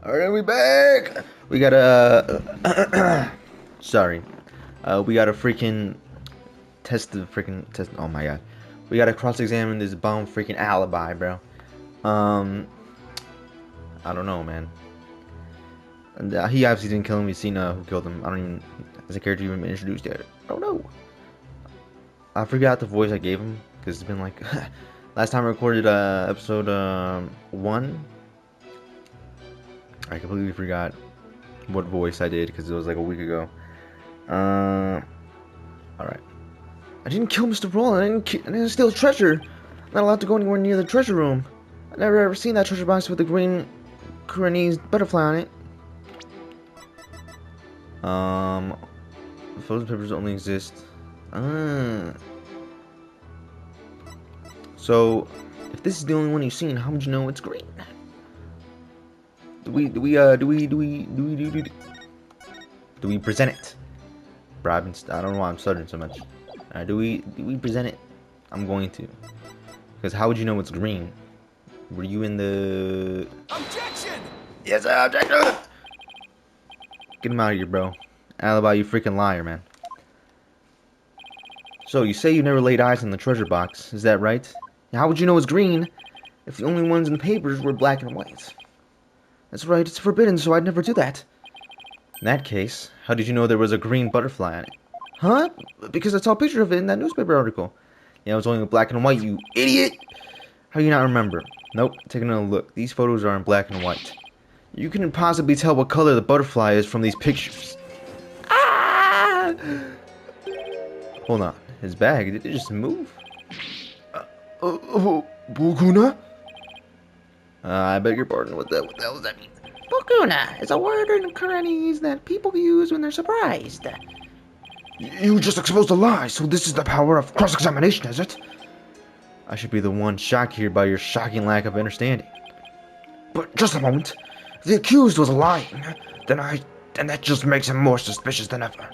Alright, we back! We got a... Sorry. We gotta freaking test... Oh my god. We gotta cross-examine this bum freaking alibi, bro. I don't know, man. And, he obviously didn't kill him. We've seen who killed him. I don't even... Has the character even been introduced yet? I don't know. I forgot the voice I gave him. Because it's been like... Last time I recorded episode 1... I completely forgot what voice I did because it was like a week ago. Alright. I didn't kill Mr. Roland. I didn't steal treasure. I'm not allowed to go anywhere near the treasure room. I've never ever seen that treasure box with the green Kuranese butterfly on it. The photos papers only exist. So, if this is the only one you've seen, how would you know it's green? Do we present it? Bro, I don't know why I'm stuttering so much. Do we present it? I'm going to. Because how would you know it's green? Were you in the... Objection! Yes, objection! Get him out of here, bro. Alibi, you freaking liar, man. So, you say you never laid eyes on the treasure box. Is that right? How would you know it's green if the only ones in the papers were black and white? That's right, it's forbidden, so I'd never do that. In that case, how did you know there was a green butterfly on it? Huh? Because I saw a picture of it in that newspaper article. Yeah, it was only black and white, you idiot! How do you not remember? Nope, take another look. These photos are in black and white. You couldn't possibly tell what color the butterfly is from these pictures. Ah! Hold on, his bag, did it just move? Buguna? I beg your pardon, what the hell does that mean? Bokuna is a word in Kuranese that people use when they're surprised. You just exposed a lie, so this is the power of cross-examination, is it? I should be the one shocked here by your shocking lack of understanding. But just a moment. If the accused was lying, then that just makes him more suspicious than ever.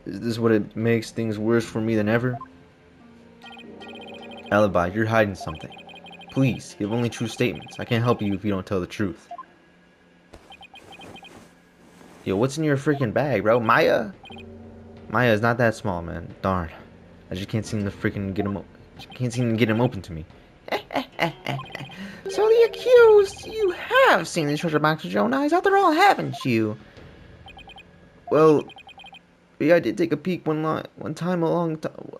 Is this what it makes things worse for me than ever? Alibi, you're hiding something. Please, give only true statements. I can't help you if you don't tell the truth. Yo, what's in your freaking bag, bro? Maya? Maya is not that small, man. Darn. I just can't seem to freaking get him. Can't seem to get him open to me. So the accused, you have seen the treasure box with your own eyes, after all, haven't you? Well, yeah, I did take a peek one time a long time.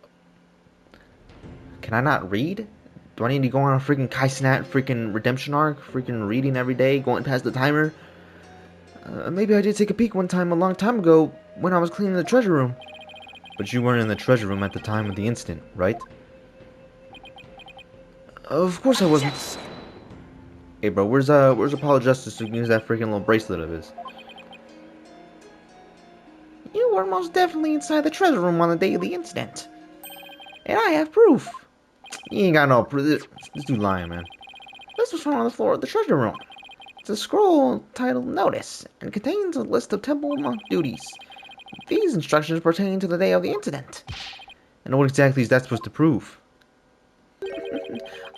Can I not read? Do I need to go on a freaking Kai-Snat freaking redemption arc? Freaking reading every day, going past the timer? Maybe I did take a peek one time a long time ago when I was cleaning the treasure room. But you weren't in the treasure room at the time of the incident, right? Of course I wasn't. Hey bro, where's Apollo Justice to use that freaking little bracelet of his? You were most definitely inside the treasure room on the day of the incident. And I have proof. You ain't got no proof. This dude lying, man. This was found on the floor of the treasure room. It's a scroll titled Notice and contains a list of temple monk duties. These instructions pertain to the day of the incident. And what exactly is that supposed to prove? Are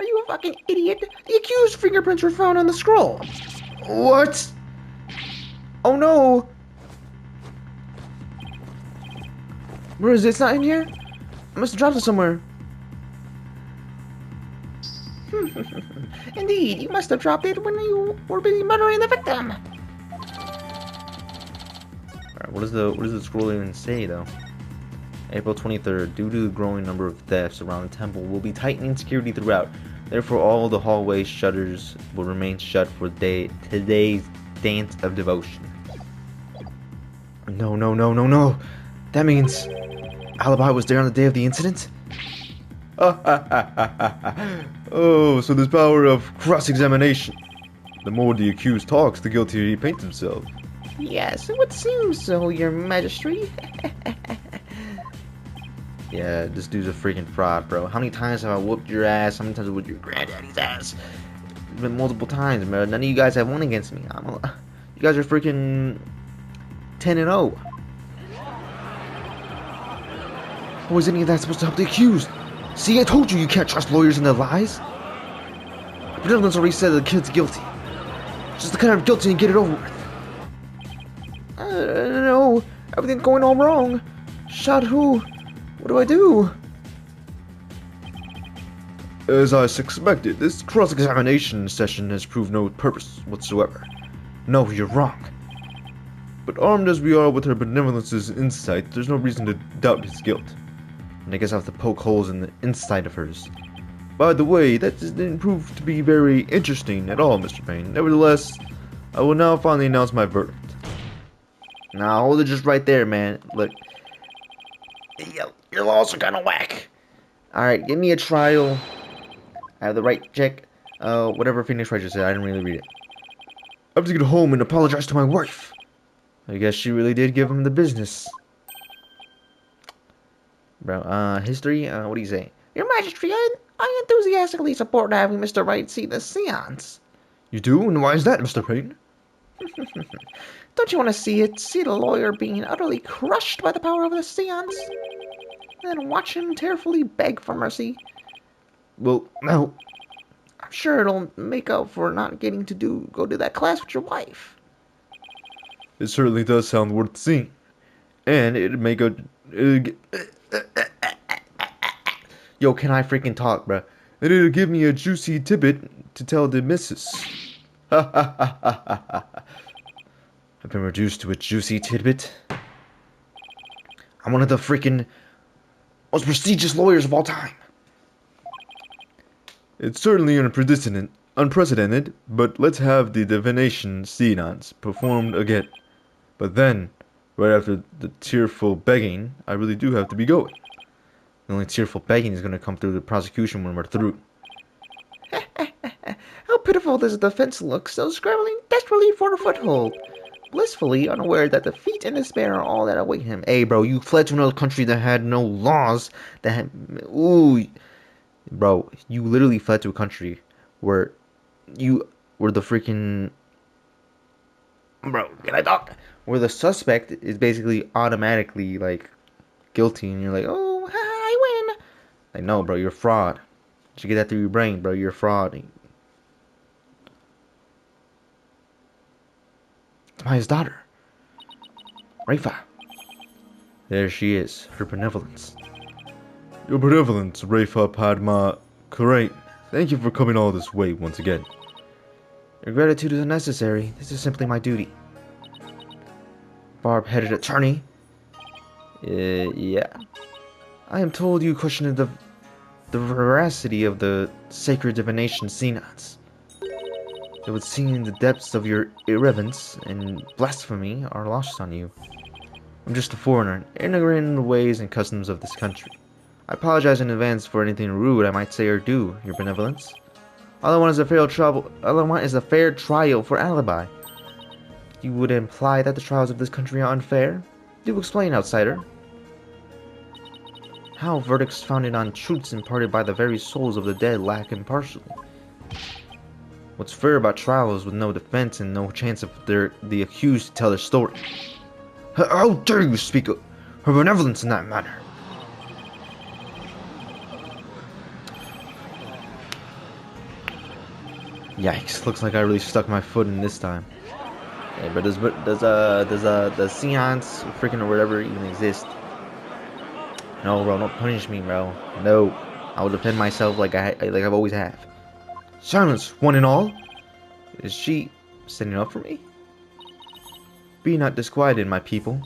you a fucking idiot? The accused's fingerprints were found on the scroll. What? Oh no! Where is it? It's not in here? I must have dropped it somewhere. Indeed, you must have dropped it when you were busy murdering the victim. Alright, what does the scroll even say though? April 23rd, due to the growing number of thefts around the temple, we'll be tightening security throughout. Therefore, all the hallway shutters will remain shut for today's dance of devotion. No. That means Alibi was there on the day of the incident? Oh, so there's power of cross-examination. The more the accused talks, the guiltier he paints himself. Yes, it would seem so, your majesty. Yeah, this dude's a freaking fraud, bro. How many times have I whooped your ass? How many times have I whooped your granddaddy's ass? It's been multiple times, bro. None of you guys have won against me. You guys are freaking 10-0. How is any of that supposed to help the accused? See, I told you can't trust lawyers and their lies. But everyone's already said the kid's guilty. Just declare him guilty and get it over with. I don't know. Everything's going all wrong. Shot who? What do I do? As I suspected, this cross-examination session has proved no purpose whatsoever. No, you're wrong. But armed as we are with her benevolence's insight, there's no reason to doubt his guilt. And I guess I have to poke holes in the inside of hers. By the way, that didn't prove to be very interesting at all, Mr. Payne. Nevertheless, I will now finally announce my verdict. Now hold it just right there, man. Look. Your laws are kinda whack. Alright, give me a trial. I have the right check. Whatever Phoenix Wright just said, I didn't really read it. I have to get home and apologize to my wife. I guess she really did give him the business. Bro, history? What do you say? Your Majesty, I enthusiastically support having Mr. Wright see the seance. You do? And why is that, Mr. Payne? Don't you want to see it? See the lawyer being utterly crushed by the power of the seance? And then watch him tearfully beg for mercy. Well, no. I'm sure it'll make up for not getting to go to that class with your wife. It certainly does sound worth seeing. And it'd make a... Yo, can I freaking talk, bruh? And it'll give me a juicy tidbit to tell the missus. Ha ha ha ha ha ha. I've been reduced to a juicy tidbit. I'm one of the freaking most prestigious lawyers of all time. It's certainly unprecedented, but let's have the divination seance performed again. But then, right after the tearful begging, I really do have to be going. The only tearful begging is going to come through the prosecution when we're through. How pitiful this defense looks, so scrambling desperately for a foothold. Blissfully unaware that defeat and despair are all that await him. Hey, bro, you fled to another country that had no laws, that had... Ooh... Bro, you literally fled to a country where you were the freaking... Bro, can I talk? Where the suspect is basically automatically, like, guilty, and you're like, oh, I win. Like, no, bro, you're a fraud. You should get that through your brain, bro. You're a fraud. It's Maya's daughter. Raifa. There she is, her benevolence. Your benevolence, Raifa Padma Karain. Thank you for coming all this way once again. Your gratitude is unnecessary. This is simply my duty. Barb-headed attorney. Yeah. I am told you questioned the veracity of the sacred divination seance. It would seem the depths of your irreverence and blasphemy are lost on you. I'm just a foreigner, ignorant in the ways and customs of this country. I apologize in advance for anything rude I might say or do, your benevolence. All I want is a fair trial for alibi. You would imply that the trials of this country are unfair? Do explain, outsider. How verdicts founded on truths imparted by the very souls of the dead lack impartially? What's fair about trials with no defense and no chance of the accused to tell their story? How dare you speak of her benevolence in that manner? Yikes! Looks like I really stuck my foot in this time. Hey, but does the seance freaking or whatever even exist? No, bro, don't punish me, bro. No, I will defend myself like I've always have. Silence, one and all. Is she standing up for me? Be not disquieted, my people.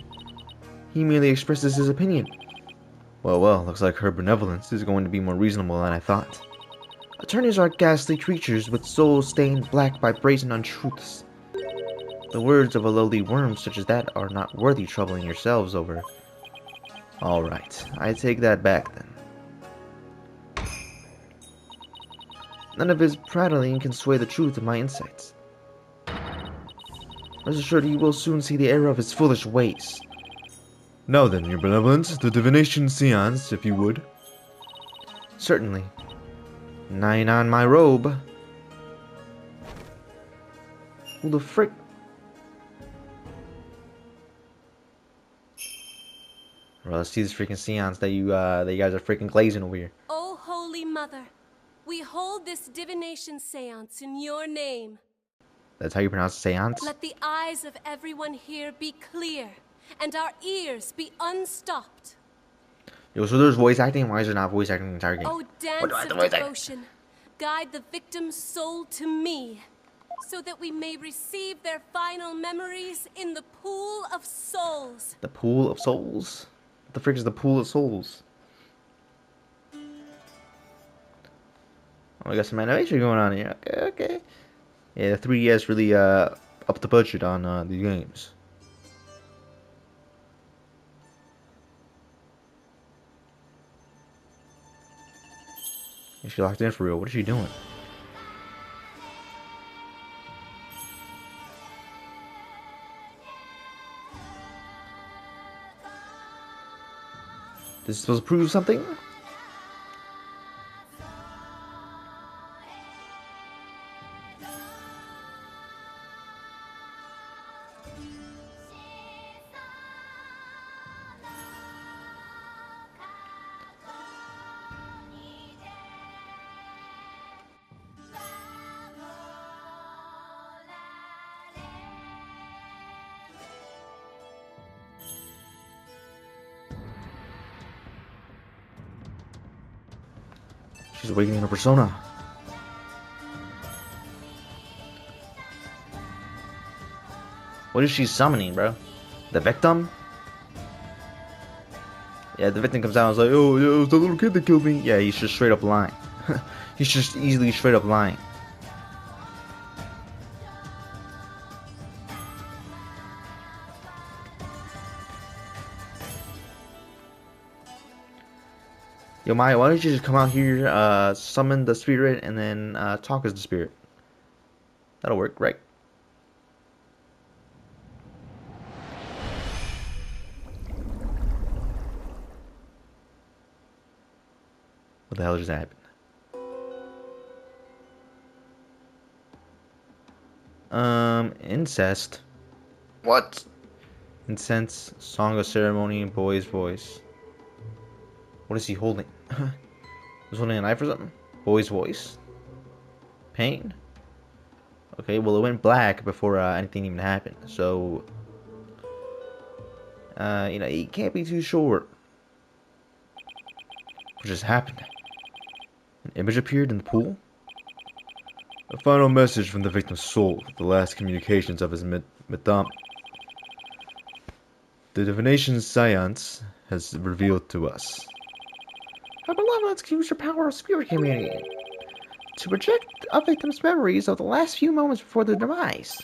He merely expresses his opinion. Well, looks like her benevolence is going to be more reasonable than I thought. Attorneys are ghastly creatures with souls stained black by brazen untruths. The words of a lowly worm such as that are not worthy troubling yourselves over. Alright, I take that back then. None of his prattling can sway the truth of my insights. Rest assured you will soon see the error of his foolish ways. Now then, your benevolence, the divination seance, if you would. Certainly. Nine on my robe. Who the frick? Well, let's see this freaking seance that you guys are freaking glazing over here. Oh, Holy Mother, we hold this divination seance in your name. That's how you pronounce seance? Let the eyes of everyone here be clear, and our ears be unstopped. Yo, so there's voice acting? Why is there not voice acting in the entire game? O dance of devotion, guide the victim's soul to me, so that we may receive their final memories in the pool of souls. The pool of souls? What the frick is the pool of souls? Oh, I got some animation going on here. Okay. Yeah, the 3DS really upped the budget on these games. Is she locked in for real? What is she doing? This is supposed to prove something? She's awakening her persona. What is she summoning, bro? The victim? Yeah, the victim comes out and is like, oh, yeah, it was the little kid that killed me. Yeah, he's just straight up lying. He's just easily straight up lying. Yo, Maya, why don't you just come out here, summon the spirit, and then talk as the spirit? That'll work, right? What the hell just happened? Incest. What? Incense, song of ceremony, boy's voice. What is he holding? He's holding a knife or something? Boy's voice? Pain? Okay, well it went black before anything even happened, so... you know, you can't be too sure. What just happened? An image appeared in the pool? A final message from the victim's soul, the last communications of his madame. The divination science has revealed to us. Our beloved can use your power of spirit community to project a victim's memories of the last few moments before their demise.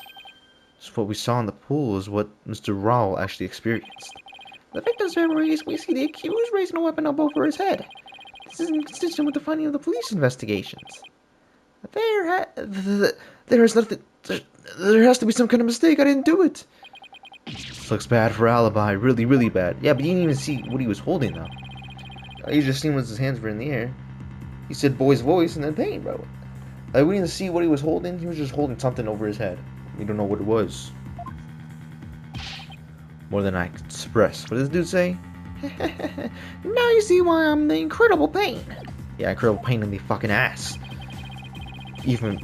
So what we saw in the pool is what Mr. Rawl actually experienced. The victim's memories, we see the accused raising a weapon up over his head. This is inconsistent with the finding of the police investigations. There has to be some kind of mistake. I didn't do it. This looks bad for alibi. Really, really bad. Yeah, but you didn't even see what he was holding, though. All you just seen was his hands were in the air. He said boy's voice and then pain, bro. Like, we didn't see what he was holding. He was just holding something over his head. We don't know what it was. More than I could express. What does this dude say? Now you see why I'm the incredible pain. Yeah, incredible pain in the fucking ass.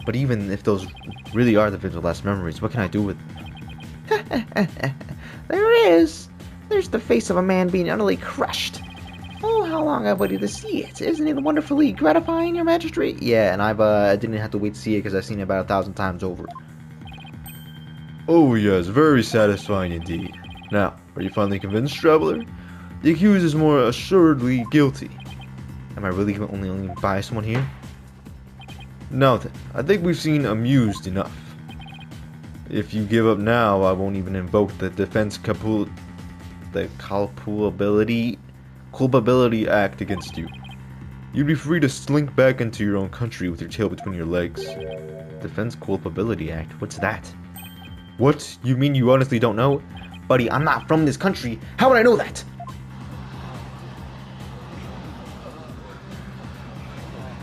But even if those really are the victim's last memories, what can I do with them? There it is. There's the face of a man being utterly crushed. Oh, how long I've waited to see it. Isn't it wonderfully gratifying, Your Majesty? Yeah, and I didn't have to wait to see it because I've seen it about 1,000 times over. Oh yes, very satisfying indeed. Now, are you finally convinced, traveler? The accused is more assuredly guilty. Am I really only by someone here? Now then, I think we've seen amused enough. If you give up now, I won't even invoke the culpability act against you. You'd be free to slink back into your own country with your tail between your legs. Defense Culpability Act? What's that? What? You mean you honestly don't know? Buddy, I'm not from this country. How would I know that?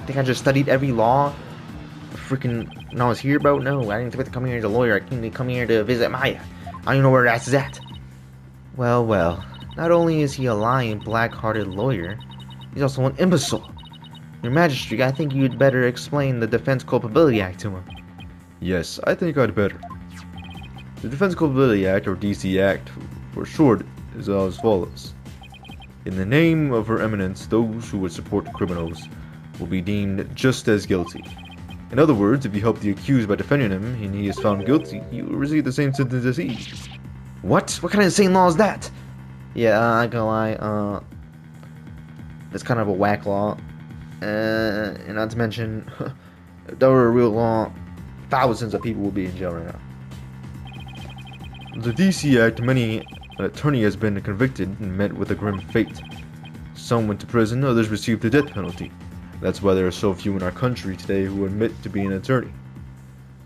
I think I just studied every law. Freaking, when I was here, bro. No, I didn't expect to come here as a lawyer. I came to come here to visit Maya. I don't even know where that's at. Well, well. Not only is he a lying, black-hearted lawyer, he's also an imbecile. Your Majesty, I think you'd better explain the Defense Culpability Act to him. Yes, I think I'd better. The Defense Culpability Act, or DC Act for short, is as follows. In the name of Her Eminence, those who would support criminals will be deemed just as guilty. In other words, if you help the accused by defending him and he is found guilty, you will receive the same sentence as he. What? What kind of insane law is that? Yeah, I ain't gonna lie, that's kind of a whack law. And not to mention, if that were a real law, thousands of people would be in jail right now. The DC Act, many attorney has been convicted and met with a grim fate. Some went to prison, others received the death penalty. That's why there are so few in our country today who admit to being an attorney.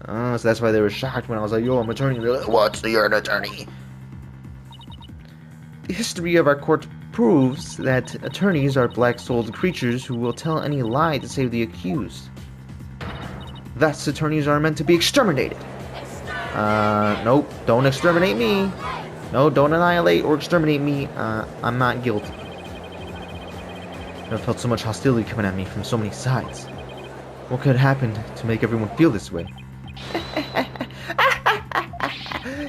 So that's why they were shocked when I was like, yo, I'm an attorney. They're like, what's the you're an attorney? The history of our court proves that attorneys are black-souled creatures who will tell any lie to save the accused. Thus, attorneys are meant to be exterminated. Nope, don't exterminate me. No, don't annihilate or exterminate me. I'm not guilty. I've felt so much hostility coming at me from so many sides. What could happen to make everyone feel this way?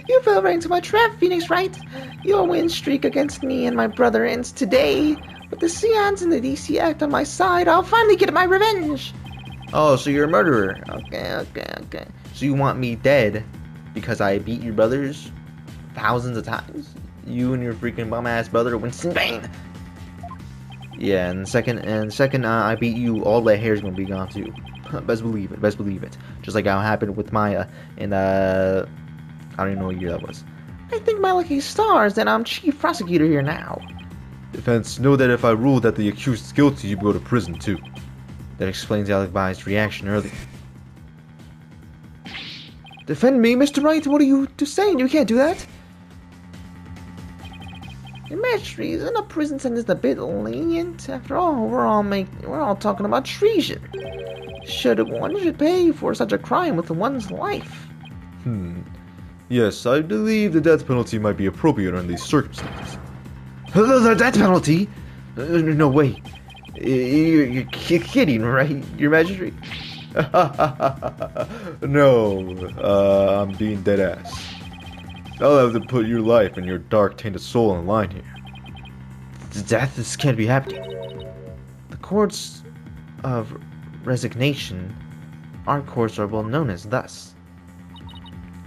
You fell right into my trap, Phoenix Wright. Your win streak against me and my brother ends today. With the Seance and the DC Act on my side, I'll finally get my revenge. Oh, so you're a murderer. Okay. So you want me dead because I beat your brothers thousands of times? You and your freaking bum-ass brother, Winston Bane. Yeah, and second, I beat you, all that hair's gonna be gone too. Best believe it. Just like how it happened with Maya in, I don't even know what year that was. I think my lucky stars that I'm chief prosecutor here now. Defense, know that if I rule that the accused is guilty, you go to prison too. That explains Alibi's reaction earlier. Defend me, Mr. Wright, what are you saying? You can't do that. Your Majesty, isn't a prison sentence a bit lenient? After all, we're all talking about treason. One should pay for such a crime with one's life. Yes, I believe the death penalty might be appropriate under these circumstances. The death penalty? No way. You're kidding, right, Your Majesty? No, I'm being dead ass. I'll have to put your life and your dark, tainted soul on the line here. This can't be happening. The courts of resignation, our courts are well known as thus.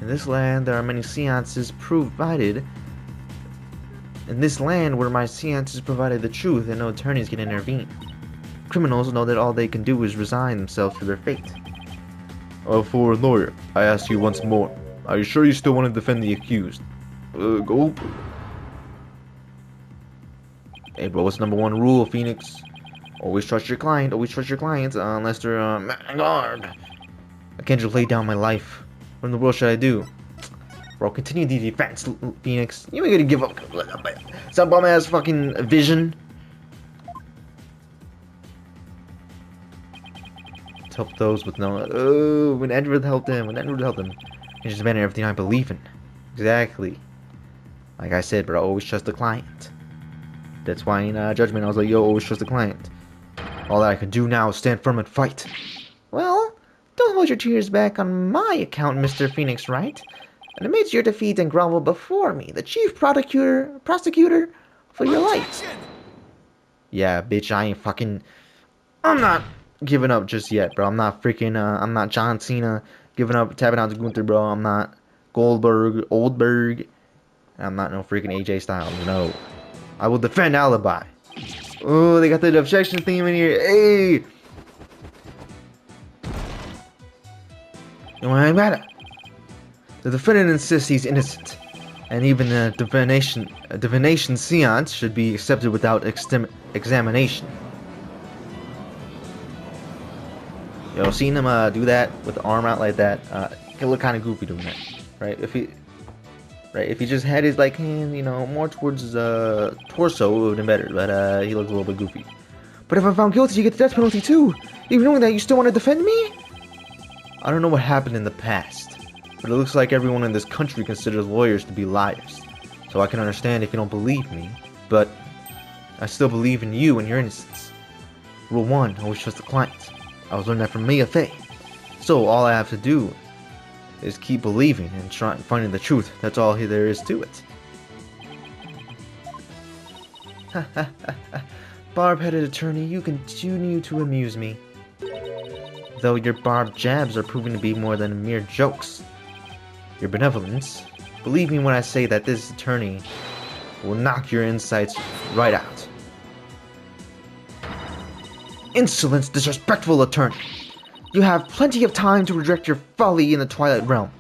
In this land, there are many seances provided. In this land, where my seances provided the truth and no attorneys can intervene. Criminals know that all they can do is resign themselves to their fate. For a lawyer, I ask you once more. Are you sure you still want to defend the accused? Go. Hey bro, what's number one rule, Phoenix? Always trust your client, unless they're, guard. I can't just lay down my life. What in the world should I do? Bro, continue the defense, Phoenix. You ain't gonna give up some bum ass fucking vision. To help those with no. Oh, when Edgeworth helped him, he just abandoned everything I believe in. Exactly. Like I said, bro, always trust the client. That's why in Judgment I was like, yo, always trust the client. All that I can do now is stand firm and fight. Well, don't hold your tears back on my account, Mr. Phoenix Wright. And amidst your defeat and grovel before me, the chief prosecutor for your life. Yeah, bitch, I'm not giving up just yet, bro. I'm not freaking, I'm not John Cena giving up, tapping out to Gunther, bro. I'm not Oldberg. I'm not no freaking AJ Styles, no. I will defend Alibi. Oh, they got the objection theme in here. Hey! You know what matter? The defendant insists he's innocent, and even a divination seance should be accepted without examination. Yo, seeing him do that with the arm out like that, it look kind of goofy doing that, right? If he just had his like hand, you know, more towards his torso, it would have been better. But he looks a little bit goofy. But if I'm found guilty, you get the death penalty too. Even knowing that, you still want to defend me? I don't know what happened in the past, but it looks like everyone in this country considers lawyers to be liars. So I can understand if you don't believe me, but I still believe in you and your innocence. Rule 1, always trust the client. I was learning that from Mia Fey. So all I have to do Just keep believing and finding the truth. That's all there is to it. Barb-headed attorney, you continue to amuse me. Though your barbed jabs are proving to be more than mere jokes. Your benevolence, believe me when I say that this attorney will knock your insights right out. Insolence, disrespectful attorney! You have plenty of time to reject your folly in the Twilight Realm.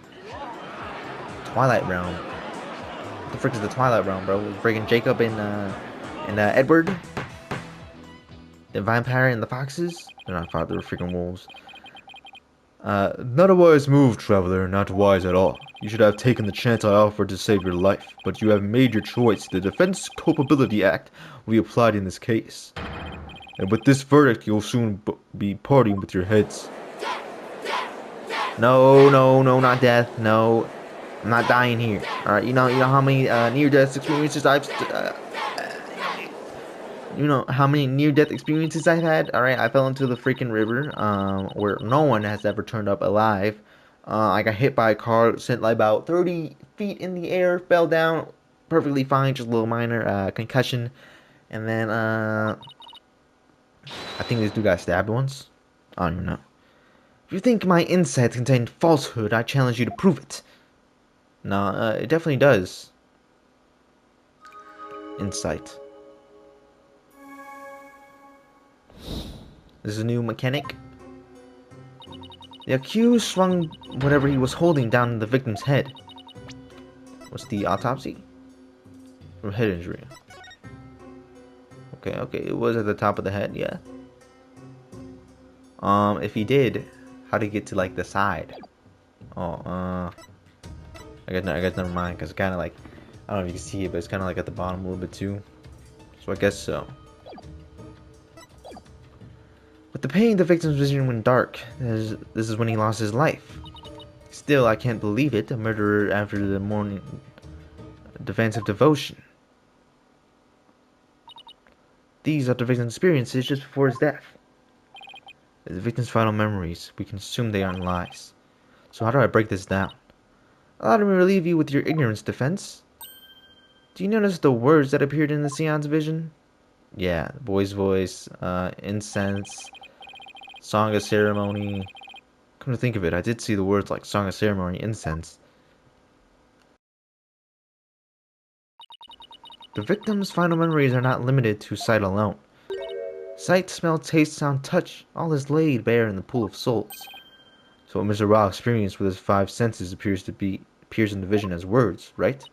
Twilight Realm? What the frick is the Twilight Realm, bro? Friggin' Jacob and Edward? The vampire and the foxes? They're not fire, they were freaking wolves. Not a wise move, traveler, not wise at all. You should have taken the chance I offered to save your life, but you have made your choice. The Defense Culpability Act will be applied in this case. And with this verdict, you'll soon be parting with your heads. No, not death. No, I'm not dying here. Alright, you know how many near-death experiences I've had? Alright, I fell into the freaking river, where no one has ever turned up alive. I got hit by a car, sent like about 30 feet in the air, fell down, perfectly fine, just a little minor, concussion. And then, I think this dude got stabbed once. I don't even know. If you think my insights contain falsehood, I challenge you to prove it. No, it definitely does. Insight. This is a new mechanic. The accused swung whatever he was holding down the victim's head. What's the autopsy? Or head injury? Okay, it was at the top of the head, yeah. If he did, how'd he get to like the side? Oh, I guess never mind, because it's kind of like, I don't know if you can see it, but it's kind of like at the bottom a little bit too. So I guess so. With the pain, the victim's vision went dark. This is when he lost his life. Still, I can't believe it. A murderer after the morning defensive devotion. These are the victim's experiences just before his death. As the victim's final memories, we can assume they aren't lies. So how do I break this down? Allow me to relieve you with your ignorance, defense. Do you notice the words that appeared in the seance vision? Yeah, boy's voice, incense, song of ceremony. Come to think of it, I did see the words like song of ceremony, incense. The victim's final memories are not limited to sight alone. Sight, smell, taste, sound, touch, all is laid bare in the pool of souls. So what Mr. Raw experienced with his 5 senses appears in the vision as words, right?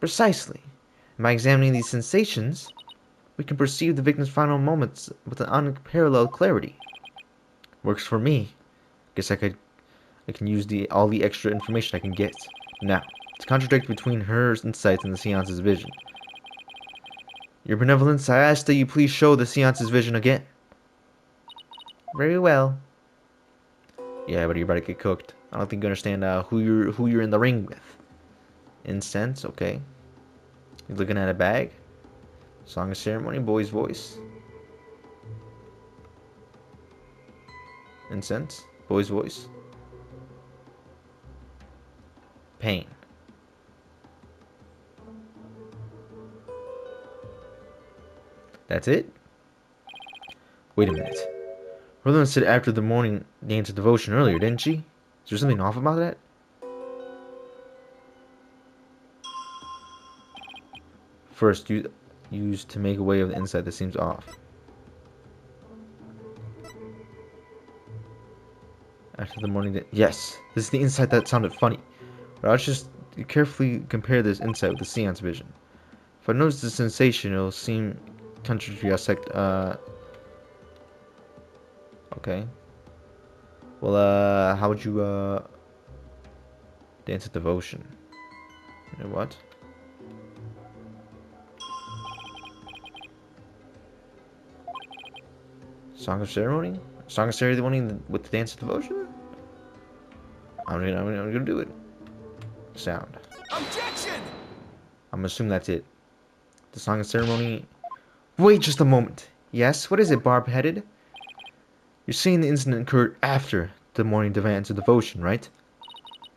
Precisely. And by examining these sensations, we can perceive the victim's final moments with an unparalleled clarity. Works for me. Guess I can use all the extra information I can get. Now, to contradict between her insights and the seance's vision. Your benevolence, I ask that you please show the seance's vision again. Very well. Yeah, but you're about to get cooked. I don't think you understand who you're in the ring with. Incense, okay. You're looking at a bag. Song of ceremony, boy's voice. Incense, boy's voice. Pain. That's it? Wait a minute. Roland said after the morning dance of devotion earlier, didn't she? Is there something off about that? First, used to make away with the insight that seems off. After the morning yes, this is the insight that sounded funny. But I'll just carefully compare this insight with the seance vision. If I notice the sensation, it'll seem contrary to sect. Okay. Well, how would you dance of devotion? You know what? Song of ceremony? Song of ceremony with the dance of devotion? I'm gonna do it. Sound. Objection! I'm gonna assume that's it. The song of ceremony. Wait just a moment. Yes, what is it, barb-headed? You're saying the incident occurred after the morning dance of devotion, right?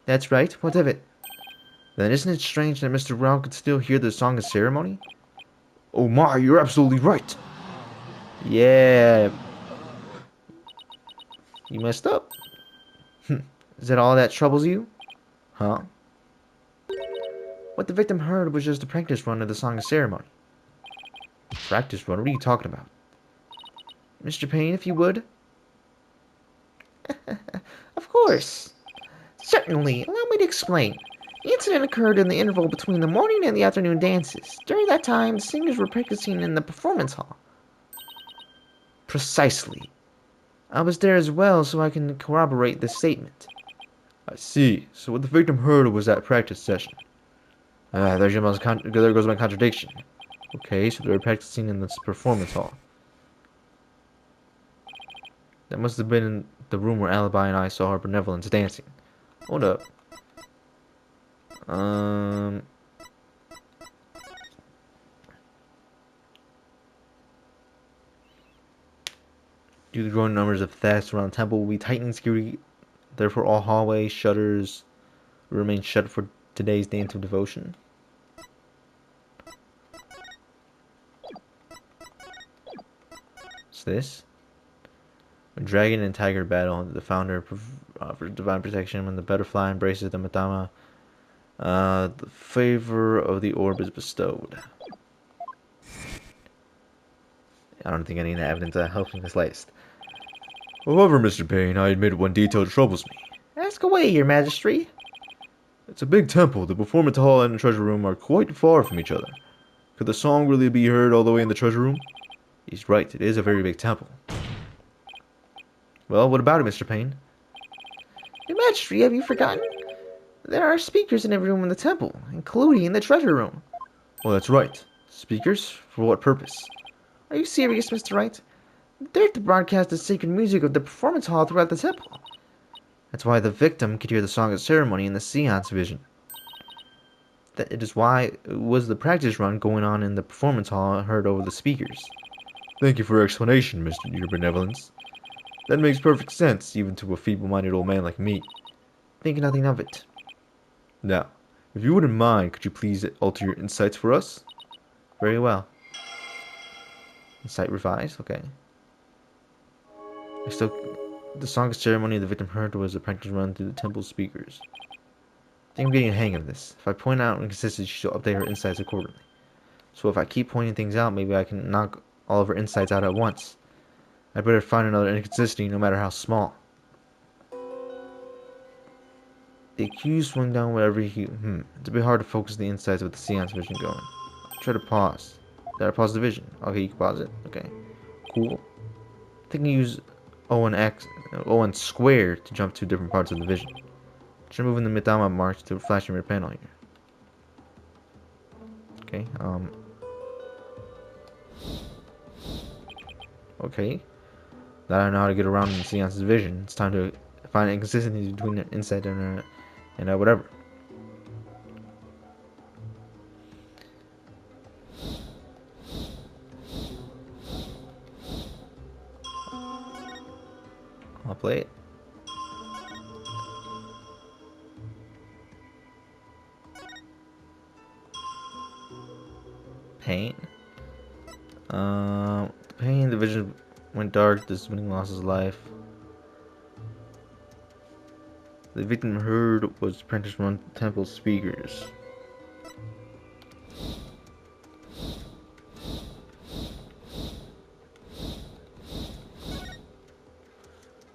That's right. What of it? Then isn't it strange that Mr. Brown could still hear the song of ceremony? Oh my, you're absolutely right. Yeah, you messed up. Is that all that troubles you? Huh? What the victim heard was just a practice run of the song of ceremony. Practice run? What are you talking about? Mr. Payne, if you would. Of course. Certainly. Allow me to explain. The incident occurred in the interval between the morning and the afternoon dances. During that time, the singers were practicing in the performance hall. Precisely. I was there as well, so I can corroborate this statement. I see. So what the victim heard was that practice session. There goes my contradiction. Okay, so they were practicing in this performance hall. That must have been in the room where Alibi and I saw her benevolence dancing. Hold up. Due to the growing numbers of thefts around the temple, will be tightening security. Therefore, all hallway shutters will remain shut for today's dance of devotion. What's this? When dragon and tiger battle, the founder offers divine protection. When the butterfly embraces the Madama, the favor of the orb is bestowed. I don't think any evidence helps me in this list. However, Mr. Payne, I admit one detail troubles me. Ask away, your majesty. It's a big temple. The performance hall and the treasure room are quite far from each other. Could the song really be heard all the way in the treasure room? He's right, it is a very big temple. Well, what about it, Mr. Payne? Your majesty, have you forgotten? There are speakers in every room in the temple, including the treasure room. Well, that's right. Speakers? For what purpose? Are you serious, Mr. Wright? They're to broadcast the sacred music of the performance hall throughout the temple. That's why the victim could hear the song of ceremony in the seance vision. That it is why it was the practice run going on in the performance hall heard over the speakers. Thank you for your explanation, Your Benevolence. That makes perfect sense, even to a feeble-minded old man like me. Think nothing of it. Now, if you wouldn't mind, could you please alter your insights for us? Very well. Insight revised, okay. The song of ceremony the victim heard was a practice run through the temple speakers. I think I'm getting a hang of this. If I point out inconsistencies, she'll update her insights accordingly. So if I keep pointing things out, maybe I can knock all of her insights out at once. I'd better find another inconsistency, no matter how small. The accused swung down whatever he... It's a bit hard to focus the insights with the seance vision going. Try to pause. Did I pause the vision? Okay, you can pause it. Okay. Cool. I think you use O and square to jump to different parts of the vision. Try moving the Midama marks to flash in your panel here. Okay, okay. Now I know how to get around in Seance's vision. It's time to find inconsistencies between the insight and whatever. I'll play it. Pain. Pain. The vision went dark. This winning lost his life. The victim heard was apprentice run temple speakers.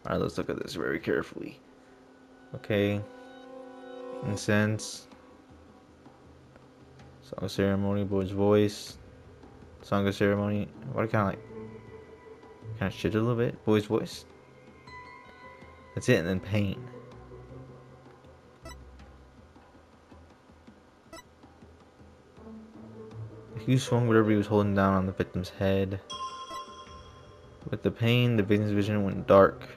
Alright, let's look at this very carefully. Okay. Incense. Song of ceremony, boy's voice. Song of ceremony. What kind of shit a little bit? Boy's voice. That's it, and then pain. He swung whatever he was holding down on the victim's head. With the pain, the victim's vision went dark.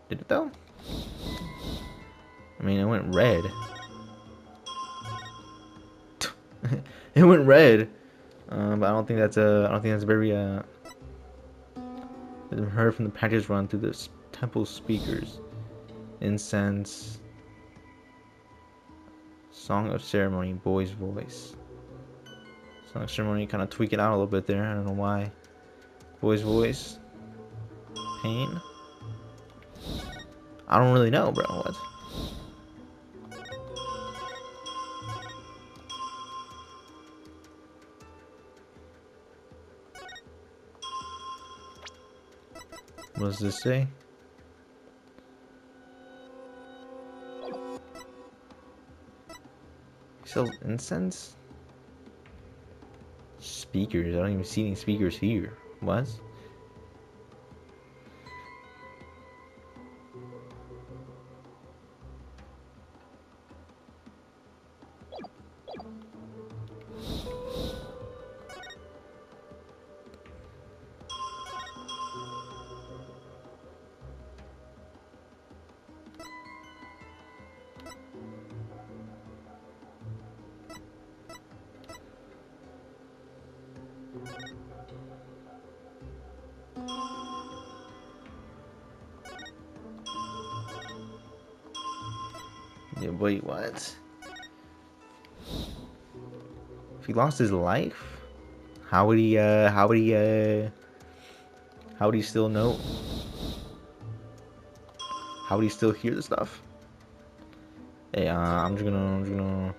Did it though? I mean, it went red. It went red. But I don't think that's very heard from the practice run through the temple speakers. Incense. Song of ceremony, boy's voice. Song of ceremony, kind of tweak it out a little bit there. I don't know why. Boy's voice. Pain. I don't really know, bro. What? What does this say? He sells incense? Speakers. I don't even see any speakers here. What? Yeah, wait, what? If he lost his life, how would he still know? How would he still hear the stuff? Hey, I'm just gonna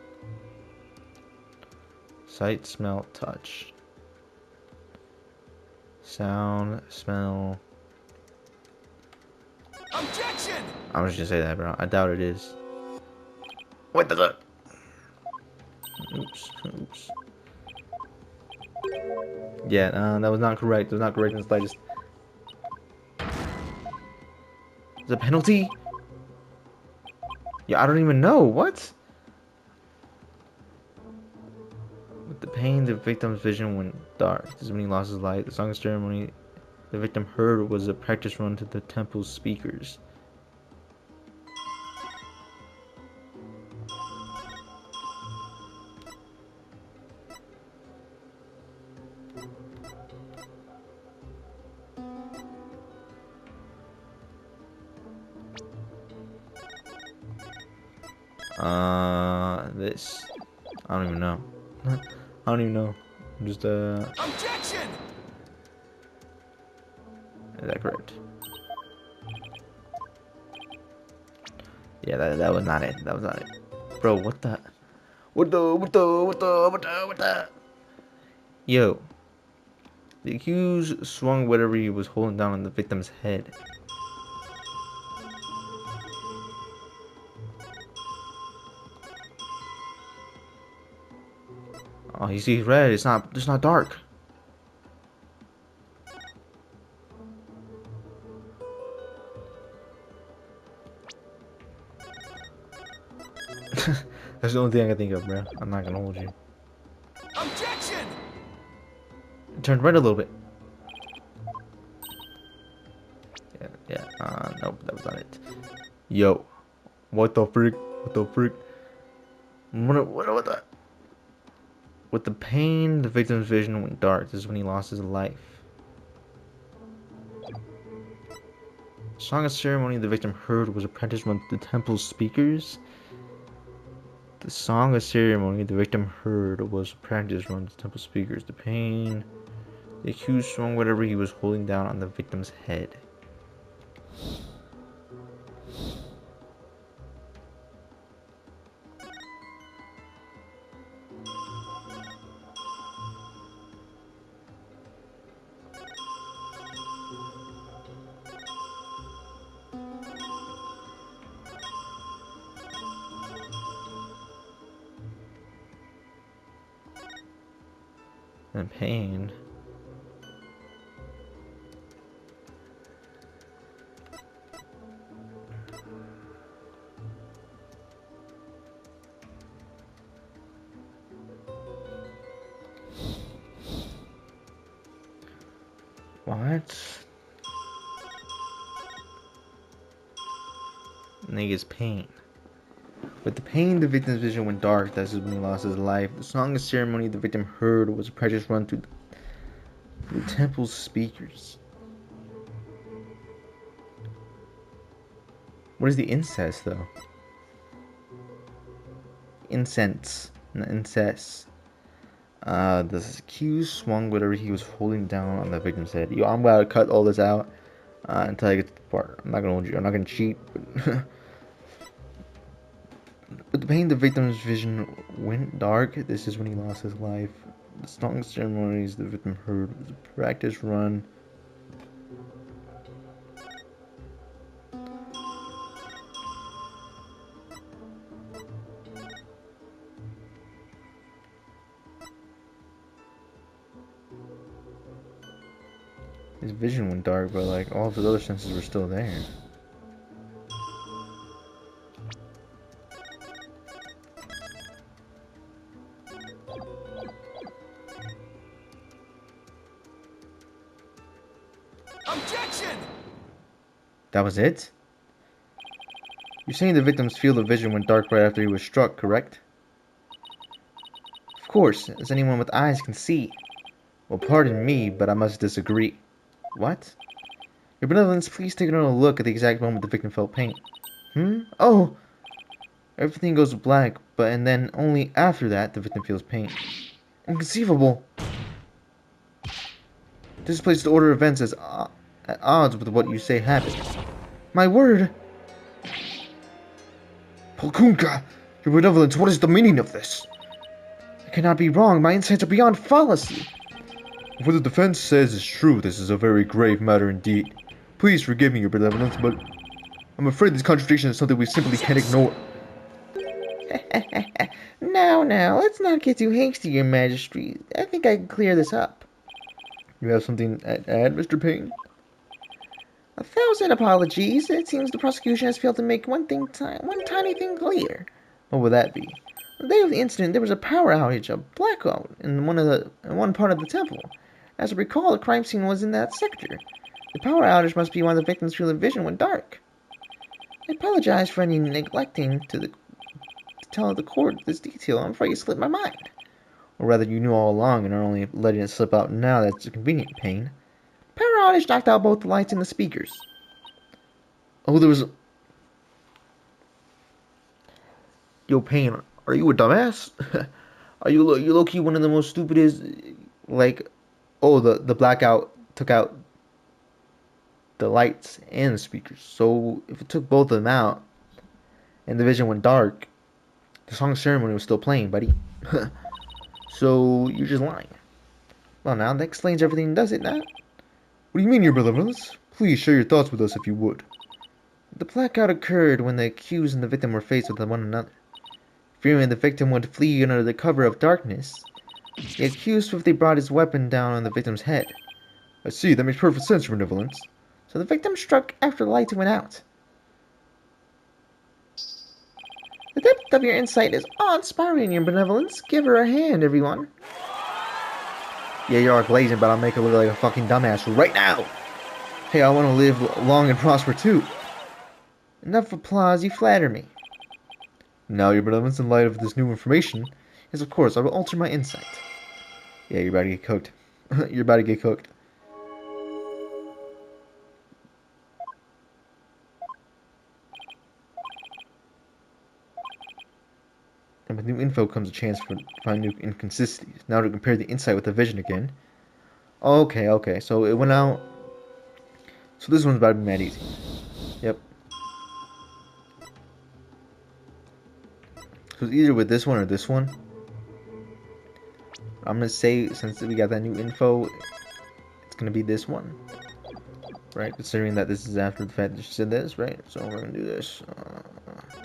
sight, smell, touch, sound, smell. Objection! I'm just gonna say that, bro. I doubt it is. What the? Oops. Yeah, that was not correct. That was not correct in the slightest. Is a penalty? Yeah, I don't even know. What? With the pain, the victim's vision went dark. This is when he lost his life. The song of ceremony the victim heard was a practice run to the temple's speakers. This. I don't even know. I don't even know. I'm just, Objection! Is that correct? Yeah, that was not it. That was not it. Bro, what the? What the? Yo. The accused swung whatever he was holding down on the victim's head. Oh, you see red. It's not dark. That's the only thing I can think of, bro. I'm not gonna hold you. Objection! It turned red a little bit. Yeah. Nope, that was not it. Yo, what the freak? What the freak? What the? With the pain, the victim's vision went dark. This is when he lost his life. Song of ceremony the victim heard was a practice run to the temple's speakers. The song of ceremony the victim heard was a practice run to the temple speakers. The pain. The accused swung whatever he was holding down on the victim's head. And pain. What? Nigga's pain. With the pain, the victim's vision went dark. That's when he lost his life. The song of ceremony the victim heard was a practice run to the temple's speakers. What is the incest, though? Incense, not incest. The accused swung whatever he was holding down on the victim's head. Yo, I'm gonna cut all this out until I get to the part. I'm not gonna hold you. I'm not gonna cheat. But with the pain, the victim's vision went dark. This is when he lost his life. The song ceremonies the victim heard was a practice run. His vision went dark, but like all of his other senses were still there. Objection! That was it? You're saying the victim's field of vision went dark right after he was struck, correct? Of course, as anyone with eyes can see. Well, pardon me, but I must disagree. What? Your benevolence, please take another look at the exact moment the victim felt pain. Oh! Everything goes black, but and then only after that the victim feels pain. Inconceivable! This places the order of events as at odds with what you say happened. My word! Polkunka! Your benevolence, what is the meaning of this? I cannot be wrong, my insights are beyond fallacy! What the defense says is true, this is a very grave matter indeed. Please forgive me, your benevolence, but I'm afraid this contradiction is something we simply can't ignore. Now, let's not get too hasty, your majesty. I think I can clear this up. You have something to add, Mr. Payne? 1,000 apologies. It seems the prosecution has failed to make one tiny thing clear. What would that be? On the day of the incident, there was a power outage, a blackout, in one part of the temple. As I recall, the crime scene was in that sector. The power outage must be why the victim's field of vision went dark. I apologize for any neglecting to tell the court this detail. I'm afraid it slipped my mind. Or rather, you knew all along and are only letting it slip out now that's a convenient pain. Power outage knocked out both the lights and the speakers. Oh, there was... Yo, Payne, are you a dumbass? Are you low-key one of the most stupidest... Like, oh, the blackout took out the lights and the speakers. So, if it took both of them out, and the vision went dark, the song ceremony was still playing, buddy. So, you're just lying. Well, now, that explains everything, does it not? What do you mean, your benevolence? Please share your thoughts with us if you would. The blackout occurred when the accused and the victim were faced with one another. Fearing the victim would flee under the cover of darkness, the accused swiftly brought his weapon down on the victim's head. I see, that makes perfect sense, your benevolence. So the victim struck after the lights went out. The depth of your insight is awe-inspiring, your benevolence. Give her a hand, everyone. Yeah, you're all glazing, but I'll make her look like a fucking dumbass right now. Hey, I want to live long and prosper too. Enough applause, you flatter me. Now, your benevolence, in light of this new information, yes, of course, I will alter my insight. Yeah, you're about to get cooked. You're about to get cooked. And with new info comes a chance to find new inconsistencies. Now to compare the insight with the vision again. Okay, so it went out. So this one's about to be mad easy. Yep. So it's either with this one or this one. I'm gonna say, since we got that new info, it's gonna be this one. Right? Considering that this is after the fact that she said this, right? So we're gonna do this.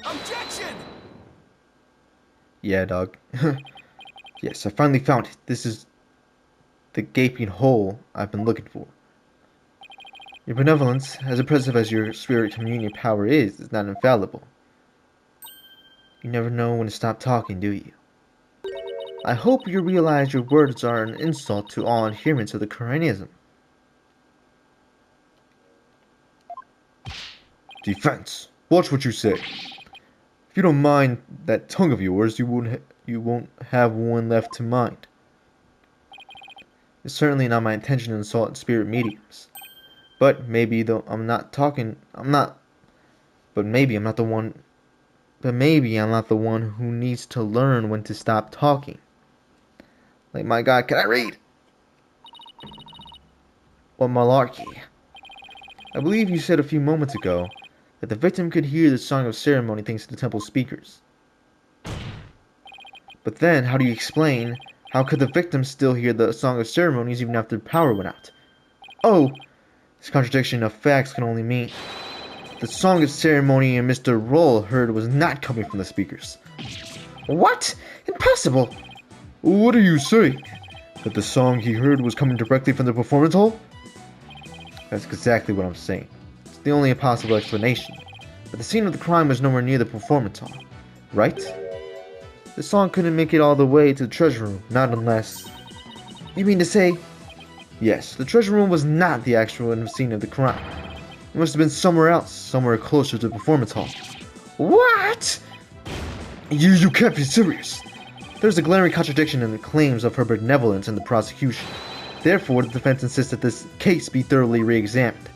Objection! Yeah, dog. Yes, I finally found it. This is the gaping hole I've been looking for. Your benevolence, as impressive as your spirit communion power is not infallible. You never know when to stop talking, do you? I hope you realize your words are an insult to all adherents of the Koreanism. Defense! Watch what you say. If you don't mind that tongue of yours, you won't have one left to mind. It's certainly not my intention to insult spirit mediums. But maybe though I'm not But maybe I'm not the one. But maybe I'm not the one who needs to learn when to stop talking. Like, my God, can I read? What malarkey? I believe you said a few moments ago that the victim could hear the song of ceremony thanks to the temple speakers. But then, how do you explain, how could the victim still hear the song of ceremonies even after the power went out? Oh, this contradiction of facts can only mean the song of ceremony and Mr. Roll heard was not coming from the speakers. What? Impossible! What are you saying? That the song he heard was coming directly from the performance hall? That's exactly what I'm saying. It's the only possible explanation. But the scene of the crime was nowhere near the performance hall, right? The song couldn't make it all the way to the treasure room, not unless... You mean to say... Yes, the treasure room was not the actual scene of the crime. It must have been somewhere else, somewhere closer to the performance hall. What? You can't be serious. There's a glaring contradiction in the claims of her benevolence in the prosecution. Therefore, the defense insists that this case be thoroughly re-examined.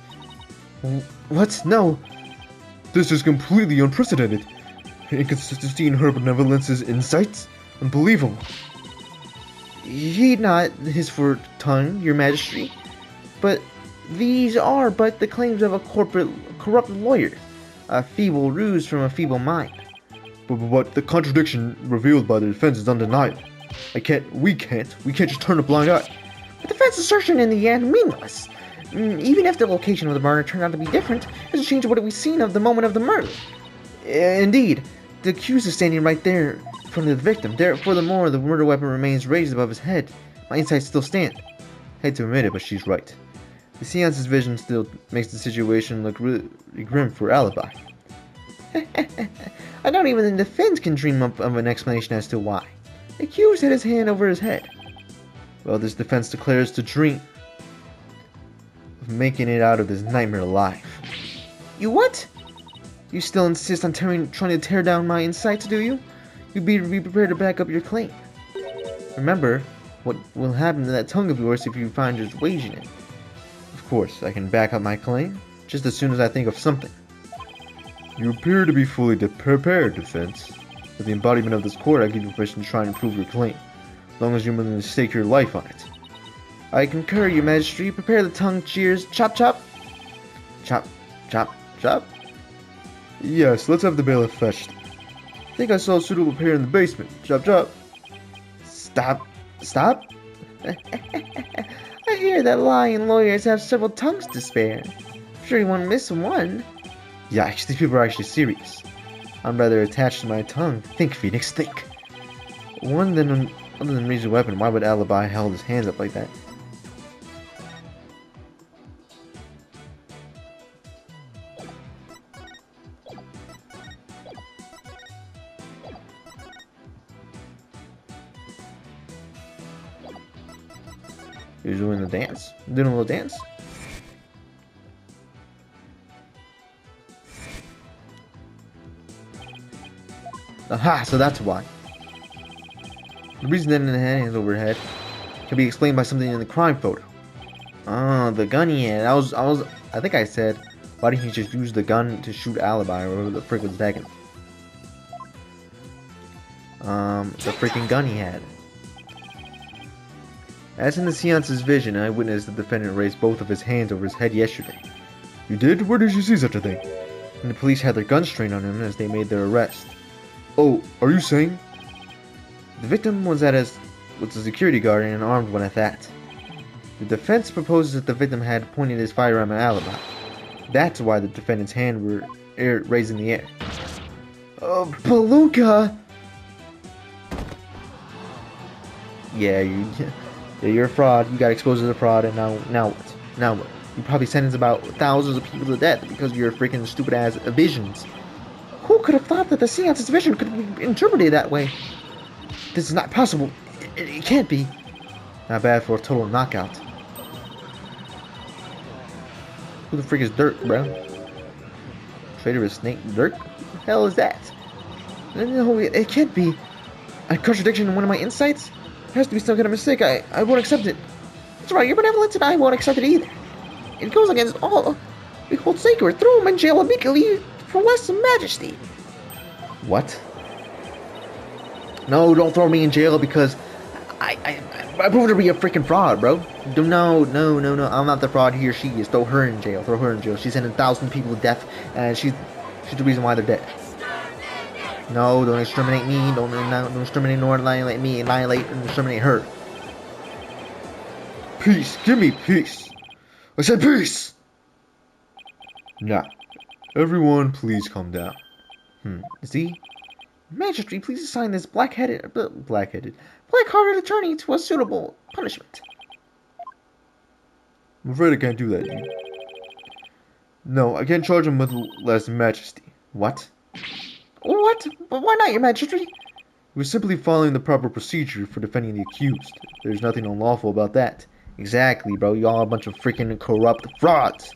What? No. This is completely unprecedented. Inconsistency in her benevolence's insights? Unbelievable. Heed not his for tongue, your majesty. But these are but the claims of a corrupt lawyer. A feeble ruse from a feeble mind. But the contradiction revealed by the defense is undeniable. We can't just turn a blind eye. The defense assertion in the end meaningless. Even if the location of the murder turned out to be different, it doesn't change what we've seen of the moment of the murder. Indeed, the accused is standing right there in front of the victim. Furthermore, the murder weapon remains raised above his head. My insights still stand. I hate to admit it, but she's right. The seance's vision still makes the situation look really grim for alibi. I don't even the defense can dream up of an explanation as to why. The accused had his hand over his head. Well, this defense declares to dream of making it out of this nightmare alive. You what? You still insist on trying to tear down my insights, do you? You be prepared to back up your claim. Remember what will happen to that tongue of yours if you find yours waging it. Of course, I can back up my claim just as soon as I think of something. You appear to be fully prepared, defense. With the embodiment of this court, I give you permission to try and prove your claim, as long as you're willing to stake your life on it. I concur, your majesty. Prepare the tongue. Cheers. Chop, chop. Chop, chop, chop. Yes, let's have the bailiff fetched. I think I saw a suitable pair in the basement. Chop, chop. Stop. Stop? I hear that lying lawyers have several tongues to spare. I'm sure you won't miss one. Yikes, these people are actually serious. I'm rather attached to my tongue. Think, Phoenix, think. Other than raising a weapon, why would Alibi hold his hands up like that? He was doing the dance? Doing a little dance? Aha, so that's why. The reason that it had hands over her head can be explained by something in the crime photo. Oh, the gun he had. I think I said, why didn't he just use the gun to shoot Alibi or whatever the frick was attacking? The freaking gun he had. As in the seance's vision, I witnessed the defendant raise both of his hands over his head yesterday. You did? Where did you see such a thing? And the police had their guns trained on him as they made their arrest. Oh, are you saying? The victim was a security guard and an armed one at that. The defense proposes that the victim had pointed his firearm at Alibi. That's why the defendant's hand were raised in the air. Oh, Palooka! Yeah, you're a fraud. You got exposed as a fraud, and now what? Now what? You probably sentenced about thousands of people to death because of your freaking stupid ass visions. Who could have thought that the seance's vision could be interpreted that way? This is not possible. It can't be. Not bad for a total knockout. Who the freak is Dirk, bro? Traitorous snake Dirk? What the hell is that? No, it can't be. A contradiction in one of my insights? There has to be some kind of mistake. I won't accept it. That's right, your benevolence and I won't accept it either. It goes against all we hold sacred. Throw him in jail immediately. for less majesty. What? No, don't throw me in jail because I proved her to be a freaking fraud, bro. No. I'm not the fraud. He or she is. Throw her in jail. Throw her in jail. She's sending 1,000 people to death, and she's the reason why they're dead. No, don't exterminate me. Don't exterminate nor annihilate me. Annihilate and exterminate her. Peace. Give me peace. I said peace. Now, everyone, please calm down. See? Magistrate, please assign this black-hearted attorney to a suitable punishment. I'm afraid I can't do that, you. No, I can't charge him with less majesty. What? What? But why not, your majesty? We're simply following the proper procedure for defending the accused. There's nothing unlawful about that. Exactly, bro. Y'all a bunch of freaking corrupt frauds.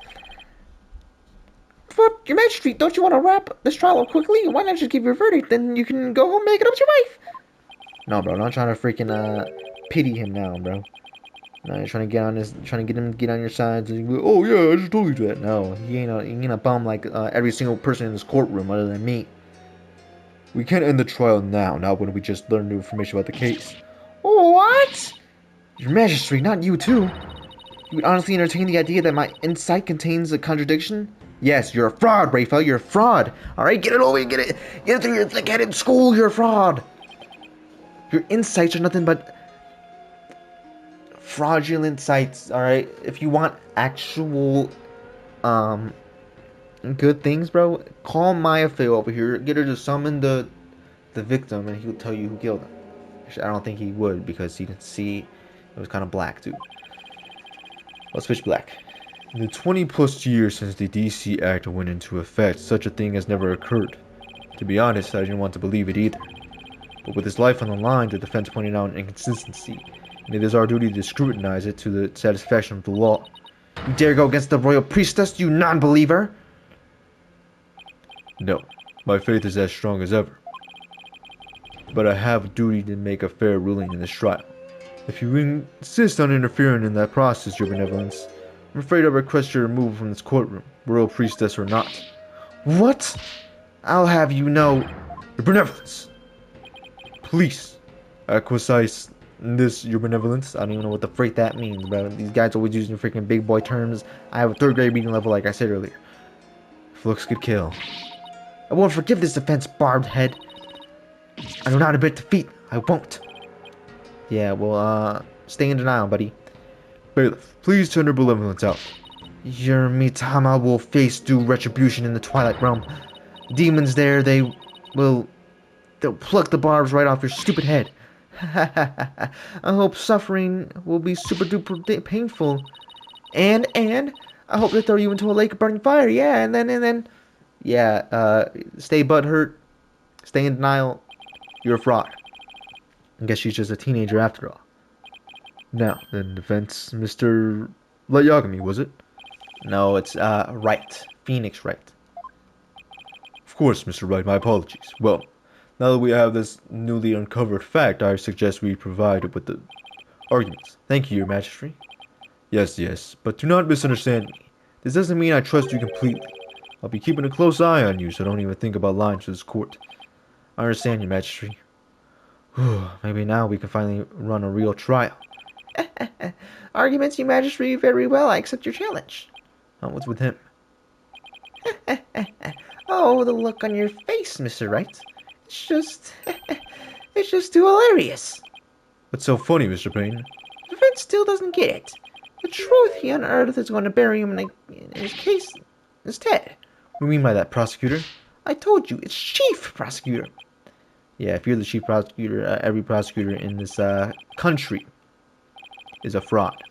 But, your majesty, don't you want to wrap this trial up quickly? Why not just give your verdict, then you can go home and make it up to your wife? No, bro, I'm not trying to freaking pity him now, bro. No, you're trying to get him to get on your side. Oh yeah, I just told you that. No, he ain't a bum like every single person in this courtroom other than me. We can't end the trial now, not when we just learned new information about the case. What? Your majesty, not you too. You would honestly entertain the idea that my insight contains a contradiction? Yes, you're a fraud, Raphael. You're a fraud. Alright, get it over. Get it through your thick-headed skull. You're a fraud. Your insights are nothing but fraudulent sites, alright? If you want actual, good things, bro, call Maya Faye over here. Get her to summon the victim, and he'll tell you who killed him. Actually, I don't think he would, because he can see it was kind of black, too. Let's switch black. In the 20-plus years since the DC Act went into effect, such a thing has never occurred. To be honest, I didn't want to believe it either. But with his life on the line, the defense pointed out an inconsistency, and it is our duty to scrutinize it to the satisfaction of the law. You dare go against the royal priestess, you non-believer? No, my faith is as strong as ever. But I have a duty to make a fair ruling in this trial. If you insist on interfering in that process, your benevolence, I'm afraid I request your removal from this courtroom, royal priestess or not. What? I'll have you know, your benevolence. Please, acquiesce in this, your benevolence. I don't even know what the freak that means, bro. These guys always using freaking big boy terms. I have a 3rd grade reading level, like I said earlier. If looks could kill. I won't forgive this offense, barbed head. I do not admit defeat. I won't. Yeah, well, stay in denial, buddy. Bailiff, please turn your benevolence out. Your Mitama will face due retribution in the Twilight Realm. Demons there, they'll pluck the barbs right off your stupid head. I hope suffering will be super duper painful. And I hope they throw you into a lake of burning fire. Yeah, and then yeah, stay butthurt, stay in denial. You're a fraud. I guess she's just a teenager after all. Now, then, defense, Mr. Light Yagami, was it? No, it's Wright. Phoenix Wright. Of course, Mr. Wright, my apologies. Well, now that we have this newly uncovered fact, I suggest we provide it with the arguments. Thank you, your majesty. Yes, but do not misunderstand me. This doesn't mean I trust you completely. I'll be keeping a close eye on you, so don't even think about lying to this court. I understand, your majesty. Maybe now we can finally run a real trial. Arguments, your majesty, very well. I accept your challenge. What's with him? Oh, the look on your face, Mr. Wright. It's just too hilarious. What's so funny, Mr. Payne? The defense still doesn't get it. The truth he unearthed is going to bury him in his case instead. What do you mean by that, prosecutor? I told you, it's chief prosecutor. Yeah, if you're the chief prosecutor, every prosecutor in this country is a fraud.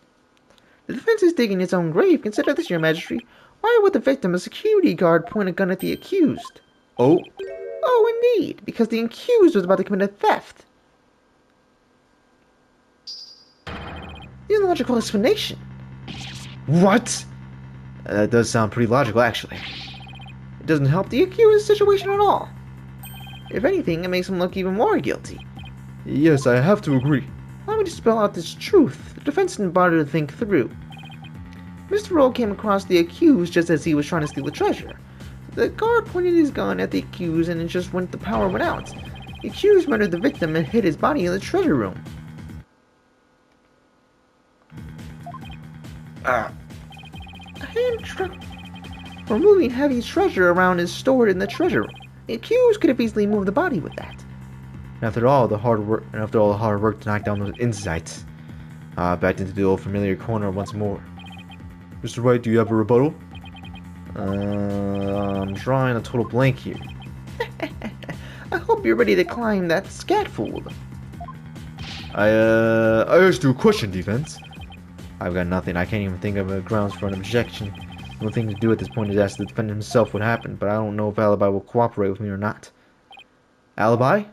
The defense is digging its own grave. Consider this, your majesty. Why would the victim, a security guard, point a gun at the accused? Oh, indeed, because the accused was about to commit a theft. The illogical explanation. What? That does sound pretty logical, actually. It doesn't help the accused's situation at all. If anything, it makes him look even more guilty. Yes, I have to agree. Allow me to spell out this truth. The defense didn't bother to think through. Mr. Roll came across the accused just as he was trying to steal the treasure. The guard pointed his gun at the accused and it just went, the power went out. The accused murdered the victim and hid his body in the treasure room. A hand for moving heavy treasure around is stored in the treasure room. The accused could have easily moved the body with that. And after all the hard work to knock down those insights, backed into the old familiar corner once more. Mr. Wright, do you have a rebuttal? I'm drawing a total blank here. I hope you're ready to climb that scaffold. I asked you a question, defense. I've got nothing. I can't even think of a grounds for an objection. The only thing to do at this point is ask the defendant himself what happened, but I don't know if Alibi will cooperate with me or not. Alibi?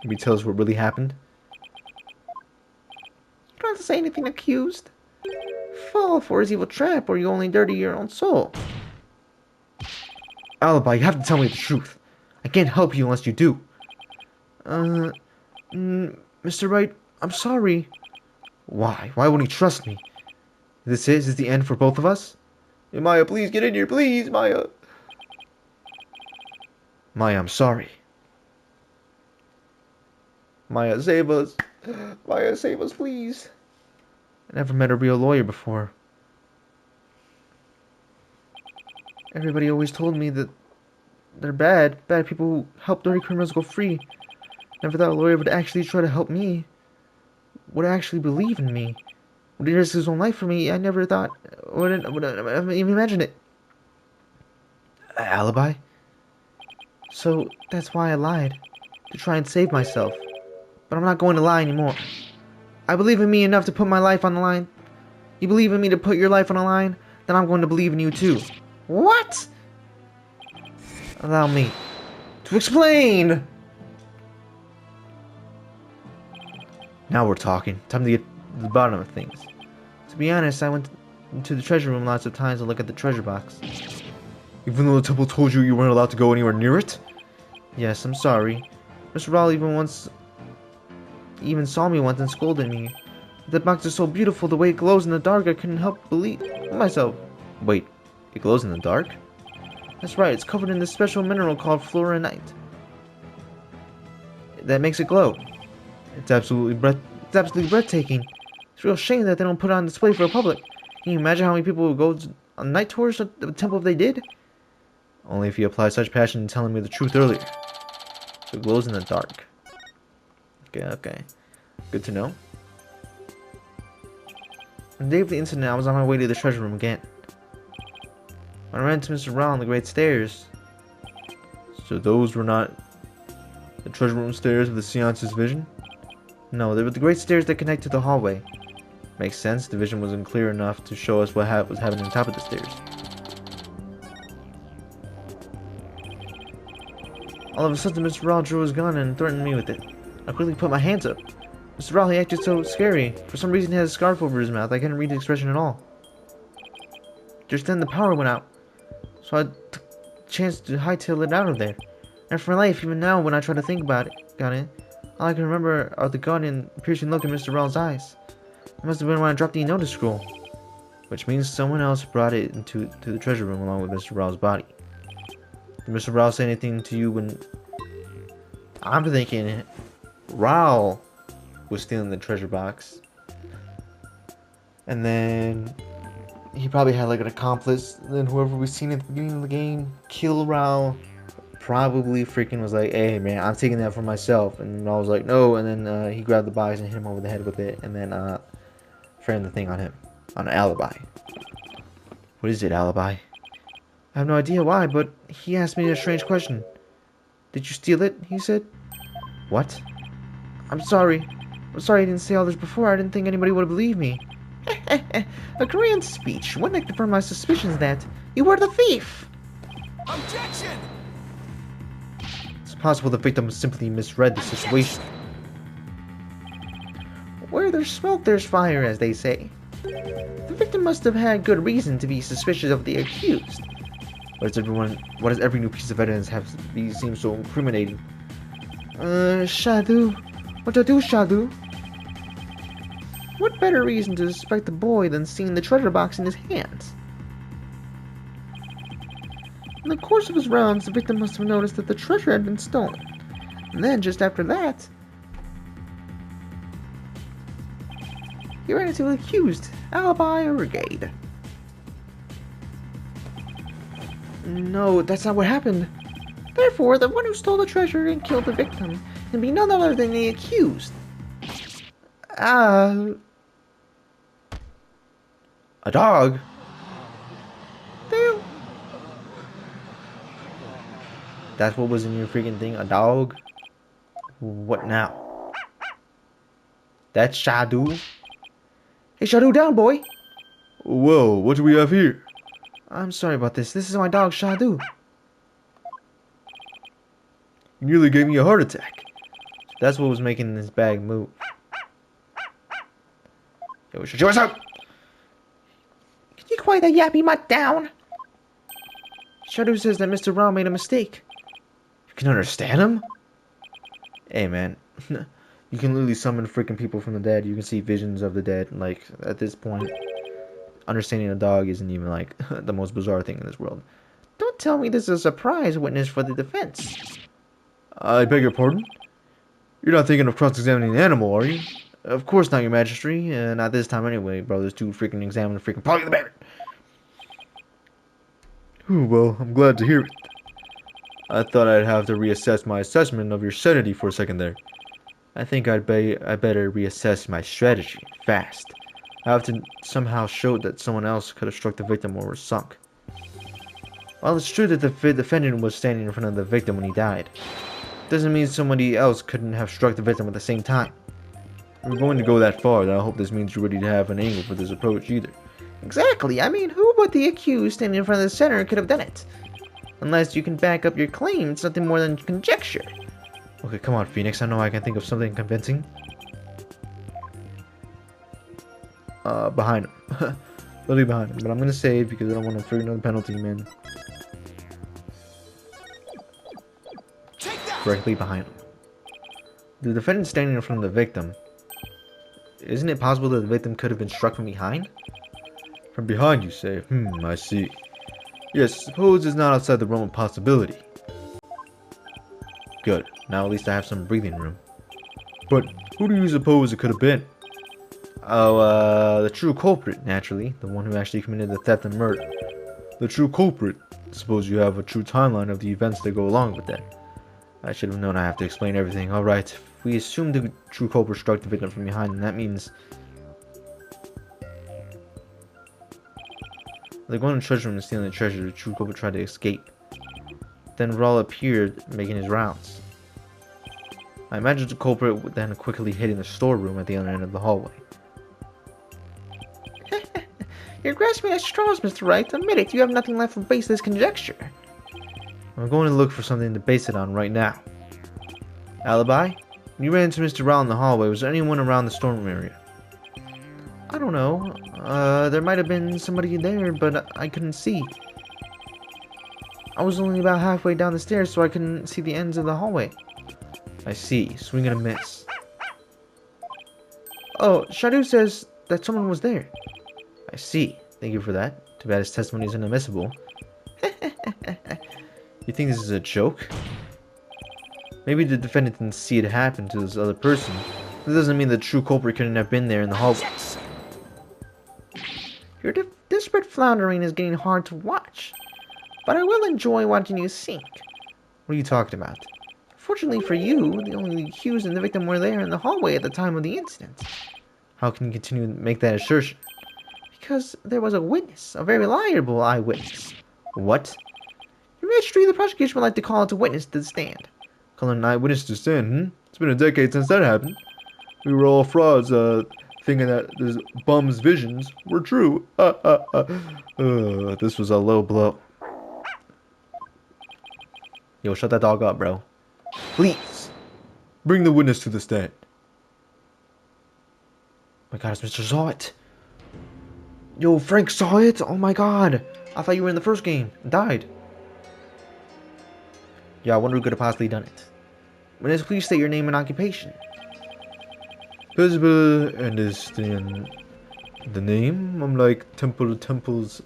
Can you tell us what really happened? You don't have to say anything, accused. Fall for his evil trap, or you only dirty your own soul. Alibi, you have to tell me the truth. I can't help you unless you do. Mr. Wright, I'm sorry. Why? Why wouldn't he trust me? This is the end for both of us? Hey, Maya, please get in here, please, Maya. Maya, I'm sorry. Maya, save us. Maya, save us, please. I never met a real lawyer before. Everybody always told me that they're bad people who help dirty criminals go free. Never thought a lawyer would actually try to help me. Would actually believe in me. Would he risk his own life for me? I never thought, wouldn't even imagine it. Alibi? So, that's why I lied. To try and save myself. But I'm not going to lie anymore. I believe in me enough to put my life on the line. You believe in me to put your life on the line? Then I'm going to believe in you too. What? Allow me to explain! Now we're talking. Time to get to the bottom of things. To be honest, I went into the treasure room lots of times to look at the treasure box. Even though the temple told you weren't allowed to go anywhere near it? Yes, I'm sorry. Mr. Rawl even saw me once and scolded me. The box is so beautiful, the way it glows in the dark, I couldn't help believe myself. Wait, it glows in the dark? That's right, it's covered in this special mineral called fluorinite. That makes it glow. It's absolutely breathtaking. It's a real shame that they don't put it on display for the public. Can you imagine how many people would go on night tours to the temple if they did? Only if you applied such passion in telling me the truth earlier. So it glows in the dark. Okay. Good to know. On the day of the incident, I was on my way to the treasure room again. When I ran into Mr. Rawl on the great stairs. So those were not the treasure room stairs of the seance's vision? No, they were the great stairs that connect to the hallway. Makes sense, the vision wasn't clear enough to show us what was happening on top of the stairs. All of a sudden, Mr. Rawl drew his gun and threatened me with it. I quickly put my hands up. Mr. Rawl, he acted so scary. For some reason, he had a scarf over his mouth. I couldn't read the expression at all. Just then, the power went out. So I took a chance to hightail it out of there. And for my life, even now, when I try to think about it, all I can remember are the gun and the piercing look in Mr. Rawl's eyes. It must have been when I dropped the notice scroll. Which means someone else brought it to the treasure room along with Mr. Rawl's body. Did Mr. Rawl say anything to you when... I'm thinking Rawl was stealing the treasure box. And then he probably had like an accomplice. Then whoever we've seen at the beginning of the game kill Rawl. Probably freaking was like, hey man, I'm taking that for myself. And I was like, no. And then he grabbed the box and hit him over the head with it. And then framed the thing on him. On an alibi. What is it, alibi? I have no idea why, but he asked me a strange question. Did you steal it? He said. What? I'm sorry. I'm sorry I didn't say all this before. I didn't think anybody would believe me. A grand speech. Wouldn't it confirm my suspicions that you were the thief? Objection! It's possible the victim simply misread the situation. Where there's smoke, there's fire, as they say. The victim must have had good reason to be suspicious of the accused. Why does every new piece of evidence have to seem so incriminating? Shadow? What to do, Shadow? What better reason to suspect the boy than seeing the treasure box in his hands? In the course of his rounds, the victim must have noticed that the treasure had been stolen. And then, just after that, he ran into the accused, alibi or brigade. No, that's not what happened. Therefore, the one who stole the treasure and killed the victim can be none other than the accused. A dog? Damn. That's what was in your freaking thing? A dog? What now? That's Shadow. Hey, Shadow, down, boy. Whoa, what do we have here? I'm sorry about this. This is my dog, Shadow. You nearly gave me a heart attack. That's what was making this bag move. Yo, Shadow, what's up? Can you quiet that yappy mutt down? Shadow says that Mr. Ra made a mistake. You can understand him? Hey, man. You can literally summon freaking people from the dead. You can see visions of the dead. Like, at this point, understanding a dog isn't even, like, the most bizarre thing in this world. Don't tell me this is a surprise witness for the defense. I beg your pardon? You're not thinking of cross-examining the animal, are you? Of course not, your majesty. Not this time anyway, bro. There's two freaking examining freaking Polly the Bear. Ooh, well, I'm glad to hear it. I thought I'd have to reassess my assessment of your sanity for a second there. I think I better reassess my strategy fast. I have to somehow show that someone else could have struck the victim or was sunk. While it's true that the defendant was standing in front of the victim when he died, doesn't mean somebody else couldn't have struck the victim at the same time. If we're going to go that far, then I hope this means you're ready to have an angle for this approach either. Exactly. I mean, who but the accused standing in front of the center could have done it? Unless you can back up your claim, it's nothing more than conjecture. Okay, come on, Phoenix. I know I can think of something convincing. Behind him. Literally behind him. But I'm gonna save because I don't want to throw another penalty, man. Directly behind him. The defendant standing in front of the victim. Isn't it possible that the victim could have been struck from behind? From behind, you say? I see. Yes, suppose it's not outside the realm of possibility. Good. Now at least I have some breathing room. But who do you suppose it could have been? Oh, the true culprit, naturally. The one who actually committed the theft and murder. The true culprit? Suppose you have a true timeline of the events that go along with that. I should have known I have to explain everything. Alright, if we assume the true culprit struck the victim from behind, then that means... Like going to the treasure room and stealing the treasure, the true culprit tried to escape. Then Raul appeared, making his rounds. I imagine the culprit would then quickly hid in the storeroom at the other end of the hallway. You're grasping at straws, Mr. Wright. Admit it, you have nothing left to base this conjecture. I'm going to look for something to base it on right now. Alibi? When you ran into Mr. Raul in the hallway, was there anyone around the storeroom area? I don't know. There might have been somebody there, but I couldn't see. I was only about halfway down the stairs, so I couldn't see the ends of the hallway. I see. Swing and a miss. Oh, Shadow says that someone was there. I see. Thank you for that. Too bad his testimony is inadmissible. You think this is a joke? Maybe the defendant didn't see it happen to this other person. That doesn't mean the true culprit couldn't have been there in the hallway. Your desperate floundering is getting hard to watch. But I will enjoy watching you sink. What are you talking about? Fortunately for you, the only accused and the victim were there in the hallway at the time of the incident. How can you continue to make that assertion? Because there was a witness, a very reliable eyewitness. What? Your Majesty, the prosecution would like to call out a witness to the stand. Calling an eyewitness to the stand, It's been a decade since that happened. We were all frauds, thinking that this bum's visions were true. This was a low blow. Yo, shut that dog up, bro. Please. Bring the witness to the stand. Oh my god, it's Mr. Saw It. Yo, Frank saw it? Oh my god. I thought you were in the first game and died. Yeah, I wonder who could have possibly done it. Witness, please state your name and occupation. Visible and is the name? I'm like Temple's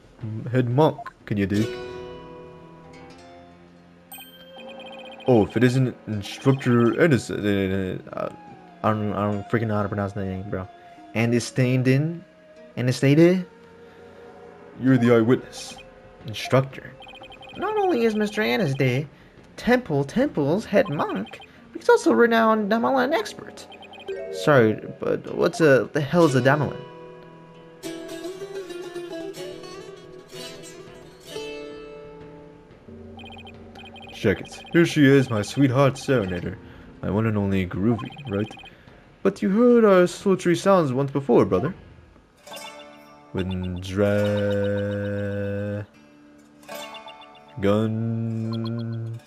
head monk. Can you dig? Oh, if it isn't Instructor Edison, I don't freaking know how to pronounce that name, bro. Anastasia? You're the eyewitness. Instructor. Not only is Mr. Anasday Temple's head monk, but he's also a renowned Damelin expert. Sorry, but what's the hell's a Damelin? Check it. Here she is, my sweetheart serenader. My one and only Groovy, right? But you heard our sultry sounds once before, brother. When gun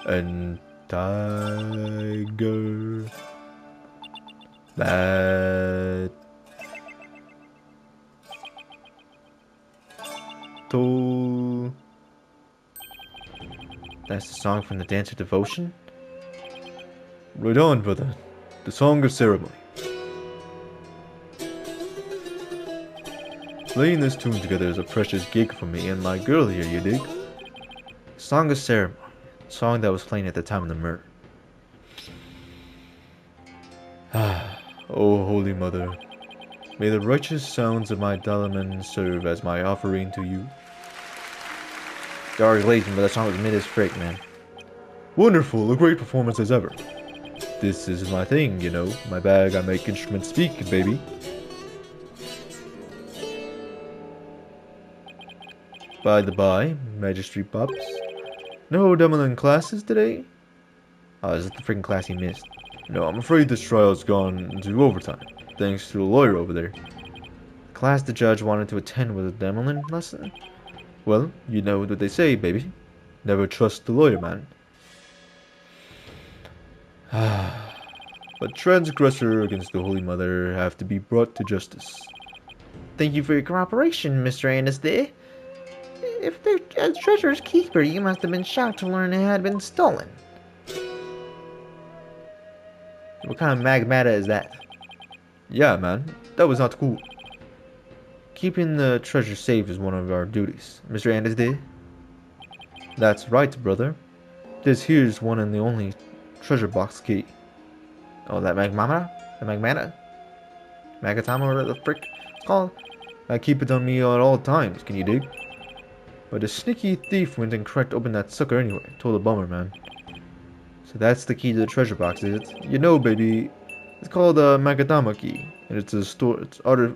and tiger battle. That's the song from the Dance of Devotion? Right on, brother. The Song of Ceremony. Playing this tune together is a precious gig for me and my girl here, you dig? Song of Ceremony. The song that was playing at the time of the murder. Oh, Holy Mother, may the righteous sounds of my Dalaman serve as my offering to you. Sorry, Glazing, but that song was mid as frick, man. Wonderful, a great performance as ever. This is my thing, you know. My bag, I make instruments speak, baby. By the by, Magistrate Pops. No Damelin classes today? Oh, is it the freaking class he missed? No, I'm afraid this trial's gone into overtime, thanks to the lawyer over there. The class the judge wanted to attend was a Damelin lesson? Well, you know what they say, baby. Never trust the lawyer, man. But transgressor against the Holy Mother have to be brought to justice. Thank you for your cooperation, Mr. Anasday. If the treasure's keeper, you must have been shocked to learn it had been stolen. What kind of magmata is that? Yeah, man. That was not cool. Keeping the treasure safe is one of our duties, Mr. Anasday. That's right, brother. This here's one and the only treasure box key. Oh, that magmata? The magmata? Magatama, or whatever the frick it's called? I keep it on me at all times, can you dig? But a sneaky thief went and cracked open that sucker anyway. Total bummer, man. So that's the key to the treasure box, is it? You know, baby, it's called a Magatama key, and it's a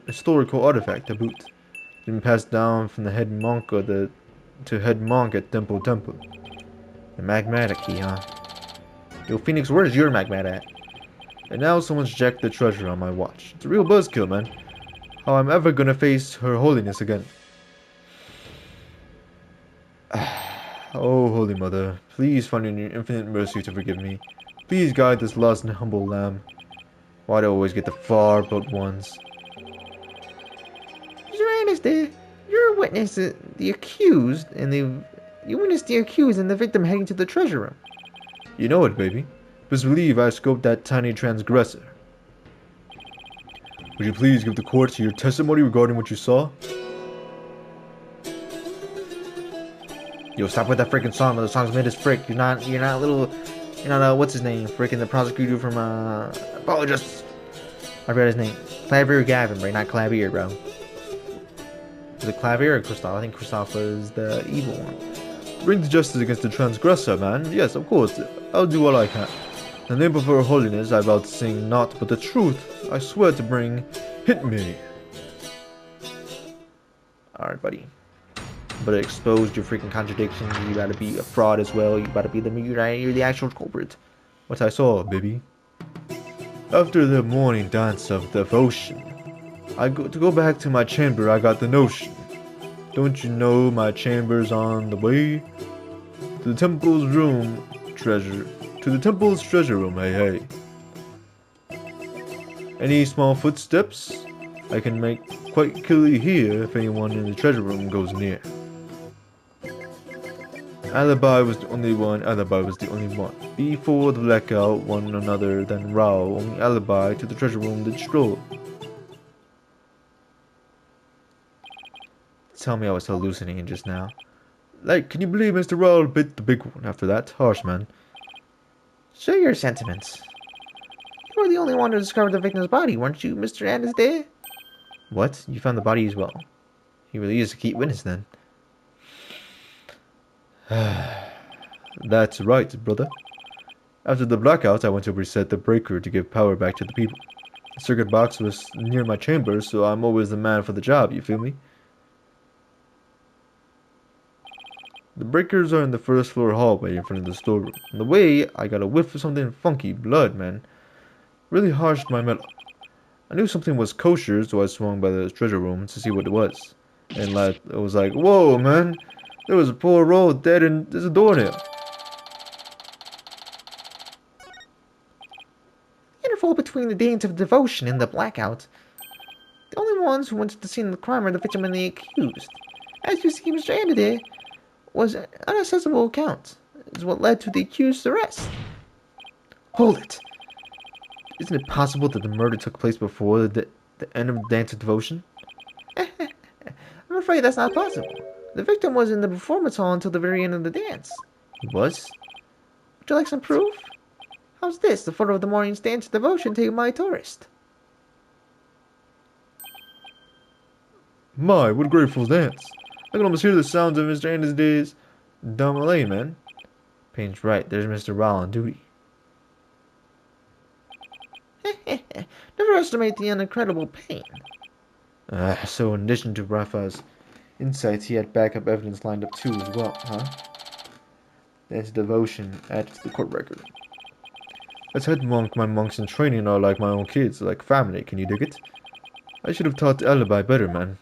historical artifact to boot. It's been passed down from the head monk to head monk at Temple. The magmata key, huh? Yo, Phoenix, where's your magmata at? And now someone's jacked the treasure on my watch. It's a real buzzkill, man. How I'm ever gonna face Her Holiness again. Oh, Holy Mother, please find in your infinite mercy to forgive me. Please guide this lost and humble lamb. Why do I always get the far but ones? Your Majesty, you're witness the accused and you witnessed the accused and the victim heading to the treasure room. You know it, baby. Best believe I scoped that tiny transgressor. Would you please give the court your testimony regarding what you saw? Yo, stop with that freaking song. The song's mid as frick. You're not what's his name? Freaking the prosecutor from apologists. I forgot his name. Clavier Gavin, bro, not Clavier, bro. Was it Clavier or Christoph? I think Christoph was the evil one. Bring the justice against the transgressor, man. Yes, of course. I'll do all I can. In the name of Her Holiness, I vow to sing naught but the truth. I swear to bring. Hit me. Alright, buddy. But it exposed your freaking contradictions. You gotta be a fraud as well. You gotta be you're the actual culprit. What I saw, baby. After the morning dance of devotion, to go back to my chamber, I got the notion. Don't you know my chamber's on the way? To the temple's room, treasure. To the temple's treasure room, hey. Any small footsteps? I can make quite clearly hear if anyone in the treasure room goes near. Alibi was the only one. Before the blackout, one another than Rao, only alibi to the treasure room that stroll. Tell me I was hallucinating just now. Like, can you believe Mr. Rao bit the big one after that? Harsh, man. Show your sentiments. You were the only one to discover the victim's body, weren't you, Mr. Anisday? What? You found the body as well? He really is a key witness then. That's right, brother. After the blackout, I went to reset the breaker to give power back to the people. The circuit box was near my chamber, so I'm always the man for the job, you feel me? The breakers are in the first floor hallway in front of the storeroom. On the way, I got a whiff of something funky, blood, man. Really harshed my mellow. I knew something was kosher, so I swung by the treasure room to see what it was. And it was like, whoa, man! There was a poor roll dead and there's a doornail. Interval between the dance of devotion and the blackout. The only ones who went to the scene of the crime are the victim and the accused. As you see, Mr. Aniday was an unaccessible account. Is what led to the accused's arrest. Hold it! Isn't it possible that the murder took place before the end of the dance of devotion? I'm afraid that's not possible. The victim was in the performance hall until the very end of the dance. He was? Would you like some proof? How's this? The photo of the morning's dance of devotion taken by a tourist. My, what a grateful dance. I can almost hear the sounds of Mr. Anisday's Damalay, man. Payne's right, there's Mr. Raw on duty. Never estimate the incredible pain. So in addition to Rafa's insights, he had backup evidence lined up too as well, huh? That's devotion added to the court record. As head monk, my monks in training are like my own kids, like family, can you dig it? I should have taught the alibi better, man.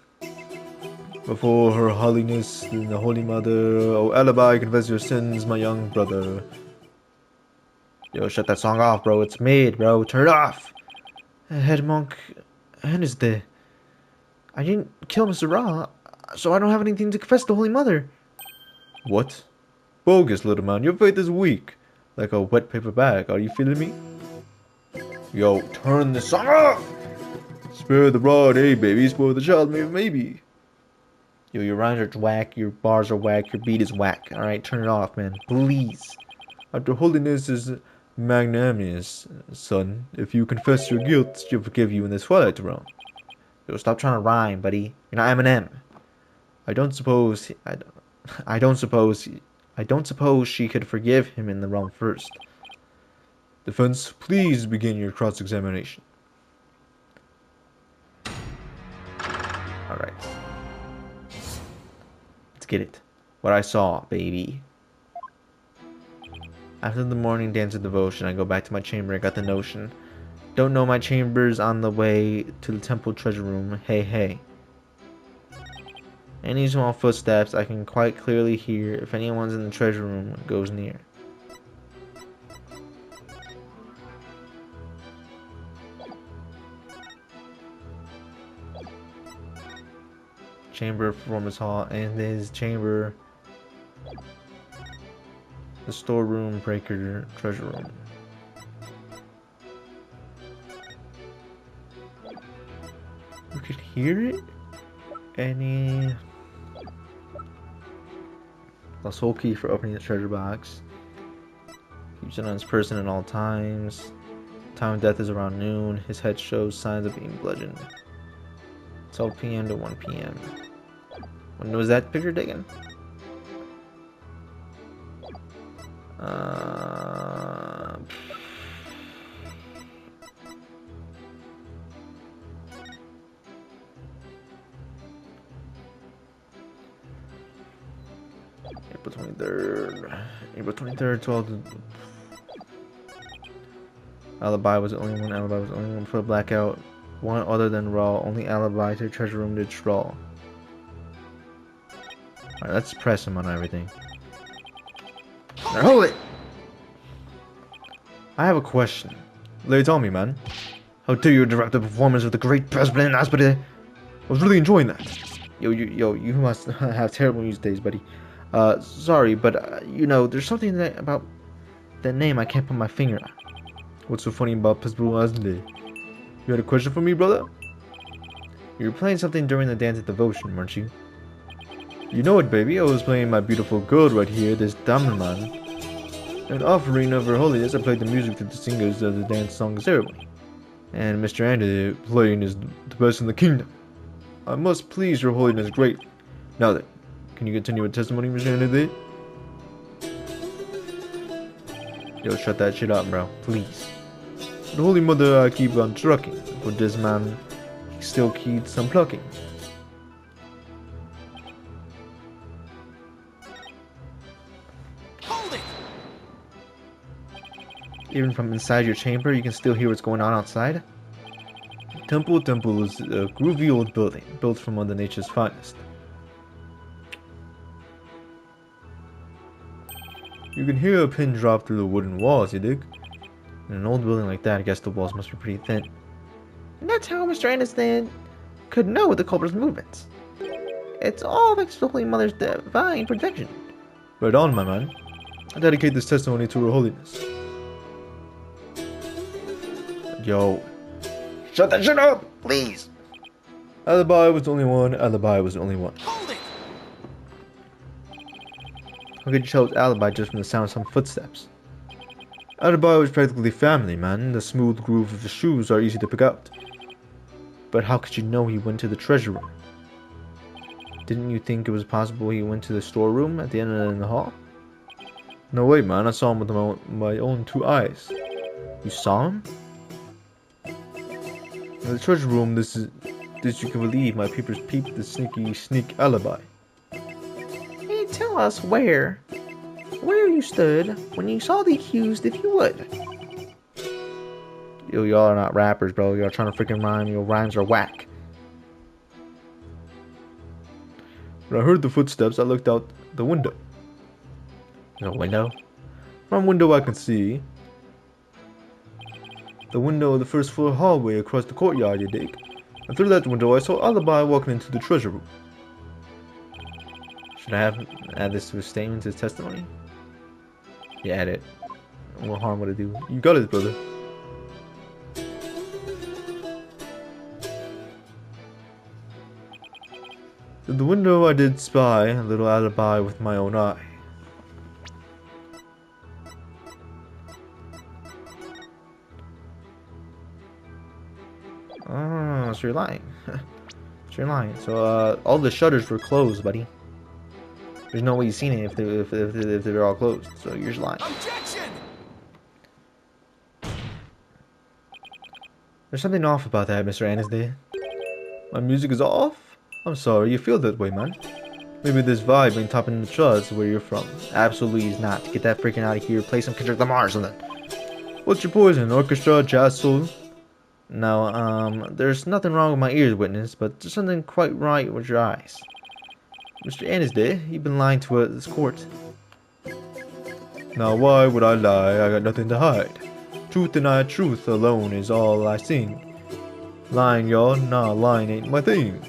Before her holiness, the Holy Mother, oh alibi, confess your sins, my young brother. Yo, shut that song off, bro. It's mid, bro. Turn it off. Head monk, Anisday. I didn't kill Mr. Ra, so I don't have anything to confess to the Holy Mother. What? Bogus, little man. Your faith is weak. Like a wet paper bag. Are you feeling me? Yo, turn the song off! Spare the rod, eh, baby? Spoil the child, maybe. Yo, your rhymes are whack, your bars are whack, your beat is whack. Alright, turn it off, man. Please. After holiness is magnanimous, son. If you confess your guilt, she'll forgive you in the twilight realm. Yo, stop trying to rhyme, buddy. You're not Eminem. I don't suppose she could forgive him in the realm first. Defense, please begin your cross-examination. Alright. Let's get it. What I saw, baby. After the morning dance of devotion, I go back to my chamber. I got the notion. Don't know my chamber's on the way to the temple treasure room. Hey, hey. Any small footsteps I can quite clearly hear if anyone's in the treasure room goes near. Chamber, performance hall, and his chamber. The storeroom, breaker, treasure room. You could hear it? Any... Plus whole key for opening the treasure box. Keeps it on his person at all times. Time of death is around noon. His head shows signs of being bludgeoned. 12 p.m. to 1 p.m. When was that picture taken? April 23rd, 12. Alibi was the only one. Alibi was the only one for the blackout. One other than Raw. Only alibi to the treasure room did Straw. Alright, let's press him on everything. Now, hold it! I have a question. Lay tell me, man. How dare you interrupt the performance of the great President Aspide? I was really enjoying that. Yo, you must have terrible news days, buddy. Sorry, but, you know, there's something about that name I can't put my finger on. What's so funny about President Aspide? You had a question for me, brother? You were playing something during the dance of devotion, weren't you? You know it, baby. I was playing my beautiful girl right here, this diamond man. In offering of Her Holiness, I played the music to the singers of the dance song ceremony. And Mr. Andy playing is the best in the kingdom. I must please Your Holiness greatly. Now then, can you continue with testimony, Mr. Andy? Yo, shut that shit up, bro. Please. The Holy Mother I keep on trucking. But this man, he still keeps on plucking. Hold it! Even from inside your chamber, you can still hear what's going on outside. Temple is a groovy old building, built from Mother Nature's finest. You can hear a pin drop through the wooden walls, you dig? In an old building like that, I guess the walls must be pretty thin. And that's how Mr. Anderson could know the culprit's movements. It's all thanks to the Holy Mother's divine protection. Right on, my man. I dedicate this testimony to Her Holiness. Yo. Shut that shit up, please! Alibi was the only one. Alibi was the only one. Hold it! How could you tell it's alibi just from the sound of some footsteps? Alibi was practically family, man. The smooth groove of the shoes are easy to pick out. But how could you know he went to the treasure room? Didn't you think it was possible he went to the storeroom at the end of the hall? No way, man. I saw him with my own 2 eyes. You saw him? In the treasure room, this you can believe my peepers peeped the sneak alibi. Hey, tell us where you stood when you saw the accused, if you would. Yo, y'all are not rappers, bro. Y'all trying to freaking rhyme. Your rhymes are whack. When I heard the footsteps, I looked out the window. There's a window? From window I can see the window of the first floor hallway across the courtyard, you dig? And through that window I saw Alibi walking into the treasure room. Should I add this to his statement, to his testimony? Yeah, add it. What harm would it do? You got it, brother. Through the window I did spy a little alibi with my own eye. Oh, so you're lying. So you're lying. So, all the shutters were closed, buddy. There's no way you've seen it if they're all closed. So you're just lying. Objection! There's something off about that, Mr. Anisday. My music is off? I'm sorry you feel that way, man. Maybe this vibe ain't topping the charts where you're from. Absolutely is not. Get that freaking out of here. Play some Kendrick Lamar or something. What's your poison? Orchestra, jazz, soul? No, there's nothing wrong with my ears, witness, but there's something quite right with your eyes. Mr. Anisday, you've been lying to this court. Now why would I lie? I got nothing to hide. Truth denied truth alone is all I sing. Lying, y'all? Nah, lying ain't my thing.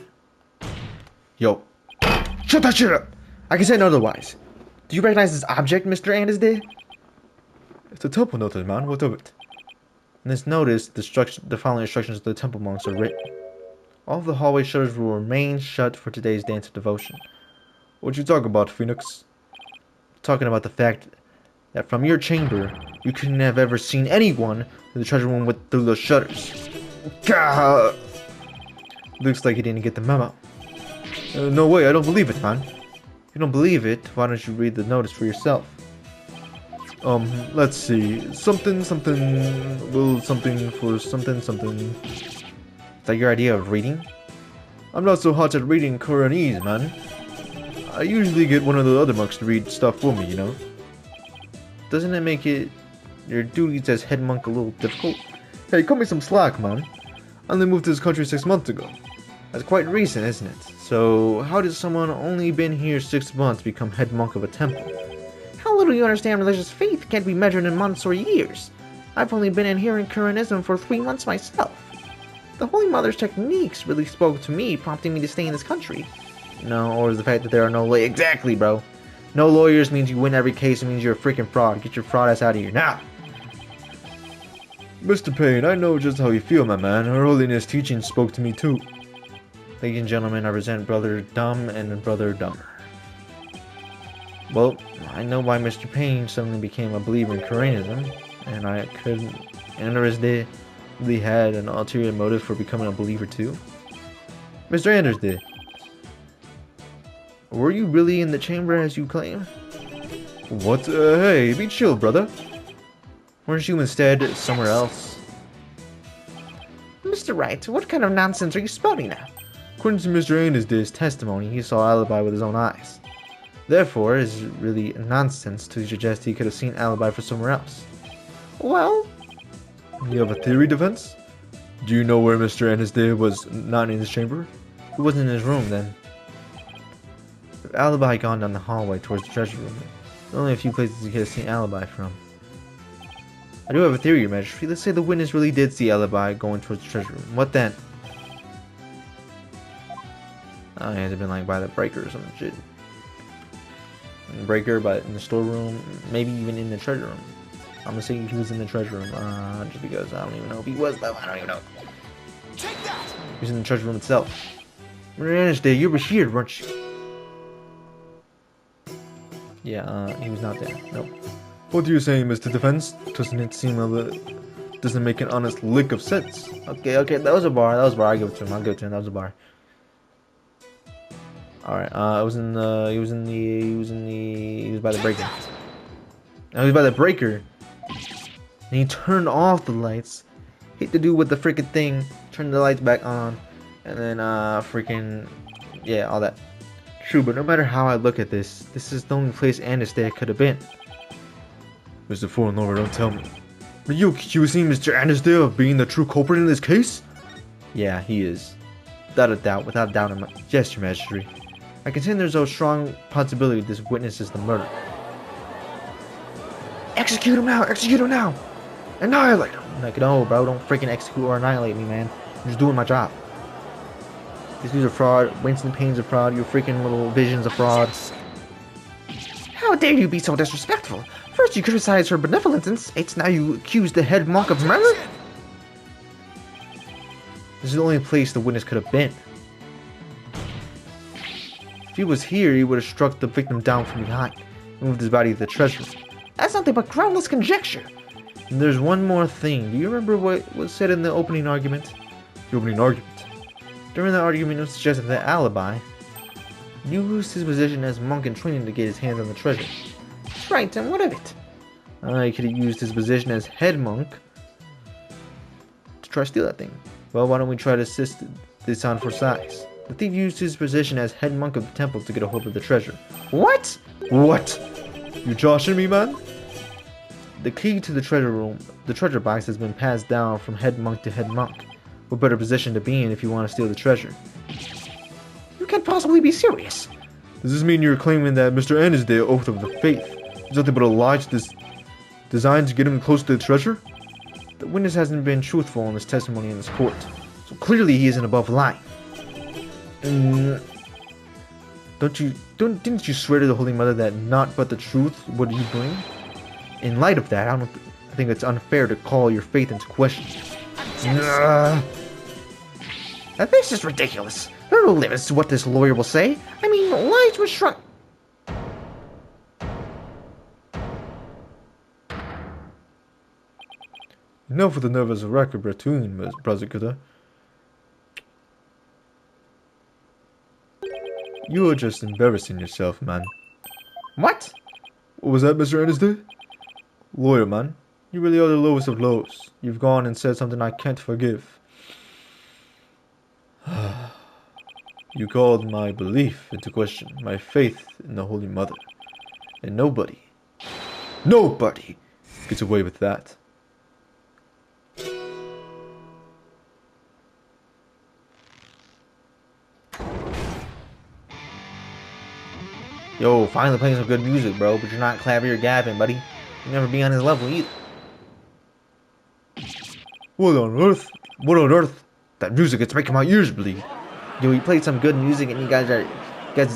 Yo, shut that shit up! I can say no otherwise. Do you recognize this object, Mr. Anisday? It's a temple notice, man. What of it? In this notice, the following instructions of the temple monks are written. All of the hallway shutters will remain shut for today's dance of devotion. What you talk about, Phoenix? Talking about the fact that from your chamber, you couldn't have ever seen anyone in the treasure room through those shutters. Gah! Looks like you didn't get the memo. No way, I don't believe it, man. If you don't believe it, why don't you read the notice for yourself? Let's see. Something will something for something. Is that your idea of reading? I'm not so hot at reading Quranese, man. I usually get one of the other monks to read stuff for me, you know? Doesn't it make your duties as head monk a little difficult? Hey, cut me some slack, man. I only moved to this country 6 months ago. That's quite recent, isn't it? So, how does someone only been here 6 months become head monk of a temple? How little you understand religious faith can't be measured in months or years. I've only been adhering Quranism for 3 months myself. The Holy Mother's techniques really spoke to me, prompting me to stay in this country. No, or the fact that there are no lawyers. Exactly, bro. No lawyers means you win every case. It means you're a freaking fraud. Get your fraud ass out of here now. Mr. Payne, I know just how you feel, my man. Her Holiness' teaching spoke to me too. Ladies and gentlemen, I present Brother Dumb and Brother Dumber. Well, I know why Mr. Payne suddenly became a believer in Koreanism, and I couldn't. And Anders did really had an ulterior motive for becoming a believer too. Mr. Anders did. Were you really in the chamber as you claim? What? Hey, be chill, brother. Weren't you instead somewhere else? Mr. Wright, what kind of nonsense are you spouting now? According to Mr. Anders's testimony, he saw Alibi with his own eyes. Therefore, it is really nonsense to suggest he could have seen Alibi for somewhere else. Well, You have a theory, Defense? Do you know where Mr. Anders was not in his chamber? He wasn't in his room then. If Alibi had gone down the hallway towards the treasure room, there are only a few places he could have seen Alibi from. I do have a theory, Your Majesty. Let's say the witness really did see Alibi going towards the treasure room. What then? Oh, he has been like by the breaker or some shit. Breaker, but in the storeroom, maybe even in the treasure room. I'm gonna say he was in the treasure room, just because I don't even know if he was though. I don't even know. Take that! He was in the treasure room itself. Wednesday, you were here, weren't you? Yeah, he was not there. Nope. What are you saying, Mr. Defense? Doesn't it seem doesn't make an honest lick of sense? Okay, that was a bar. That was a bar. I'll give it to him. That was a bar. Alright, he was by the breaker. He was by the breaker. And he turned off the lights. Hate to do with the freaking thing. Turned the lights back on. And then, freaking, yeah, all that. True, but no matter how I look at this, this is the only place Andersday could have been. Mr. Foreign Lord, don't tell me. Are you accusing Mr. Andersday of being the true culprit in this case? Yeah, he is. Without a doubt in my... Yes, Your Majesty. I contend there's a strong possibility this witness is the murderer. execute him now! Execute him now! Annihilate him! Like, no, bro, don't freaking execute or annihilate me, man. I'm just doing my job. These dudes are fraud. Winston Payne's a fraud. Your freaking little vision's a fraud. How dare you be so disrespectful? First you criticize her benevolence, it's now you accuse the head monk of murder? This is the only place the witness could have been. If he was here, he would have struck the victim down from behind and moved his body to the treasure room. That's nothing but groundless conjecture. And there's one more thing. Do you remember what was said in the opening argument? The opening argument. During the argument, it was suggested that Alibi used his position as monk in training to get his hands on the treasure. That's right, and what of it? He could have used his position as head monk to try to steal that thing. Well, why don't we try to assist this on for size? The thief used his position as head monk of the temple to get a hold of the treasure. What? What? You joshing me, man? The key to the treasure box has been passed down from head monk to head monk. What better position to be in if you want to steal the treasure? You can't possibly be serious. Does this mean you're claiming that Mr. N is the oath of the faith? Is nothing but a lie to this designed to get him close to the treasure? The witness hasn't been truthful in his testimony in this court, so clearly he isn't above lying. Didn't you swear to the Holy Mother that not but the truth would you bring? In light of that, I think it's unfair to call your faith into question. Now this is ridiculous. There are no limits to what this lawyer will say. I mean, lies were shrunk. Enough with the nervous wreck of Bretun, Ms. Prosecutor. You are just embarrassing yourself, man. What? What was that, Mr. Andersday? Lawyer, man. You really are the lowest of lows. You've gone and said something I can't forgive. You called my belief into question, my faith in the Holy Mother. And nobody gets away with that. Yo, finally playing some good music, bro, but you're not clavier gabbing, buddy. You'll never be on his level either. What on earth? What on earth? That music, it's making my ears bleed. Yo, we played some good music and you guys'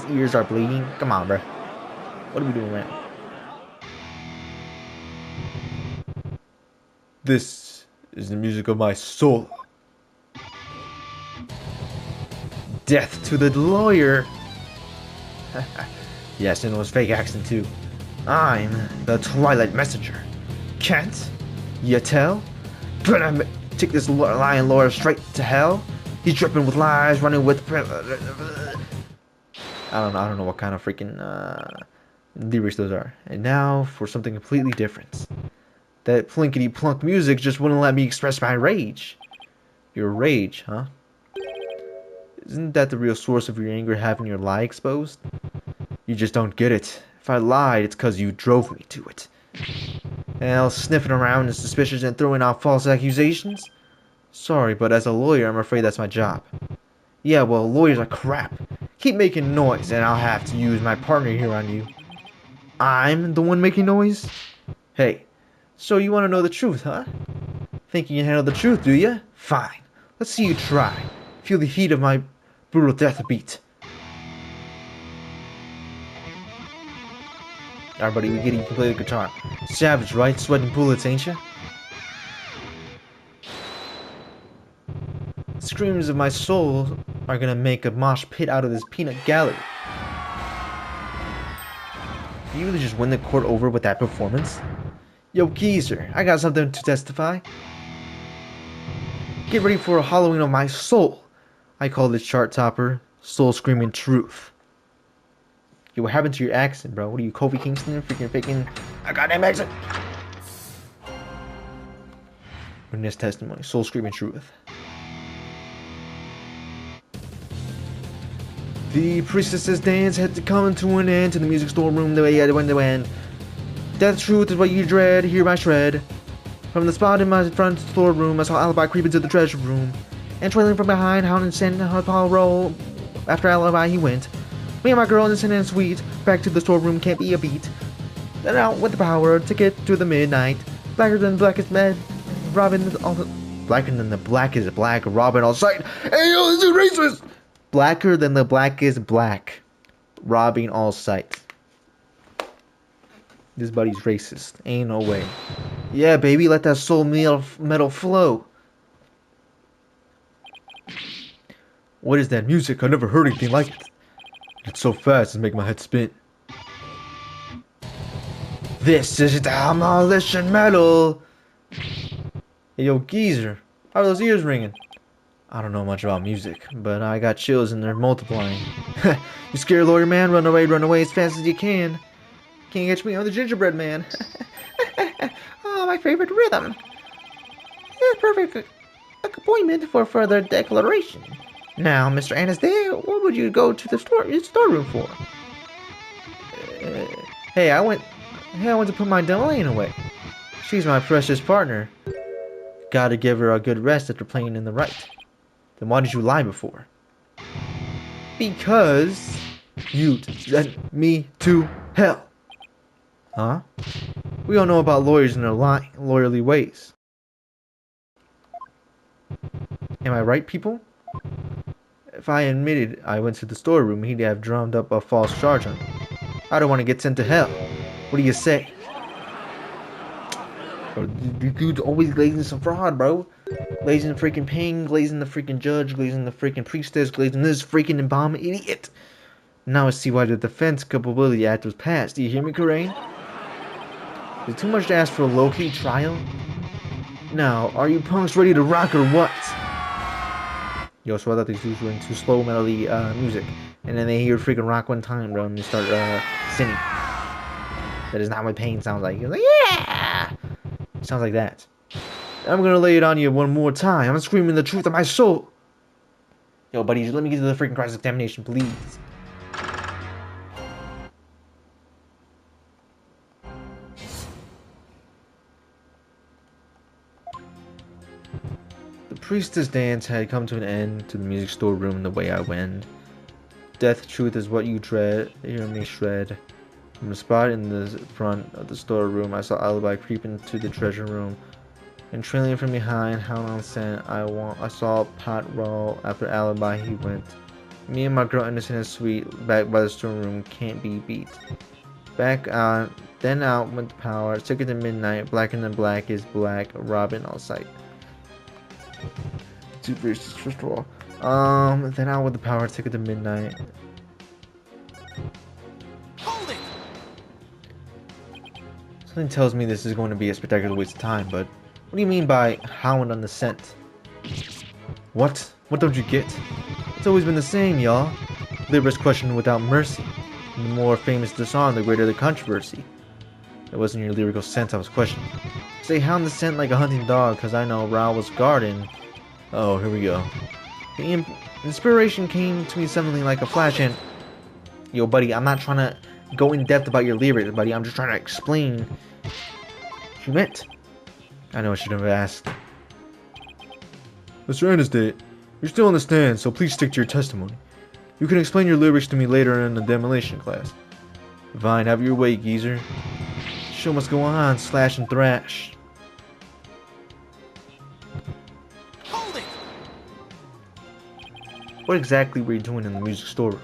ears are bleeding. Come on, bro. What are we doing right now? This is the music of my soul. Death to the lawyer. Yes, and it was fake accent too. I'm the Twilight Messenger. Can't you tell? Gonna take this lion lord straight to hell. He's dripping with lies, running with. I don't know what kind of freaking lyrics those are. And now for something completely different. That plinkety plunk music just wouldn't let me express my rage. Your rage, huh? Isn't that the real source of your anger, having your lie exposed? You just don't get it. If I lied, it's because you drove me to it. Hell, sniffing around and suspicious and throwing out false accusations? Sorry, but as a lawyer, I'm afraid that's my job. Yeah, well, lawyers are crap. Keep making noise, and I'll have to use my partner here on you. I'm the one making noise? Hey, so you want to know the truth, huh? Think you can handle the truth, do you? Fine. Let's see you try. Feel the heat of my brutal death beat. Alright, buddy, we get it. You can play the guitar. Savage, right? Sweating bullets, ain't ya? Screams of my soul are gonna make a mosh pit out of this peanut gallery. Did you really just win the court over with that performance? Yo, geezer, I got something to testify. Get ready for a hollowing of my soul. I call this chart topper Soul Screaming Truth. Yo, what happened to your accent, bro? What are you, Kofi Kingston? Freaking faking a goddamn accent? Witness testimony. Soul Screaming Truth. The priestess's dance had to come to an end to the music storeroom the way I went to end. Death truth is what you dread, hear my shred. From the spot in my front storeroom, I saw Alibi creep into the treasure room. And trailing from behind, Hound and sent her paw roll. After Alibi he went. Me and my girl innocent and sweet, back to the storeroom, can't be a beat. Then out with the power to get to the midnight. Blacker than black is med, Robin all the... Blacker than the black is black, Robin all sight. Hey yo, this is racist! Blacker than the black is black, robbing all sight. This buddy's racist. Ain't no way. Yeah, baby, let that soul metal flow. What is that music? I never heard anything like it. It's so fast it's making my head spin. This is demolition metal. Hey, yo, geezer, how are those ears ringing? I don't know much about music, but I got chills and they're multiplying. You scared lawyer man? Run away as fast as you can. Can't catch me on the gingerbread man. Oh, my favorite rhythm. It's perfect appointment for further declaration. Now, Mr. Anasday, what would you go to the storeroom for? Hey, I went to put my Delaney away. She's my precious partner. Gotta give her a good rest after playing in the right. Then why did you lie before? Because you'd sent me to hell. Huh? We all know about lawyers and their lawyerly ways. Am I right, people? If I admitted I went to the storeroom, he'd have drummed up a false charge on me. I don't want to get sent to hell. What do you say? Dude's always glazing some fraud, bro. Glazing the freaking pain, glazing the freaking judge, glazing the freaking priestess, glazing this freaking embalm idiot. Now I see why the Defense Culpability Act was passed. Do you hear me, Corain? Is it too much to ask for a low-key trial? Now, are you punks ready to rock or what? Yo, so I thought these dudes were into slow melody music. And then they hear freaking rock one time, bro, and they start singing. That is not what pain sounds like. You're like, yeah! It sounds like that. I'm gonna lay it on you one more time. I'm screaming the truth of my soul. Yo, buddy, let me get to the freaking cross-examination, please. The priestess dance had come to an end to the music storeroom the way I went. Death truth is what you dread. Hear me shred. From the spot in the front of the storeroom, I saw Alibi creep into the treasure room. And trailing from behind, Hound on scent, I saw Pot roll. After Alibi he went. Me and my girl innocent and sweet, back by the storeroom, can't be beat. Back on, then out went the power, took it to midnight, blacker than black is black, Robin all sight. Two verses, first of all. Then out with the power, took it to midnight. Something tells me this is going to be a spectacular waste of time, but what do you mean by howling on the scent? What? What don't you get? It's always been the same, y'all. Libera's questioned without mercy. The more famous the song, the greater the controversy. It wasn't your lyrical sense I was questioning. Say hound the scent like a hunting dog, cause I know Raoul was guarding. Oh, here we go. The inspiration came to me suddenly like a flash and... Yo, buddy, I'm not trying to go in depth about your lyrics, buddy. I'm just trying to explain what you meant. I know I should have asked. Mr. Anastate, you're still on the stand, so please stick to your testimony. You can explain your lyrics to me later in the demolition class. Fine, have your way, geezer. Show must go on, slash and thrash. Hold it! What exactly were you doing in the music storeroom?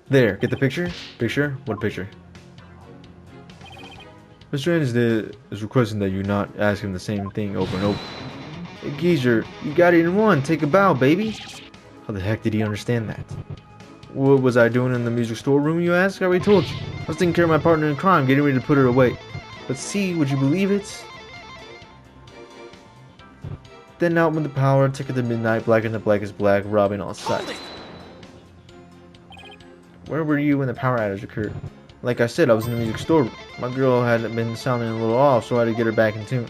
There, get the picture? Picture? What picture? Mr. Anastate is requesting that you not ask him the same thing over and over. Hey, geezer, you got it in one. Take a bow, baby. How the heck did he understand that? What was I doing in the music storeroom, you ask? I already told you. I was taking care of my partner in crime, getting ready to put her away. But see, would you believe it? Then out with the power, ticket to midnight, black and the black is black, robbing all sides. Where were you when the power outage occurred? Like I said, I was in the music storeroom. My girl had been sounding a little off, so I had to get her back in tune.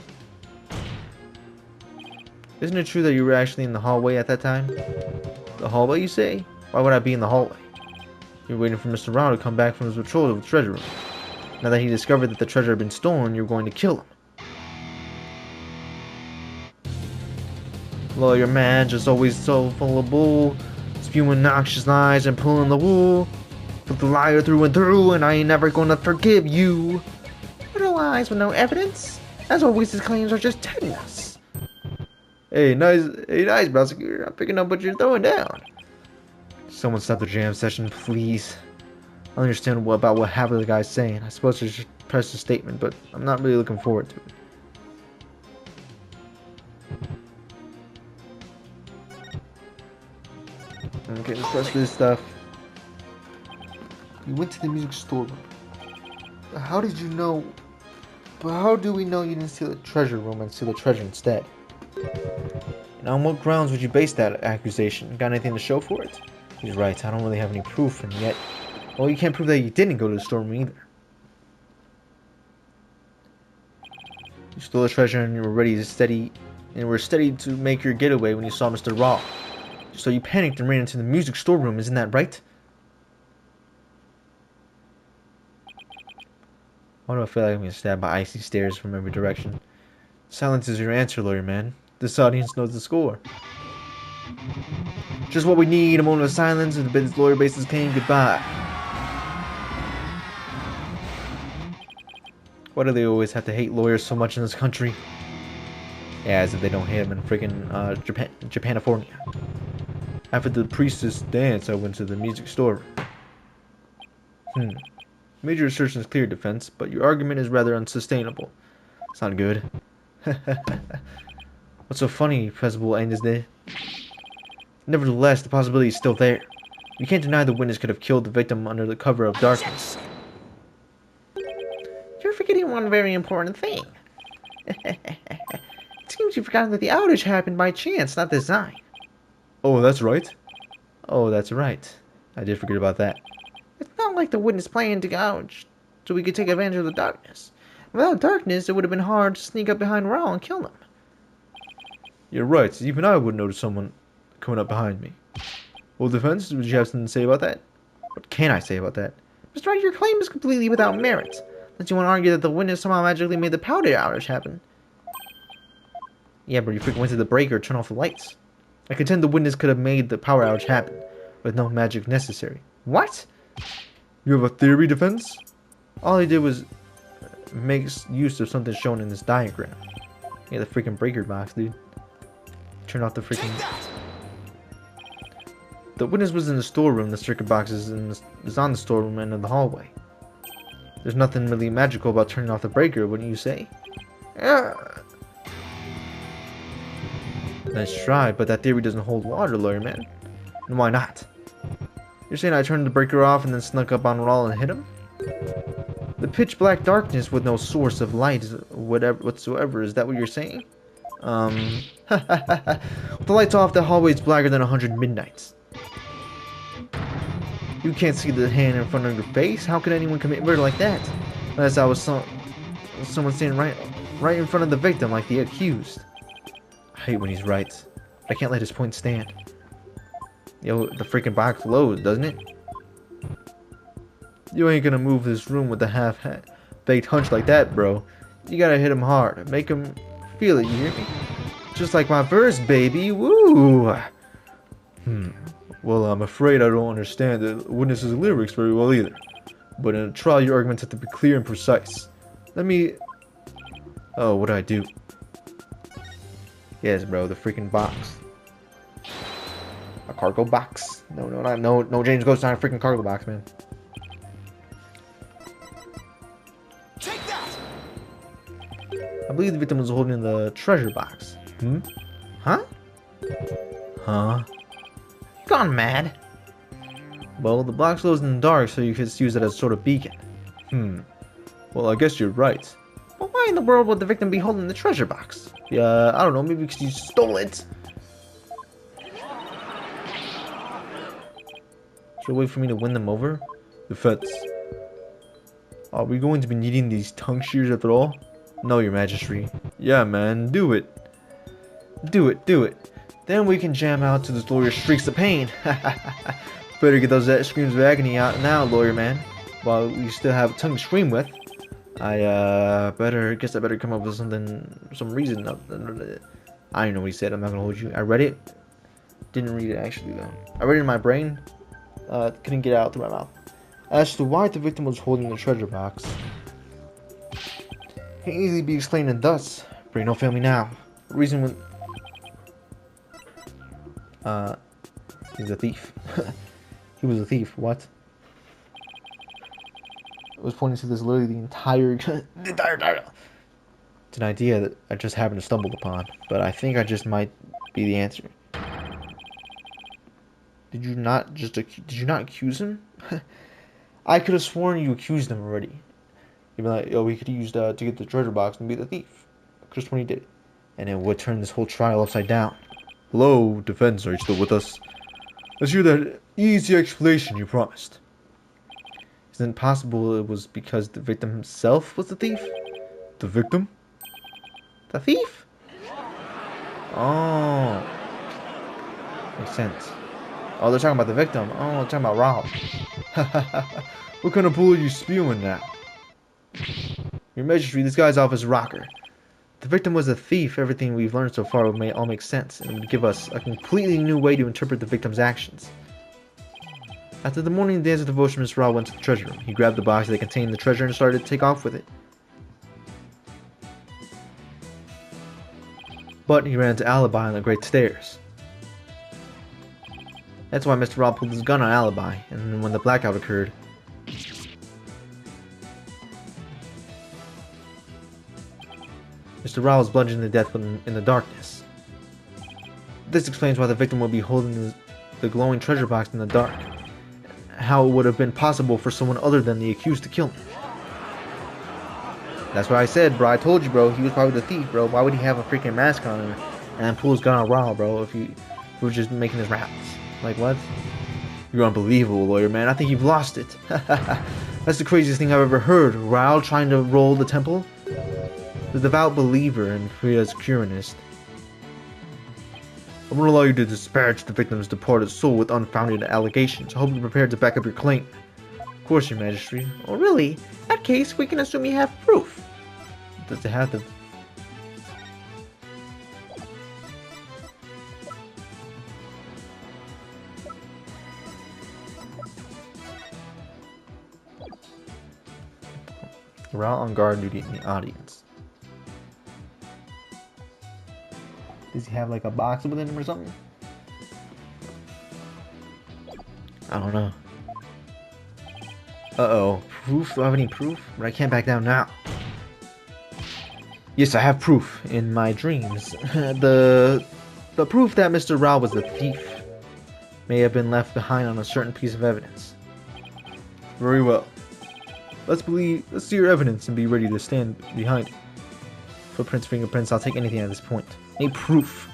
Isn't it true that you were actually in the hallway at that time? The hallway, you say? Why would I be in the hallway? You're waiting for Mr. Rao to come back from his patrol of the treasure room. Now that he discovered that the treasure had been stolen, you're going to kill him. Lawyer man, just always so full of bull, spewing noxious lies and pulling the wool. Put the liar through and through, and I ain't never gonna forgive you. Little lies with no evidence. As always, his claims are just tetanus. Hey, nice, prosecutor. I'm picking up what you're throwing down. Someone stop the jam session, please. I understand about what half of the guy's saying. I suppose I should press the statement, but I'm not really looking forward to it. Okay, let's press this stuff. You went to the music storeroom. How did you know? But how do we know you didn't steal the treasure room and steal the treasure instead? And on what grounds would you base that accusation? Got anything to show for it? He's right, I don't really have any proof, and yet... Well, you can't prove that you didn't go to the storeroom either. You stole the treasure and you were ready to steady to make your getaway when you saw Mr. Raw. So you panicked and ran into the music storeroom, isn't that right? Why do I feel like I'm being stabbed by icy stares from every direction? Silence is your answer, lawyer man. This audience knows the score. Just what we need, a moment of silence, and the business lawyer bases came goodbye. Why do they always have to hate lawyers so much in this country? Yeah, as if they don't hate them in freaking Japanifornia. After the priestess dance, I went to the music store. Major assertions clear, defense, but your argument is rather unsustainable. It's not good. What's so funny, Principal Anasday? Nevertheless, the possibility is still there. You can't deny the witness could have killed the victim under the cover of darkness. You're forgetting one very important thing. It seems you've forgotten that the outage happened by chance, not design. Oh, that's right. Oh, that's right. I did forget about that. It's not like the witness planned to gouge, so we could take advantage of the darkness. Without darkness, it would have been hard to sneak up behind Raoul and kill him. You're right. Even I would notice someone coming up behind me. Well, defense, would you have something to say about that? What can I say about that? Mr. Wright, your claim is completely without merit. Unless you want to argue that the witness somehow magically made the powder outage happen. Yeah, but you freaking went to the breaker, turn off the lights. I contend the witness could have made the power outage happen, with no magic necessary. What? You have a theory, defense? All he did was make use of something shown in this diagram. Yeah, the freaking breaker box, dude. Turn off the freaking... The witness was in the storeroom. The circuit box is on the storeroom end of the hallway. There's nothing really magical about turning off the breaker, wouldn't you say? Nice try, but that theory doesn't hold water, lawyer man. And why not? You're saying I turned the breaker off and then snuck up on Raul and hit him? The pitch black darkness with no source of light whatsoever, is that what you're saying? With the lights off, the hallway's blacker than 100 midnights. You can't see the hand in front of your face? How could anyone commit murder like that? Unless I was someone standing right in front of the victim, like the accused. I hate when he's right. I can't let his point stand. Yo, the freaking box loads, doesn't it? You ain't gonna move this room with a half-baked hunch like that, bro. You gotta hit him hard. Make him feel it, you hear me? Just like my verse, baby. Woo! Well, I'm afraid I don't understand the witness's lyrics very well either. But in a trial, your arguments have to be clear and precise. Let me... Oh, what did I do? Yes, bro, the freaking box. A cargo box? No, James Ghost, not a freaking cargo box, man. Take that! I believe the victim was holding the treasure box. Huh? Gone mad. Well, the box glows in the dark, so you could use it as a sort of beacon. Well, I guess you're right. But why in the world would the victim be holding the treasure box? Yeah, I don't know, maybe because you stole it. Should I wait for me to win them over? Defense. Are we going to be needing these tongue shears after all? No, your majesty. Yeah, man, do it. Do it. Then we can jam out to this lawyer's shrieks of pain. Better get those screams of agony out now, lawyer man. While we still have a tongue to scream with. I better come up with some reason. I don't know what he said. I'm not gonna hold you. I read it. Didn't read it actually though. I read it in my brain. Couldn't get it out through my mouth. As to why the victim was holding the treasure box, can easily be explained in thus. Bring no family now. The reason when he's a thief. He was a thief. What? I was pointing to this literally the entire title. It's an idea that I just happened to stumble upon, but I think I just might be the answer. Did you not accuse him? I could have sworn you accused him already. You'd be like, oh, we could use to get the treasure box and be the thief. I could have sworn he did it. And it would turn this whole trial upside down. Hello, defense, are you still with us? Let's hear that easy explanation you promised. Isn't it possible it was because the victim himself was the thief? The victim? The thief? Oh. Makes sense. Oh, they're talking about the victim. Oh, they're talking about Rob. What kind of bull are you spewing now? Your Majesty, this guy's off his rocker. If the victim was a thief, everything we've learned so far would all make sense, and would give us a completely new way to interpret the victim's actions. After the morning dance of devotion, Mr. Raw went to the treasure room. He grabbed the box that contained the treasure and started to take off with it. But he ran into Alibi on the great stairs. That's why Mr. Raw pulled his gun on Alibi, and then when the blackout occurred, Mr. Raw was bludgeoned to death in the darkness. This explains why the victim would be holding the glowing treasure box in the dark. How it would have been possible for someone other than the accused to kill him. That's what I said, bro. I told you, bro. He was probably the thief, bro. Why would he have a freaking mask on and pull his gun on Raw, bro, if he was just making his raps? Like, what? You're unbelievable, lawyer, man. I think you've lost it. That's the craziest thing I've ever heard. Raul trying to roll the temple? The devout believer and Fria's Curanist. I won't allow you to disparage the victim's departed soul with unfounded allegations. I hope you're prepared to back up your claim. Of course, your majesty. Oh, really? In that case, we can assume you have proof. Does it have the... You're out on guard duty in the audience. Does he have like a box within him or something? I don't know. Uh-oh. Proof? Do I have any proof? But I can't back down now. Yes, I have proof in my dreams. The The proof that Mr. Rao was the thief may have been left behind on a certain piece of evidence. Very well. Let's see your evidence and be ready to stand behind it. Footprints, fingerprints, I'll take anything at this point. A proof.